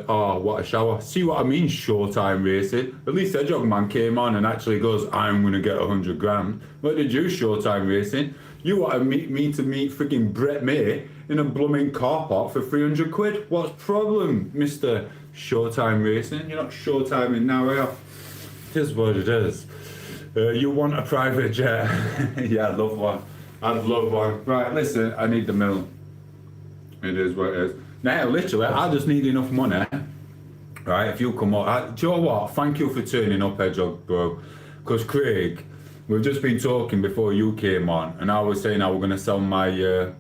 oh, what a shower. See what I mean, Showtime Racing. At least Hedgehog Man came on and actually goes, I'm going to get 100 grand. What did you, Showtime Racing? You want me to meet freaking Brett May in a blooming car park for 300 quid? What's the problem, Mr. Showtime Racing? You're not Showtiming now, are you? It is what it is. You want a private jet? Yeah, I'd love one. I'd love one. Right, listen, I need the mill. It is what it is. Now, literally, I just need enough money. Right, if you come up. Do you know what? Thank you for turning up, Hedgehog, bro. Because Craig, we've just been talking before you came on, and I was saying I was going to sell my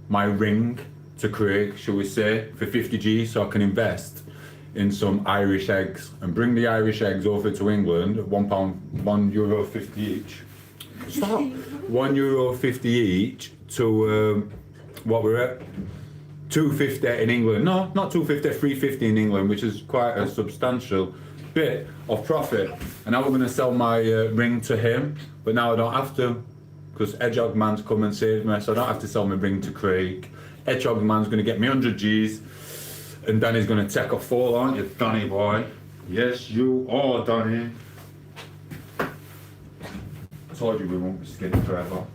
my ring to Craig, shall we say, for 50 G, so I can invest in some Irish eggs and bring the Irish eggs over to England at €1.50 each. Stop. €1.50 each to what we're at. 250 in England. No, not 250, 350 in England, which is quite a substantial bit of profit. And now we're going to sell my ring to him, but now I don't have to, because Hedgehog Man's come and saved me, so I don't have to sell my ring to Craig. Hedgehog Man's going to get me 100 G's, and Danny's going to take a fall, aren't you, Danny boy? Yes, you are, Danny. I told you we won't be skinny forever.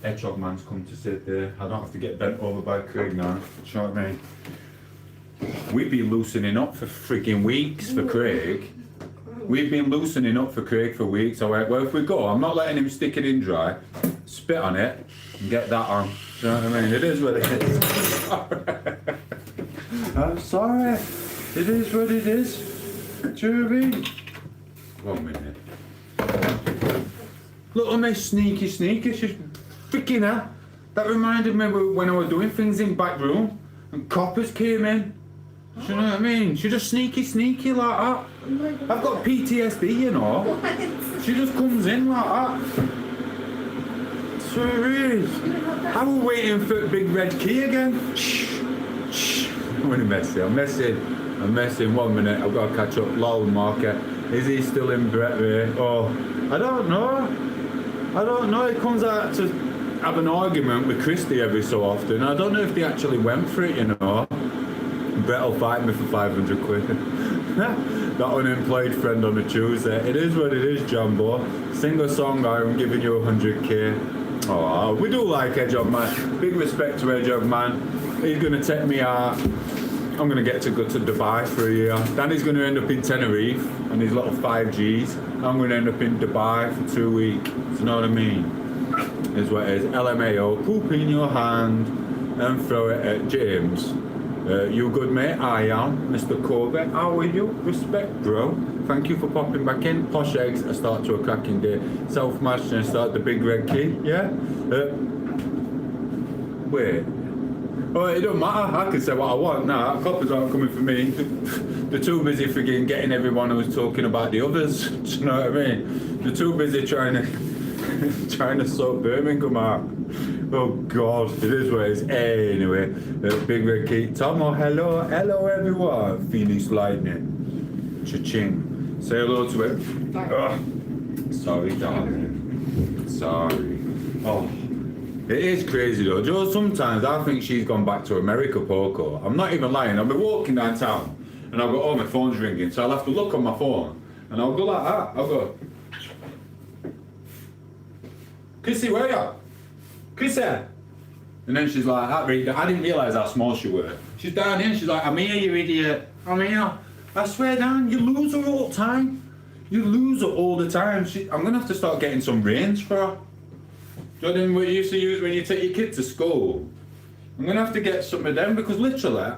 Hedgehog Man's come to sit there. I don't have to get bent over by Craig now. Do you know what I mean? We've been loosening up for freaking weeks for Craig. We've been loosening up for Craig for weeks. I went, well, if we go, I'm not letting him stick it in dry. Spit on it and get that on. Do you know what I mean? It is what it is. I'm sorry. It is what it is. Do you know what I mean? 1 minute. Look at me, sneaky. She's freaking hell. That reminded me when I was doing things in back room and coppers came in. Do you know what I mean? She just sneaky like that. I've got PTSD, you know. She just comes in like that. So it is. I was waiting for the big red key again. Shh. I'm gonna mess it. I'm messing 1 minute. I've got to catch up. Lol marker. Is he still in Brett? Oh, I don't know. He comes out to have an argument with Christy every so often. I don't know if they actually went for it, you know. Brett will fight me for 500 quid. That unemployed friend on a Tuesday. It is what it is, Jumbo. Sing a song, I'm giving you 100k. Oh, we do like Hedgehog Man. Big respect to Hedgehog Man. He's going to take me out. I'm going to get to go to Dubai for a year. Danny's going to end up in Tenerife on his little 5Gs. I'm going to end up in Dubai for 2 weeks. You know what I mean? Is what it is. LMAO, poop in your hand and throw it at James. You good, mate? I am. Mr. Corbett, how are you? Respect, bro. Thank you for popping back in. Posh eggs, a start to a cracking day. Self-matched and start the big red key, yeah? Wait. Oh, it don't matter. I can say what I want now. Coppers aren't coming for me. They're too busy frigging getting everyone who's talking about the others. Do you know what I mean? They're too busy trying to sort Birmingham out. Oh God, it is what it is. Anyway, big red key. Tomo, hello everyone. Phoenix Lightning. Cha-ching. Say hello to it. Oh, sorry, darling. Sorry. Oh, it is crazy though. Joe, sometimes I think she's gone back to America, Poco. I'm not even lying. I'll be walking downtown and I'll go, oh, my phone's ringing. So I'll have to look on my phone and I'll go like that. I'll go, Kissy, where are you? Kissy. And then she's like, I didn't realise how small she was. She's down here, she's like, I'm here, you idiot. I'm here. I swear down, you lose her all the time. You lose her all the time. I'm going to have to start getting some reins for her. Do you know what you used to use when you take your kid to school? I'm going to have to get some of them because literally,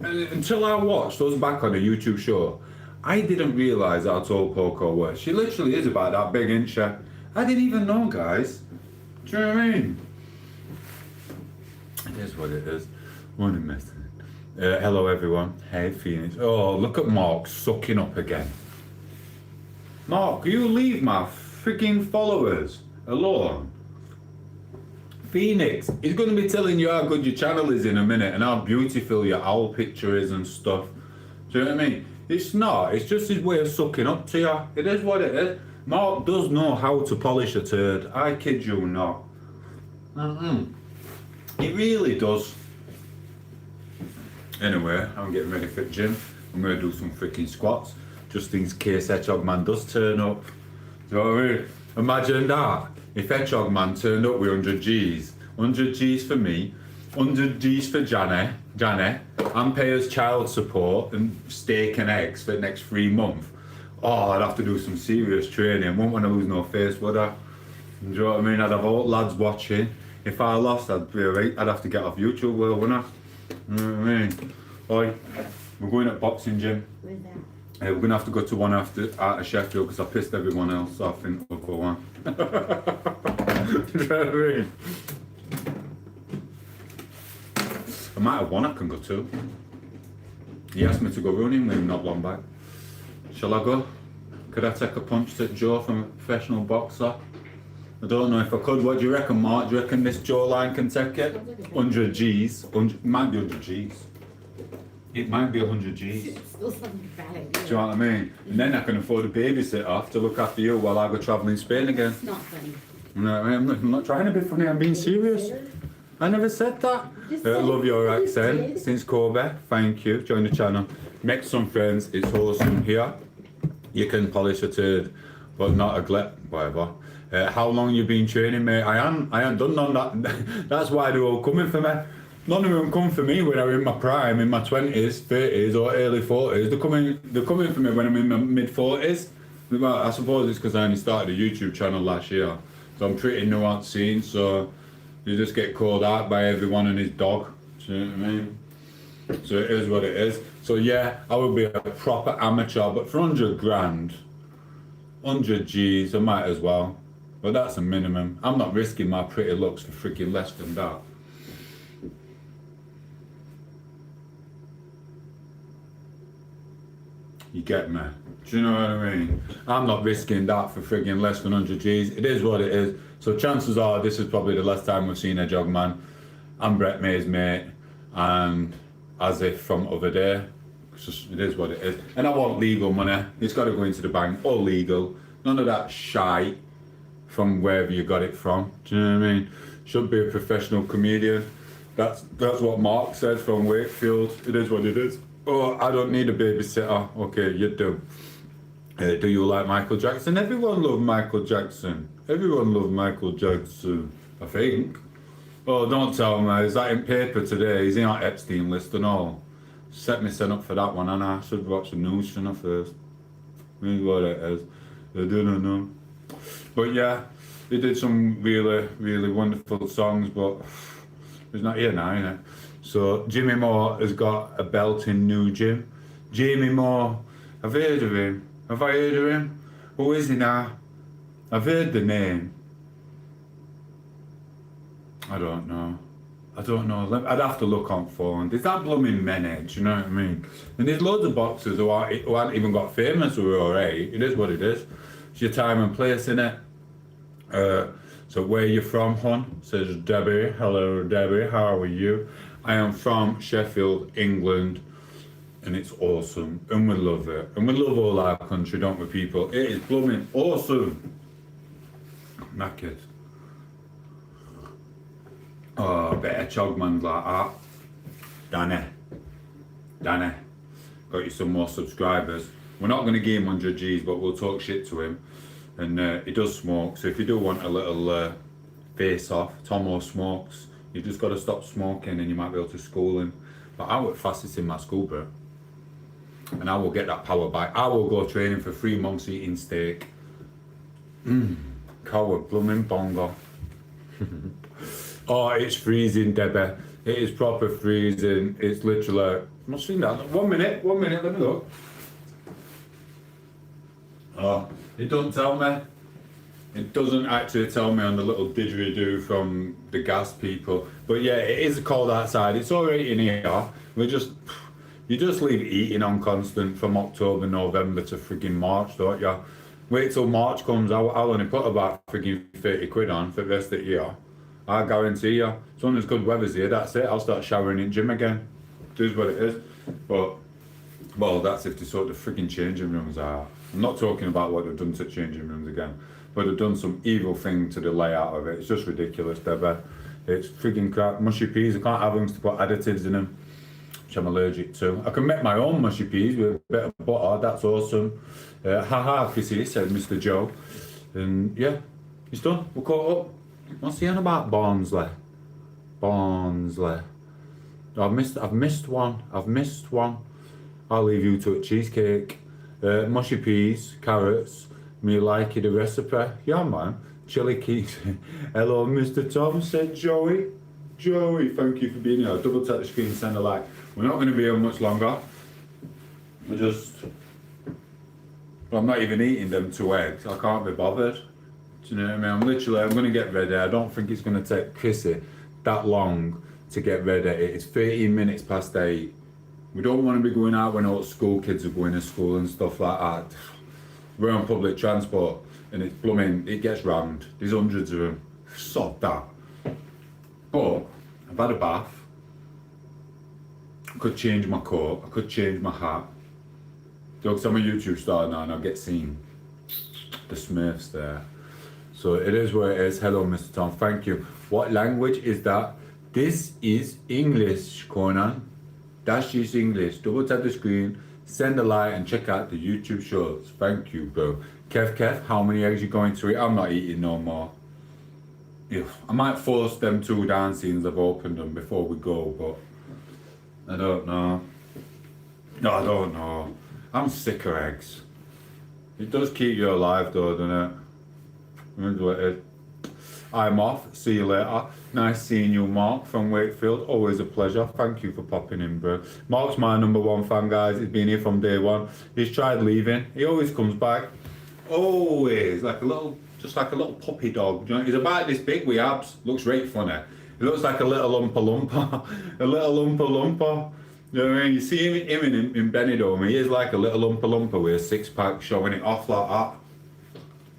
until I watched us back on a YouTube show, I didn't realise how tall Poco was. She literally is about that big, isn't she? I didn't even know, guys. Do you know what I mean? It is what it is. What a mess. Hello everyone. Hey Phoenix. Oh, look at Mark sucking up again. Mark, you leave my freaking followers alone. Phoenix, he's going to be telling you how good your channel is in a minute and how beautiful your owl picture is and stuff. Do you know what I mean? It's not. It's just his way of sucking up to you. It is what it is. Mark does know how to polish a turd. I kid you not. He really does. Anyway, I'm getting ready for the gym. I'm going to do some freaking squats. Just in case Hedgehog Man does turn up. Do you know what I mean? Imagine that. If Hedgehog Man turned up with 100 G's. 100 G's for me. 100 G's for Johnny. And pay us child support and steak and eggs for the next 3 months. Oh, I'd have to do some serious training. Wouldn't want to lose no face, would I? Do you know what I mean? I'd have all lads watching. If I lost, I'd be alright. I'd have to get off YouTube, wouldn't I? You know what I mean? Oi, we're going at boxing gym. Where's that? We're going to have to go to one out of Sheffield because I pissed everyone else off in other one. Do you know what I mean? I might have one I can go to. He asked me to go running with him not long back. Shall I go? Could I take a punch at Joe from a professional boxer? I don't know if I could. What do you reckon, Mark? Do you reckon this jawline can take it? 100 G's. It might be 100 G's. It might be 100 G's. Still something valid. Do you know what I mean? And then I can afford a babysitter to look after you while I go travelling Spain again. It's not funny. You know what I mean? I'm not trying to be funny, I'm being serious. I never said that. Love your accent. Since Kobe, thank you. Join the channel. Make some friends. It's awesome here. You can polish a turd, but not a glep, whatever. How long you been training, mate? I ain't done none of that. That's why they're all coming for me. None of them come for me when I'm in my prime, in my 20s, 30s or early 40s. They're coming for me when I'm in my mid 40s. Well, I suppose it's because I only started a YouTube channel last year. So I'm pretty new on scene, so you just get called out by everyone and his dog. Do you know what I mean? So it is what it is. So yeah, I would be a proper amateur, but for 100 grand, 100 G's, I might as well. But that's a minimum. I'm not risking my pretty looks for freaking less than that. You get me? Do you know what I mean? I'm not risking that for frigging less than 100 G's. It is what it is. So chances are this is probably the last time we've seen a jog man. I'm Brett May's mate, and as if from other day. It's just, it is what it is. And I want legal money. It's got to go into the bank. All legal. None of that shite from wherever you got it from. Do you know what I mean? Should be a professional comedian. That's what Mark says from Wakefield. It is what it is. Oh, I don't need a babysitter. Okay, you do. Do you like Michael Jackson? Everyone loved Michael Jackson. Everyone loved Michael Jackson, I think. Oh, don't tell me. Is that in paper today? Is he on Epstein list and all? Set me up for that one, and I should watch the news channel first. Here's what it is. I don't know. But yeah, they did some really, really wonderful songs, but he's not here now, innit? So Jimmy Moore has got a belting new gym. Jamie Moore, I've heard of him. Have I heard of him? Who is he now? I've heard the name. I don't know. I'd have to look on phone. There's that blooming menage, you know what I mean? And there's loads of boxers who haven't even got famous who are alright. It is what it is. It's your time and place, innit? So where are you from, hon? Says Debbie. Hello, Debbie. How are you? I am from Sheffield, England. And it's awesome. And we love it. And we love all our country, don't we, people? It is blooming awesome. Knackered. Oh, I bet a chogman's like that. Danny. Got you some more subscribers. We're not going to give him 100 G's, but we'll talk shit to him. And he does smoke, so if you do want a little face off, tom8os smokes. You just got to stop smoking and you might be able to school him. But I work fastest in my school, bro. And I will get that power back. I will go training for 3 months eating steak. Coward blooming bongo. Oh, it's freezing, Debbie. It is proper freezing. It's literally... Must seen that. 1 minute, let me look. Oh, it doesn't tell me. It doesn't actually tell me on the little didgeridoo from the gas people. But yeah, it is cold outside. It's alright in here. You just leave eating on constant from October, November to frigging March, don't you? Wait till March comes, I'll only put about frigging 30 quid on for the rest of the year. I guarantee you. As long as good weather's here, that's it. I'll start showering in gym again. It is what it is. But, well, that's if they sort of frigging changing rooms are. I'm not talking about what they've done to changing rooms again. But they've done some evil thing to the layout of it. It's just ridiculous, Debbie. It's frigging crap. Mushy peas, I can't have them to put additives in them, which I'm allergic to. I can make my own mushy peas with a bit of butter. That's awesome. Haha, Chrissy, said Mr. Joe. And yeah, he's done. We're caught up. What's he on about? Barnsley. I've missed one. I'll leave you to it. Cheesecake, mushy peas, carrots. Me like the recipe. Yeah, man. Chili keys. Hello, Mr. Tom, said Joey. Joey, thank you for being here. I'll double tap the screen and send a like. We're not going to be here much longer. I'm not even eating them 2 eggs. I can't be bothered. Do you know what I mean? I'm going to get ready. I don't think it's going to take Chrissy that long to get ready. It's 13 minutes past 8. We don't want to be going out when all school kids are going to school and stuff like that. We're on public transport and it's blooming, it gets rammed. There's hundreds of them. Sod that. But I've had a bath. I could change my coat. I could change my hat. Because I'm a YouTube star now and I'll get seen. The Smurfs there. So it is what it is. Hello, Mr. Tom. Thank you. What language is that? This is English, Conan. That is English. Double tap the screen, send a like, and check out the YouTube shorts. Thank you, bro. Kev, how many eggs you going to eat? I'm not eating no more. I might force them 2 down since I've opened them before we go, but I don't know. No, I don't know. I'm sick of eggs. It does keep you alive though, doesn't it? What it is. I'm off. See you later. Nice seeing you, Mark from Wakefield. Always a pleasure. Thank you for popping in, bro. Mark's my #1 fan, guys. He's been here from day one. He's tried leaving. He always comes back. Always just like a little puppy dog. You know, he's about this big with abs. Looks right funny. He looks like a little lumpa lumpa. A little lumpa lumpa. You know what I mean? You see him in Benidorm, he is like a little Oompa Loompa with a six-pack showing it off like that.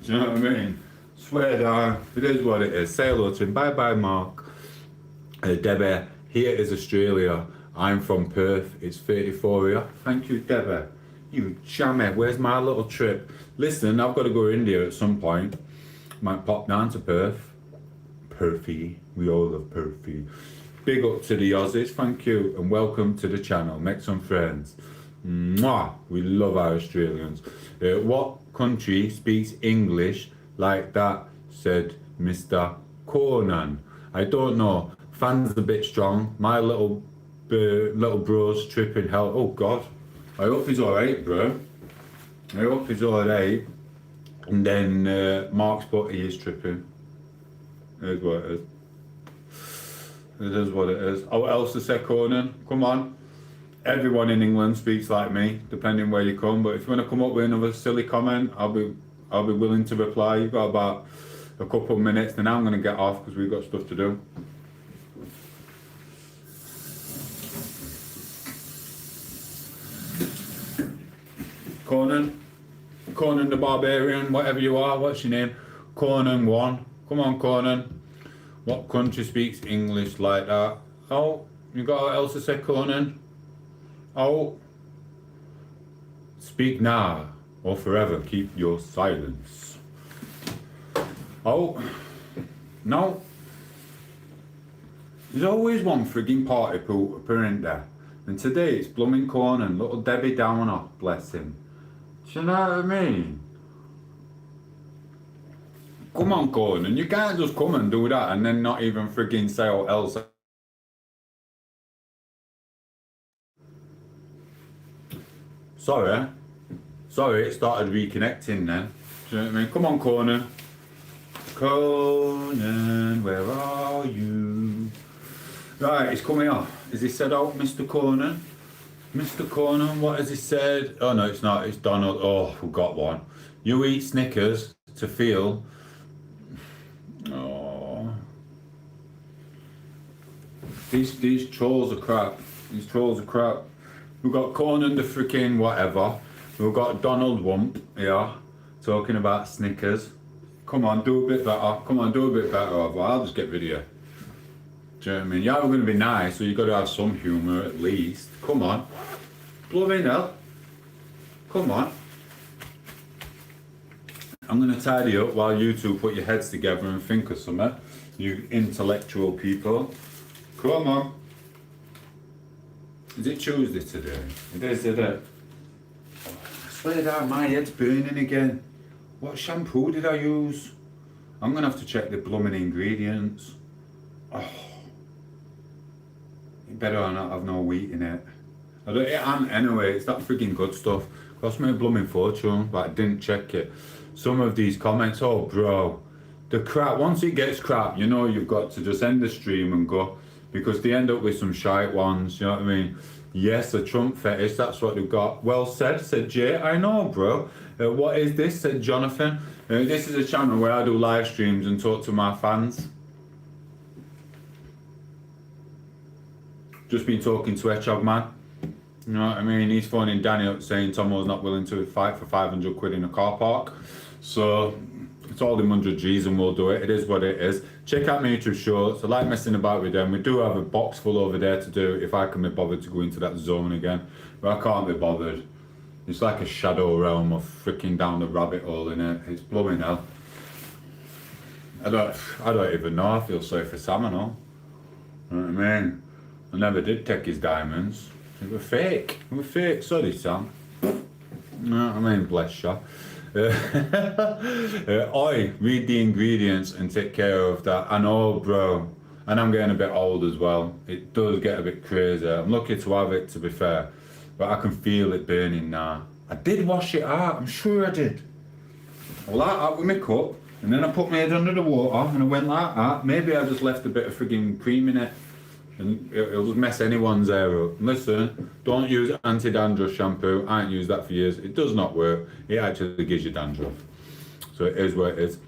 Do you know what I mean? Swear down, it is what it is. Say hello to him. Bye bye, Mark. Debbie, here is Australia. I'm from Perth. It's 34 here. Thank you, Debbie. You jammy. Where's my little trip? Listen, I've got to go to India at some point. Might pop down to Perth. Perthy. We all love Perthy. Big up to the Aussies. Thank you. And welcome to the channel. Make some friends. Mwah. We love our Australians. What country speaks English like that? Said Mr. Conan. I don't know. Fans a bit strong. My little bro's tripping hell. Oh God. I hope he's alright, bro. I hope he's alright. And then Mark's put he is tripping. It is what it is. It is what it is. Oh, what else to say, Conan? Come on. Everyone in England speaks like me, depending where you come. But if you want to come up with another silly comment, I'll be willing to reply. You've got about a couple of minutes, then I'm going to get off because we've got stuff to do. Conan the Barbarian, whatever you are, what's your name? Conan 1. Come on, Conan. What country speaks English like that? Oh, you got what else to say, Conan? Oh, speak now or forever keep your silence. Oh, no. There's always one frigging party pooper in there. And today it's blooming Conan, little Debbie Downer, bless him. Do you know what I mean? Come on, Conan, you can't just come and do that and then not even frigging say what else. Sorry, it started reconnecting then. Do you know what I mean? Come on, Conan. Conan, where are you? Right, he's coming off. Has he said out, Mr. Conan? Mr. Conan, what has he said? Oh no, it's not, it's Donald. Oh, we got one. You eat Snickers to feel. Oh. These trolls are crap. These trolls are crap. We've got Conan the freaking whatever. We've got Donald Wump, yeah, talking about Snickers. Come on, do a bit better. Come on, do a bit better, or I'll just get rid of you. Do you know what I mean? Yeah, we're going to be nice, so you've got to have some humour at least. Come on. Blooming hell. Come on. I'm going to tidy up while you two put your heads together and think of something. You intellectual people. Come on. Is it Tuesday today? It is, isn't it? I swear down, my head's burning again. What shampoo did I use? I'm going to have to check the blooming ingredients. Oh. You better not have no wheat in it. I don't eat ant anyway, it's that frigging good stuff. Cost me a blooming fortune, but I didn't check it. Some of these comments, oh bro, the crap, once it gets crap, you know you've got to just end the stream and go, because they end up with some shite ones, you know what I mean? Yes, a Trump fetish, that's what they've got. Well said Jay, I know bro. What is this, said Jonathan. This is a channel where I do live streams and talk to my fans. Just been talking to Hedgehog Man. You know what I mean? He's phoning Danny up saying Tom8os not willing to fight for 500 quid in a car park. So it's all in 100 G's and we'll do it. It is what it is. Check out my YouTube shorts. I like messing about with them. We do have a box full over there to do if I can be bothered to go into that zone again. But I can't be bothered. It's like a shadow realm of freaking down the rabbit hole in it. It's blowing hell. I don't even know. I feel sorry for Sam and all. You know what I mean? I never did take his diamonds. They were fake. They were fake. Sorry, Sam. No, I mean, bless you. Oi, read the ingredients and take care of that. I know, bro. And I'm getting a bit old as well. It does get a bit crazy. I'm lucky to have it, to be fair. But I can feel it burning now. I did wash it out. I'm sure I did. I like that with my cup. And then I put my head under the water and I went like that. Maybe I just left a bit of frigging cream in it. And it'll just mess anyone's hair up. Listen, don't use anti-dandruff shampoo. I ain't used that for years. It does not work. It actually gives you dandruff. So it is what it is.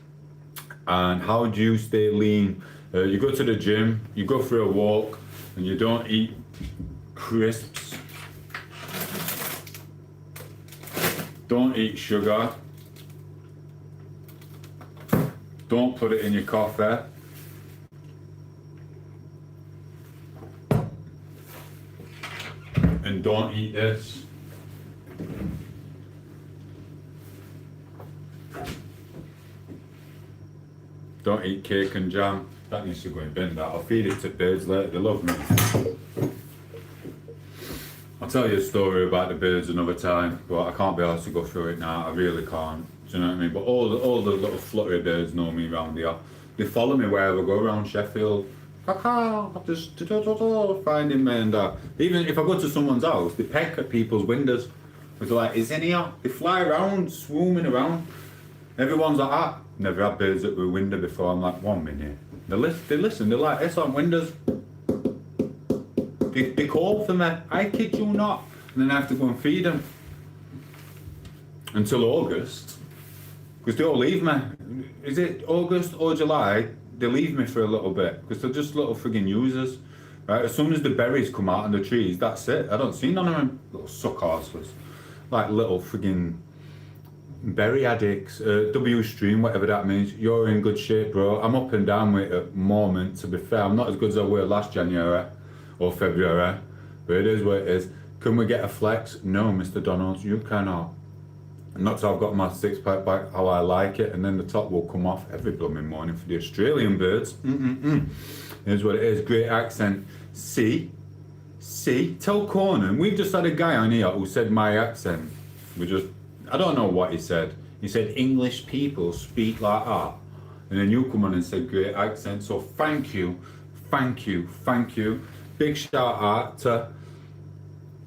And how do you stay lean? You go to the gym, you go for a walk, and you don't eat crisps Don't eat sugar. Don't put it in your coffee. And don't eat this. Don't eat cake and jam. That needs to go in bin, that. I'll feed it to birds later, they love me. I'll tell you a story about the birds another time, but I can't be able to go through it now, I really can't. Do you know what I mean? But all the little fluttery birds know me around here. They follow me wherever I go around Sheffield. Just finding me, and even if I go to someone's house, they peck at people's windows. They're like, is in here? They fly around, swarming around. Everyone's like that. Never had birds at the window before. I'm like, 1 minute. They listen, they're like, it's on windows. They call for me, I kid you not. And then I have to go and feed them. Until August. Because they all leave me. Is it August or July? They leave me for a little bit. Because they're just little friggin' users. Right, as soon as the berries come out on the trees, that's it. I don't see none of them. Little suck-arses. Like little friggin' berry addicts. W stream, whatever that means. You're in good shape, bro. I'm up and down with it at the moment, to be fair. I'm not as good as I were last January or February, but it is what it is. Can we get a flex? No, Mr. Donald, you cannot. Not till I've got my six-pack back how I like it, and then the top will come off every blooming morning for the Australian birds. Here's what it is. Great accent. See, tell Conan. We've just had a guy on here who said my accent. I don't know what he said. He said English people speak like that, and then you come on and said great accent. So thank you. Big shout out to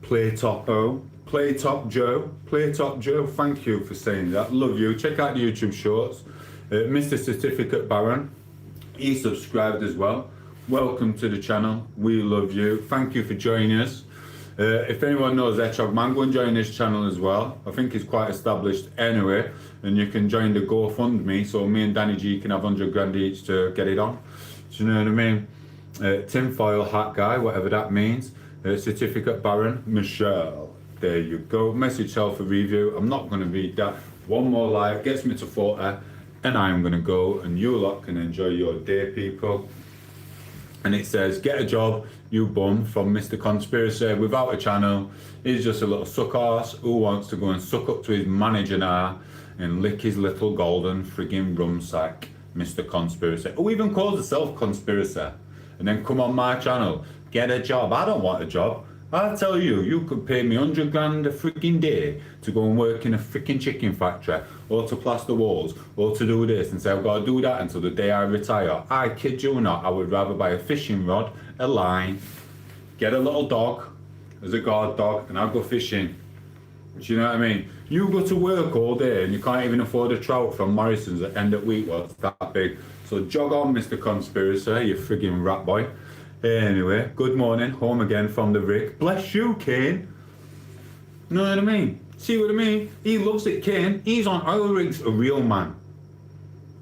Playtop Joe, thank you for saying that. Love you. Check out the YouTube shorts. Mr. Certificate Baron, he subscribed as well. Welcome to the channel. We love you. Thank you for joining us. If anyone knows Hedgehog Man, go and join his channel as well. I think he's quite established anyway. And you can join the GoFundMe so me and Danny G can have 100 grand each to get it on. Do you know what I mean? Tinfoil hat guy, whatever that means. Certificate Baron, Michelle. There you go. Message her for review. I'm not going to read that. One more like gets me to 40, and I'm going to go, and you lot can enjoy your day, people. And it says, get a job, you bum, from Mr. Conspiracy without a channel. He's just a little suck arse who wants to go and suck up to his manager now and lick his little golden friggin' rum sack, Mr. Conspiracy. Who even calls himself Conspiracy? And then come on my channel, get a job. I don't want a job. I tell you, you could pay me 100 grand a freaking day to go and work in a freaking chicken factory, or to plaster walls, or to do this, and say I've got to do that until the day I retire. I kid you not, I would rather buy a fishing rod, a line, get a little dog as a guard dog, and I'll go fishing. Do you know what I mean? You go to work all day and you can't even afford a trout from Morrison's at end of week. Well, it's that big. So jog on, Mr. Conspiracy, you friggin' rat boy. Anyway, good morning, home again from the rig. Bless you, Kane. Know what I mean? See what I mean? He loves it, Kane. He's on oil rigs, a real man.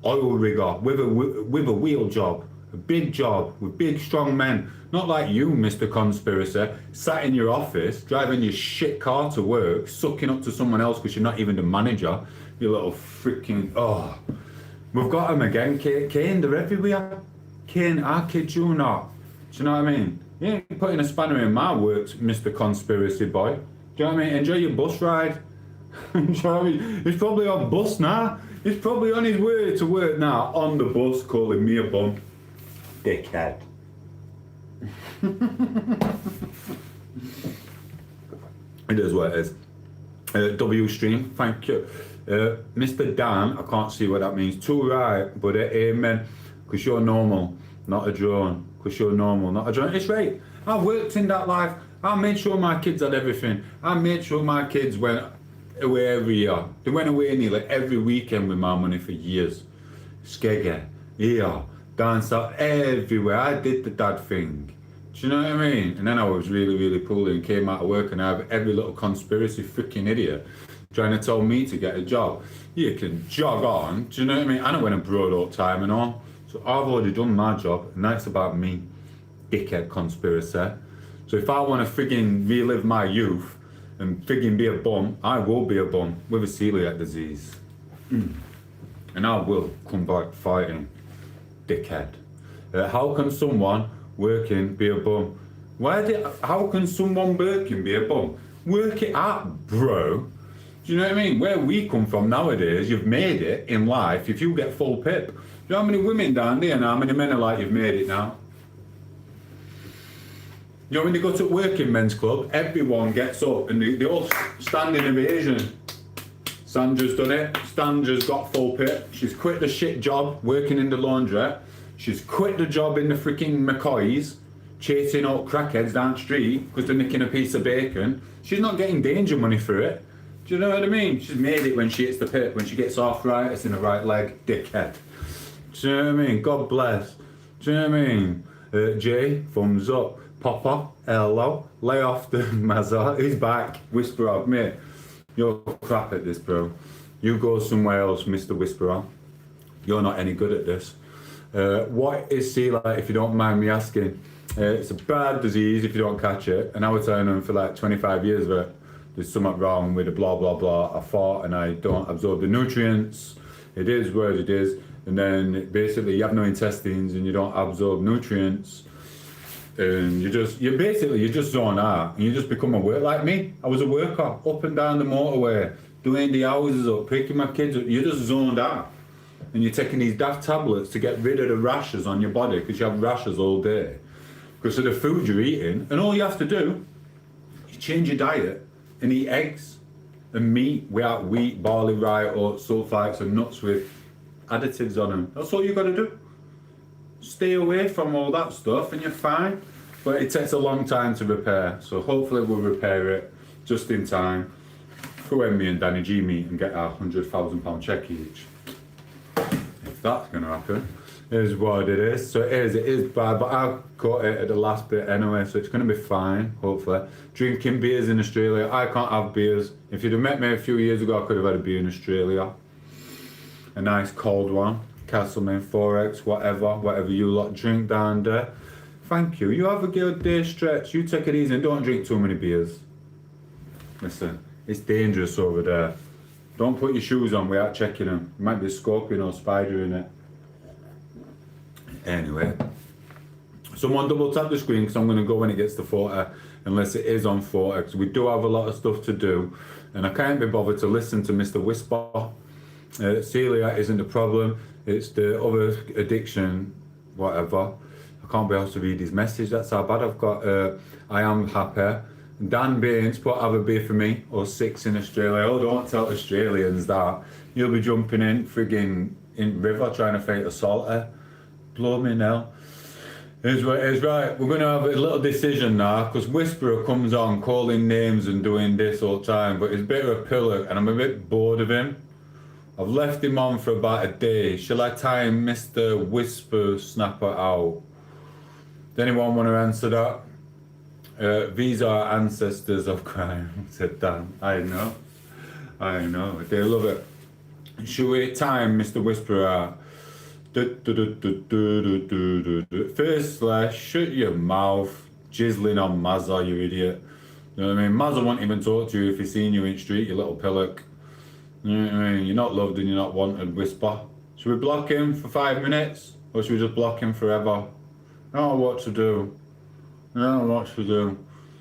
Oil rigger with a wheel job, a big job with big strong men. Not like you, Mr. Conspiracy, sat in your office, driving your shit car to work, sucking up to someone else because you're not even the manager. You little freaking, oh. We've got him again, Kane, they're everywhere. Kane, I kid you not. Do you know what I mean? You ain't putting a spanner in my works, Mr. Conspiracy boy. Do you know what I mean? Enjoy your bus ride. Do you know what I mean? He's probably on bus now. He's probably on his way to work now, on the bus, calling me a bum. Dickhead. It is what it is. W stream, thank you. Mr. Dan, I can't see what that means. Too right, but amen. Because you're normal, not a drone. Because you're normal, not a drone. It's right. I worked in that life. I made sure my kids had everything. I made sure my kids went away every year. They went away nearly every weekend with my money for years. Skeggy, here, dance out everywhere. I did the dad thing. Do you know what I mean? And then I was really, really poorly and came out of work, and I have every little conspiracy freaking idiot trying to tell me to get a job. You can jog on. Do you know what I mean? I know when I'm broad all the time and all. So I've already done my job, and that's about me, dickhead conspiracy. So if I want to friggin' relive my youth and frigging be a bum, I will be a bum with a celiac disease. And I will come back fighting, dickhead. How can someone working be a bum? How can someone working be a bum? Work it out, bro. Do you know what I mean? Where we come from nowadays, you've made it in life if you get full pip. Do you know how many women down there and how many men are like, you've made it now? You know when you go to working men's club, everyone gets up and they all stand in ovation. Sandra's done it. Sandra's got full pip. She's quit the shit job working in the laundrette. She's quit the job in the freaking McCoys, chasing out crackheads down the street because they're nicking a piece of bacon. She's not getting danger money for it. Do you know what I mean? She's made it when she hits the pip, when she gets arthritis in the right leg, dickhead. Do you know what I mean? God bless. Do you know what I mean? Jay, thumbs up. Papa, hello, lay off the Mazza, he's back. Whisperer, mate, you're crap at this, bro. You go somewhere else, Mr. Whisperer. You're not any good at this. What is celiac, if you don't mind me asking? It's a bad disease if you don't catch it, and I was telling them for like 25 years that there's something wrong with the blah blah blah. I fought and I don't absorb the nutrients. It is what it is, and then basically you have no intestines and you don't absorb nutrients. And you just zone out and you just become a worker. Like me, I was a worker up and down the motorway, doing the houses up, picking my kids up. You just zoned out. And you're taking these daft tablets to get rid of the rashes on your body because you have rashes all day. Because of the food you're eating. And all you have to do is change your diet and eat eggs and meat without wheat, barley, rye, oats, sulfites and nuts with additives on them. That's all you got to do. Stay away from all that stuff and you're fine. But it takes a long time to repair. So hopefully we'll repair it just in time for when me and Danny G meet and get our £100,000 check each. If that's going to happen, is what it is. So it is bad, but I caught it at the last bit anyway, so it's going to be fine, hopefully. Drinking beers in Australia, I can't have beers. If you'd have met me a few years ago, I could have had a beer in Australia. A nice cold one. Castleman, Forex, whatever you lot drink down there. Thank you. You have a good day, Stretch. You take it easy and don't drink too many beers. Listen, it's dangerous over there. Don't put your shoes on without checking them. There might be a scorpion or spider in it. Anyway, someone double tap the screen because I'm going to go when it gets to 40, unless it is on 40, because we do have a lot of stuff to do and I can't be bothered to listen to Mr. Whisper. Celiac isn't the problem. It's the other addiction, whatever. I can't be able to read his message. That's how bad I've got. I am happy. Dan Baines put have a beer for me, or 6 in Australia. Oh, don't tell Australians that. You'll be jumping in frigging in river trying to fight a salty. Blow me now. Here's what it is, right. We're going to have a little decision now, because Whisperer comes on calling names and doing this all the time, but he's a bit of a pillar and I'm a bit bored of him. I've left him on for about a day. Shall I time Mr. Whisper Snapper out? Does anyone want to answer that? These are ancestors of crime, said Dan. I know. They love it. Should we time Mr. Whisperer out? Firstly, shut your mouth. Jizzling on Mazza, you idiot. You know what I mean? Mazza won't even talk to you if he's seen you in the street, you little pillock. You know what I mean? You're not loved and you're not wanted, Whisper. Should we block him for 5 minutes? Or should we just block him forever? I don't know what to do.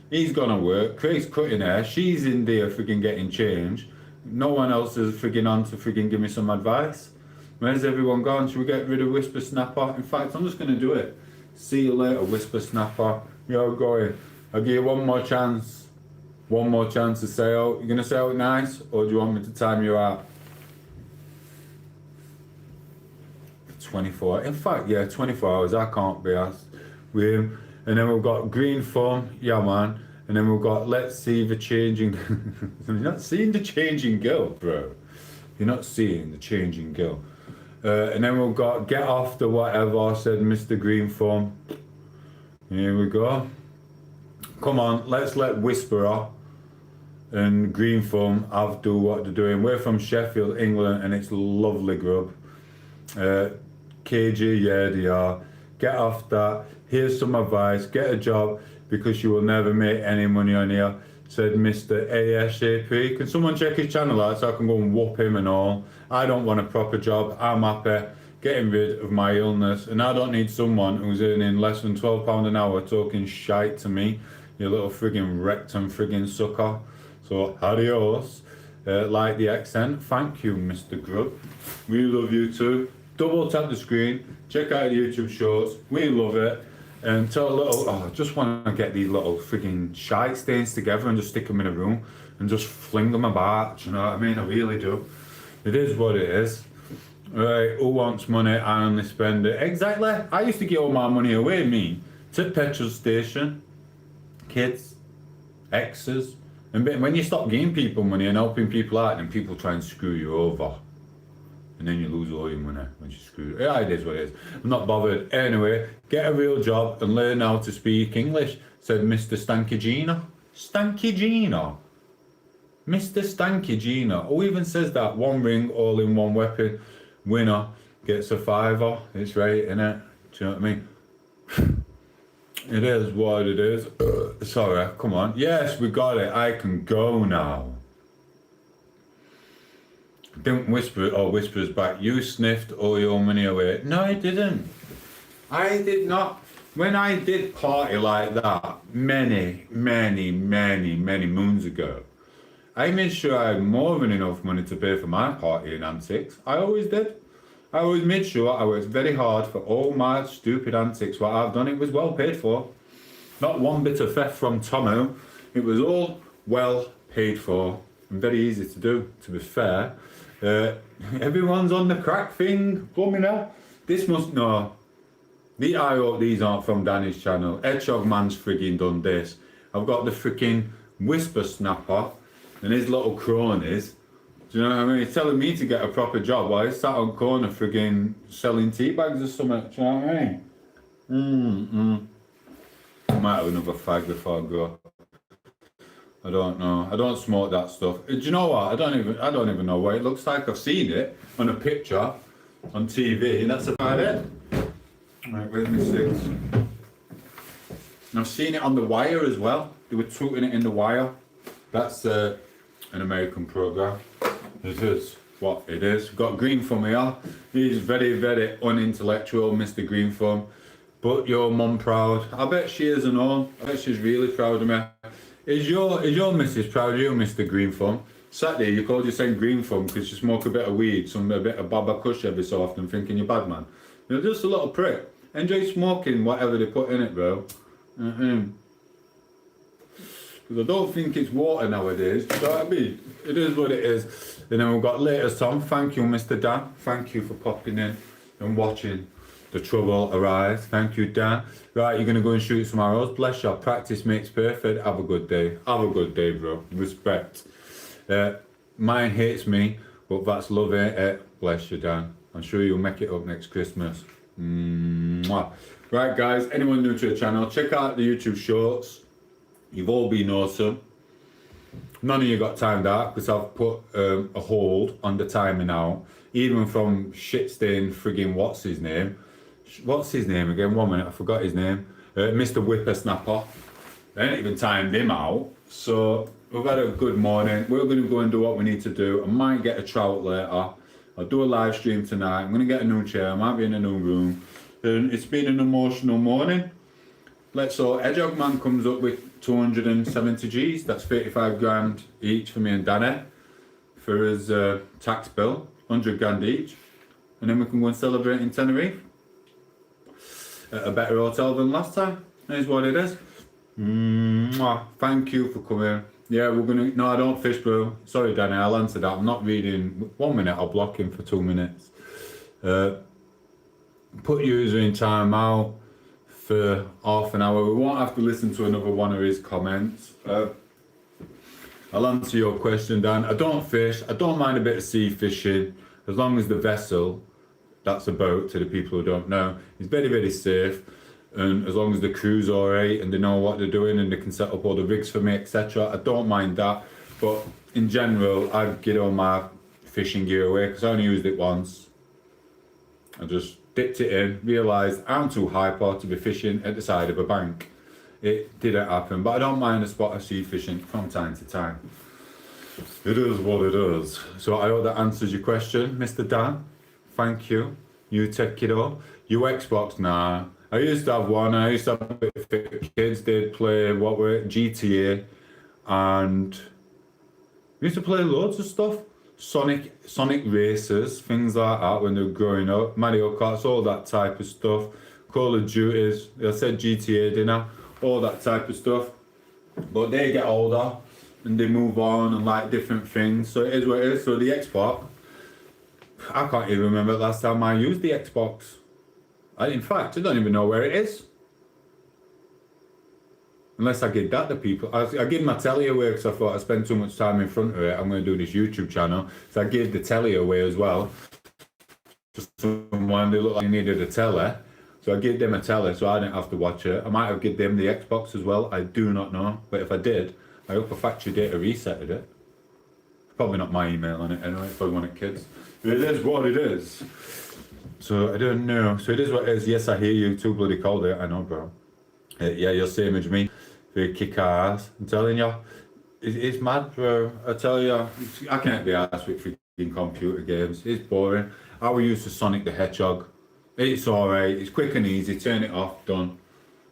He's gonna work. Craig's cutting hair. She's in there frigging getting change. No one else is frigging on to frigging give me some advice. Where's everyone gone? Should we get rid of Whisper Snapper? In fact, I'm just gonna do it. See you later, Whisper Snapper. You're going. I'll give you one more chance. One more chance to say out. You're going to say out nice, or do you want me to time you out? 24. In fact, yeah, 24 hours. I can't be asked with him. And then we've got Green Phone. Yeah, man. And then we've got Let's See the Changing... You're not seeing the changing girl, bro. You're not seeing the changing girl. And then we've got Get Off the Whatever, said Mr. Green Phone. Here we go. Come on, let's let Whisperer and Green Foam have do what they're doing. We're from Sheffield, England, and it's lovely grub. KG, yeah, they are. Get off that. Here's some advice. Get a job because you will never make any money on here. said Mr. ASAP. Can someone check his channel out so I can go and whoop him and all? I don't want a proper job. I'm happy getting rid of my illness, and I don't need someone who's earning less than £12 an hour talking shite to me, you little friggin' rectum friggin' sucker. So adios. Like the accent. Thank you, Mr. Grub. We love you too. Double tap the screen. Check out the YouTube shorts. We love it. And tell a little, I just want to get these little frigging shite stains together and just stick them in a room and just fling them about. Do you know what I mean? I really do. It is what it is. Right, who wants money? I only spend it. Exactly. I used to give all my money away, me, to petrol station, kids, exes. And when you stop giving people money and helping people out, then people try and screw you over. And then you lose all your money when you screw it. Yeah, it is what it is. I'm not bothered. Anyway, get a real job and learn how to speak English, said Mr. Stanky Gina. Stanky Gina? Mr. Stanky Gina. Who even says that? One ring, all in one weapon. Winner gets a £5. It's right, innit? Do you know what I mean? It is what it is. Sorry, come on. Yes, we got it. I can go now. Don't whisper it or whispers back. You sniffed all your money away. No, I didn't. I did not. When I did party like that many moons ago, I made sure I had more than enough money to pay for my party and antics. I always did. I always made sure I worked very hard for all my stupid antics. What I've done, it was well paid for. Not one bit of theft from Tomo. It was all well paid for and very easy to do, to be fair. Everyone's on the crack thing. Bummy now. This must no. I hope these aren't from Danny's channel. Hedgehog Man's frigging done this. I've got the freaking Whisper Snapper and his little cronies. Do you know what I mean? He's telling me to get a proper job while he's sat on corner frigging selling tea bags or something. Do you know what I mean? I might have another fag before I go. I don't know. I don't smoke that stuff. Do you know what? I don't even know what it looks like. I've seen it on a picture on TV, and that's about it. Right, where's my six? And I've seen it on The Wire as well. They were tweeting it in The Wire. That's an American program. It is what it is. We've got Green Thumb here. He's very unintellectual, Mr. Green Thumb. But your mum proud? I bet she is and all. I bet she's really proud of me. Is your missus proud of you, Mr. Green Thumb? Saturday, you called your son Green Thumb because you smoke a bit of weed, a bit of Baba Kush every so often, thinking you're bad man. You're just a little prick. Enjoy smoking whatever they put in it, bro. Because I don't think it's water nowadays. Do you know what I mean? It is what it is. And then we've got latest Tom. Thank you, Mr. Dan. Thank you for popping in and watching the trouble arise. Thank you, Dan. Right, you're going to go and shoot some arrows. Bless you. Practice makes perfect. Have a good day. Have a good day, bro. Respect. Mine hates me, but that's love, ain't it? Bless you, Dan. I'm sure you'll make it up next Christmas. Mwah. Right, guys. Anyone new to the channel, check out the YouTube shorts. You've all been awesome. None of you got timed out because I've put a hold on the timer now. Even from shit-stained frigging what's his name again? 1 minute, I forgot his name. Mr. Whippersnapper. I ain't even timed him out. So we've had a good morning. We're going to go and do what we need to do. I might get a trout later. I'll do a live stream tonight. I'm going to get a new chair. I might be in a new room. And it's been an emotional morning. Let's so Hedgehog Man comes up with 270 G's. That's 35 grand each for me and Danny for his tax bill. 100 grand each. And then we can go and celebrate in Tenerife at a better hotel than last time. That is what it is. Thank you for coming. Yeah, we're gonna. No, I don't fish, bro. Sorry, Danny. I'll answer that. I'm not reading. 1 minute. I'll block him for 2 minutes. Put user in time out for half an hour. We won't have to listen to another one of his comments. I'll answer your question, Dan. I don't fish. I don't mind a bit of sea fishing as long as the vessel, that's a boat to the people who don't know, is very safe. And as long as the crew's alright and they know what they're doing and they can set up all the rigs for me, etc. I don't mind that. But in general, I get all my fishing gear away because I only used it once. I just dipped it in, realised I'm too hyper to be fishing at the side of a bank. it didn't happen. But I don't mind a spot of sea fishing from time to time. It is what it is. So I hope that answers your question, Mr. Dan. Thank you. You take it all. You Xbox? Nah. I used to have one. I used to have it for kids. They'd play, what were it, GTA. And we used to play loads of stuff. Sonic races, things like that when they were growing up. Mario Karts, all that type of stuff. Call of Duties. I said GTA, didn't I? All that type of stuff. But they get older and they move on and like different things. So it is what it is. So the Xbox, I can't even remember the last time I used the Xbox. In fact, I don't even know where it is. Unless I give that to people. I give my telly away because I thought I spent too much time in front of it. I'm going to do this YouTube channel. So I gave the telly away as well. Just someone, they looked like they needed a telly. So I gave them a telly so I didn't have to watch it. I might have given them the Xbox as well. I do not know. But if I did, I hope a factory data resetted it. Probably not my email on it anyway, if I wanted kids. It is what it is. So I don't know. So it is what it is. Yes, I hear you. Too bloody cold there. I know, bro. Yeah, you're same as me. They kick our ass. I'm telling you, it's mad, bro. I tell you, I can't be arsed with freaking computer games. It's boring. I was used to Sonic the Hedgehog. It's alright. It's quick and easy. Turn it off. Done.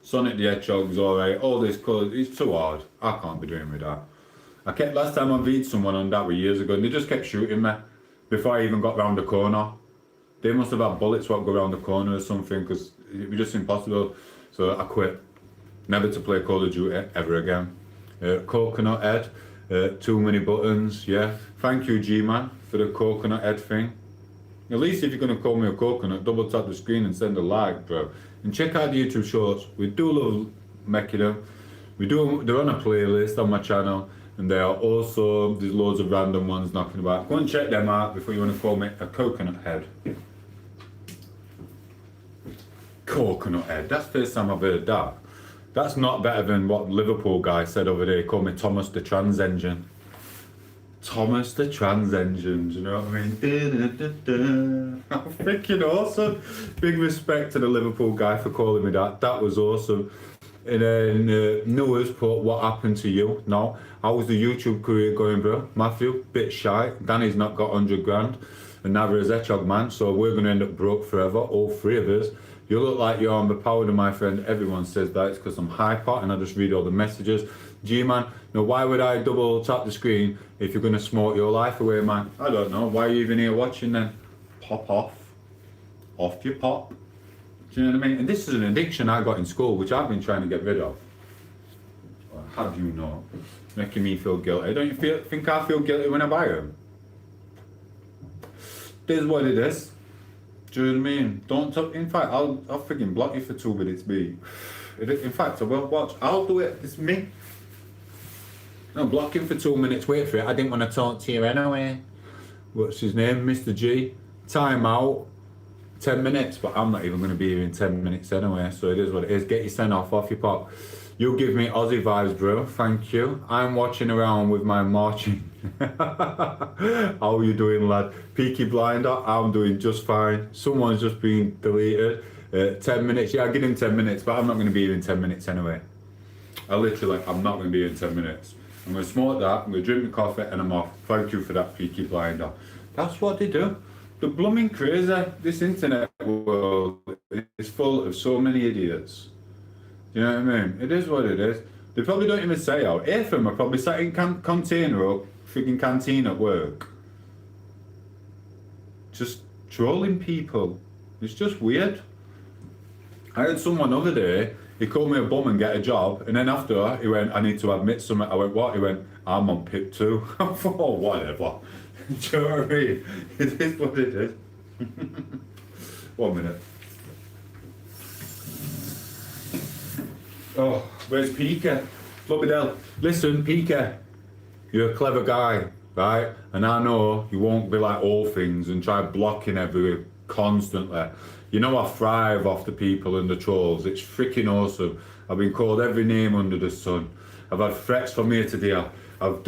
Sonic the Hedgehog's alright. All this colour, it's too hard. I can't be doing with that. Last time I beat someone on that was years ago, and they just kept shooting me before I even got round the corner. They must have had bullets what go around the corner or something, because it was just impossible. So I quit. Never to play Call of Duty ever again. Coconut head, too many buttons, yeah. Thank you, G-Man, for the coconut head thing. At least if you're going to call me a coconut, double tap the screen and send a like, bro. And check out the YouTube shorts. We do love making them. They're on a playlist on my channel. And there are also, there's loads of random ones knocking about. Go and check them out before you want to call me a coconut head. Coconut head, that's the first time I've heard that. That's not better than what Liverpool guy said over there. He called me Thomas the Trans Engine. Thomas the Trans Engine, do you know what I mean? Freaking awesome. Big respect to the Liverpool guy for calling me that. That was awesome. And then Noah's put, what happened to you? No. How was the YouTube career going, bro? Matthew, bit shy. Danny's not got 100 grand. And neither has Hedgehog Man. So we're going to end up broke forever, all three of us. You look like you're overpowered, my friend. Everyone says that. It's because I'm hyper and I just read all the messages. G-Man, now why would I double tap the screen if you're going to smoke your life away, man? I don't know. Why are you even here watching then? Pop off. Off you pop. Do you know what I mean? And this is an addiction I got in school, which I've been trying to get rid of. Or have you not? Making me feel guilty. Don't you think I feel guilty when I buy them? This is what it is. Do you know what I mean? Don't talk. In fact, I'll freaking block you for 2 minutes, B. In fact, I will watch. I'll do it. It's me. No, block him for 2 minutes. Wait for it. I didn't want to talk to you anyway. What's his name? Mr. G. Time out. 10 minutes, but I'm not even going to be here in 10 minutes anyway. So it is what it is. Get your send off your pop. You give me Aussie vibes, bro. Thank you. I'm watching around with my marching. How are you doing, lad? Peaky Blinder, I'm doing just fine. Someone's just been deleted. 10 minutes, yeah, I'll give him 10 minutes, but I'm not going to be here in 10 minutes anyway. I'm not going to be here in 10 minutes. I'm going to smoke that, I'm going to drink my coffee, and I'm off. Thank you for that, Peaky Blinder. That's what they do. The blooming crazy. This internet world is full of so many idiots. You know what I mean? It is what it is. They probably don't even say out. Half of them are probably sat in container or freaking canteen at work. Just trolling people. It's just weird. I had someone the other day, he called me a bum and get a job, and then after he went, I need to admit something. I went, what? He went, I'm on PIP 2. I thought, oh, whatever. Do you know what I mean? It is what it is. 1 minute. Oh, where's Pika? Flubbydell. Listen, Pika, you're a clever guy, right? And I know you won't be like all things and try blocking everywhere constantly. You know I thrive off the people and the trolls. It's freaking awesome. I've been called every name under the sun. I've had threats from here to there. I've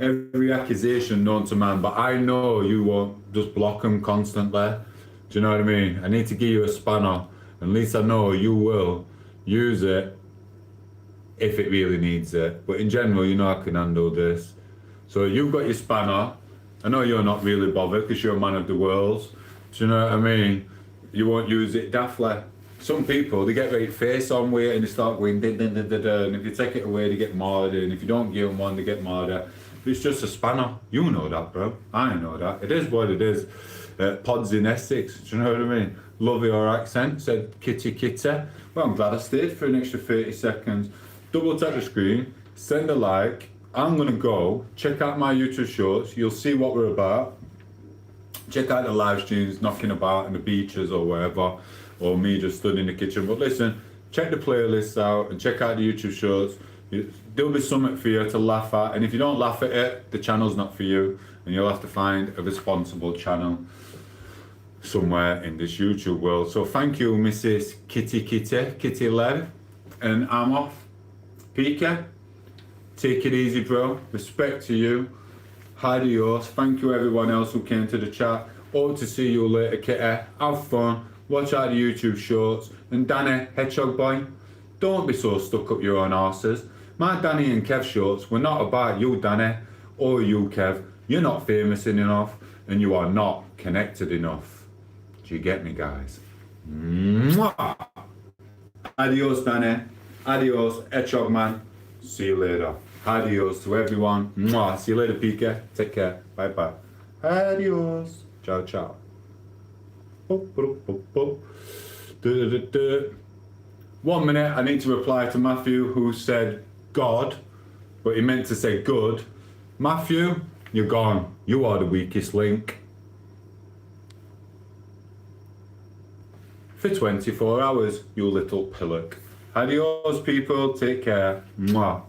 every accusation known to man, but I know you won't just block them constantly. Do you know what I mean? I need to give you a spanner. At least I know you will use it if it really needs it. But in general, you know I can handle this. So you've got your spanner. I know you're not really bothered because you're a man of the world. Do you know what I mean? You won't use it daftly. Some people, they get right face on with it and they start going da da da da da, and if you take it away they get mad, and if you don't give them one they get mad. It's just a spanner. You know that, bro. I know that. It is what it is. Pods in Essex, do you know what I mean? Love your accent, said kitty kitty. Well, I'm glad I stayed for an extra 30 seconds. Double tap the screen, send a like. I'm gonna go check out my YouTube shorts. You'll see what we're about. Check out the live streams, knocking about in the beaches or wherever, or me just stood in the kitchen. But listen, check the playlists out and check out the YouTube shorts. There'll be something for you to laugh at, and if you don't laugh at it, the channel's not for you, and you'll have to find a responsible channel somewhere in this YouTube world. So thank you, Mrs. Kitty Led, and I'm off. Pika, take it easy, bro. Respect to you. Adios. Thank you everyone else who came to the chat. Hope to see you later, Kitty. Have fun. Watch out the YouTube shorts. And Danny, Hedgehog Boy, don't be so stuck up your own arses. My Danny and Kev shorts were not about you, Danny, or you, Kev. You're not famous enough, and you are not connected enough. Do you get me, guys? Mwah! Adios, Danny. Adios, Hedgehog Man. See you later. Adios to everyone. Mwah. See you later, Pika. Take care. Bye bye. Adios. Ciao, ciao. 1 minute. I need to reply to Matthew, who said God, but he meant to say good. Matthew, you're gone. You are the weakest link. For 24 hours, you little pillock. Adios, people. Take care. Mwah.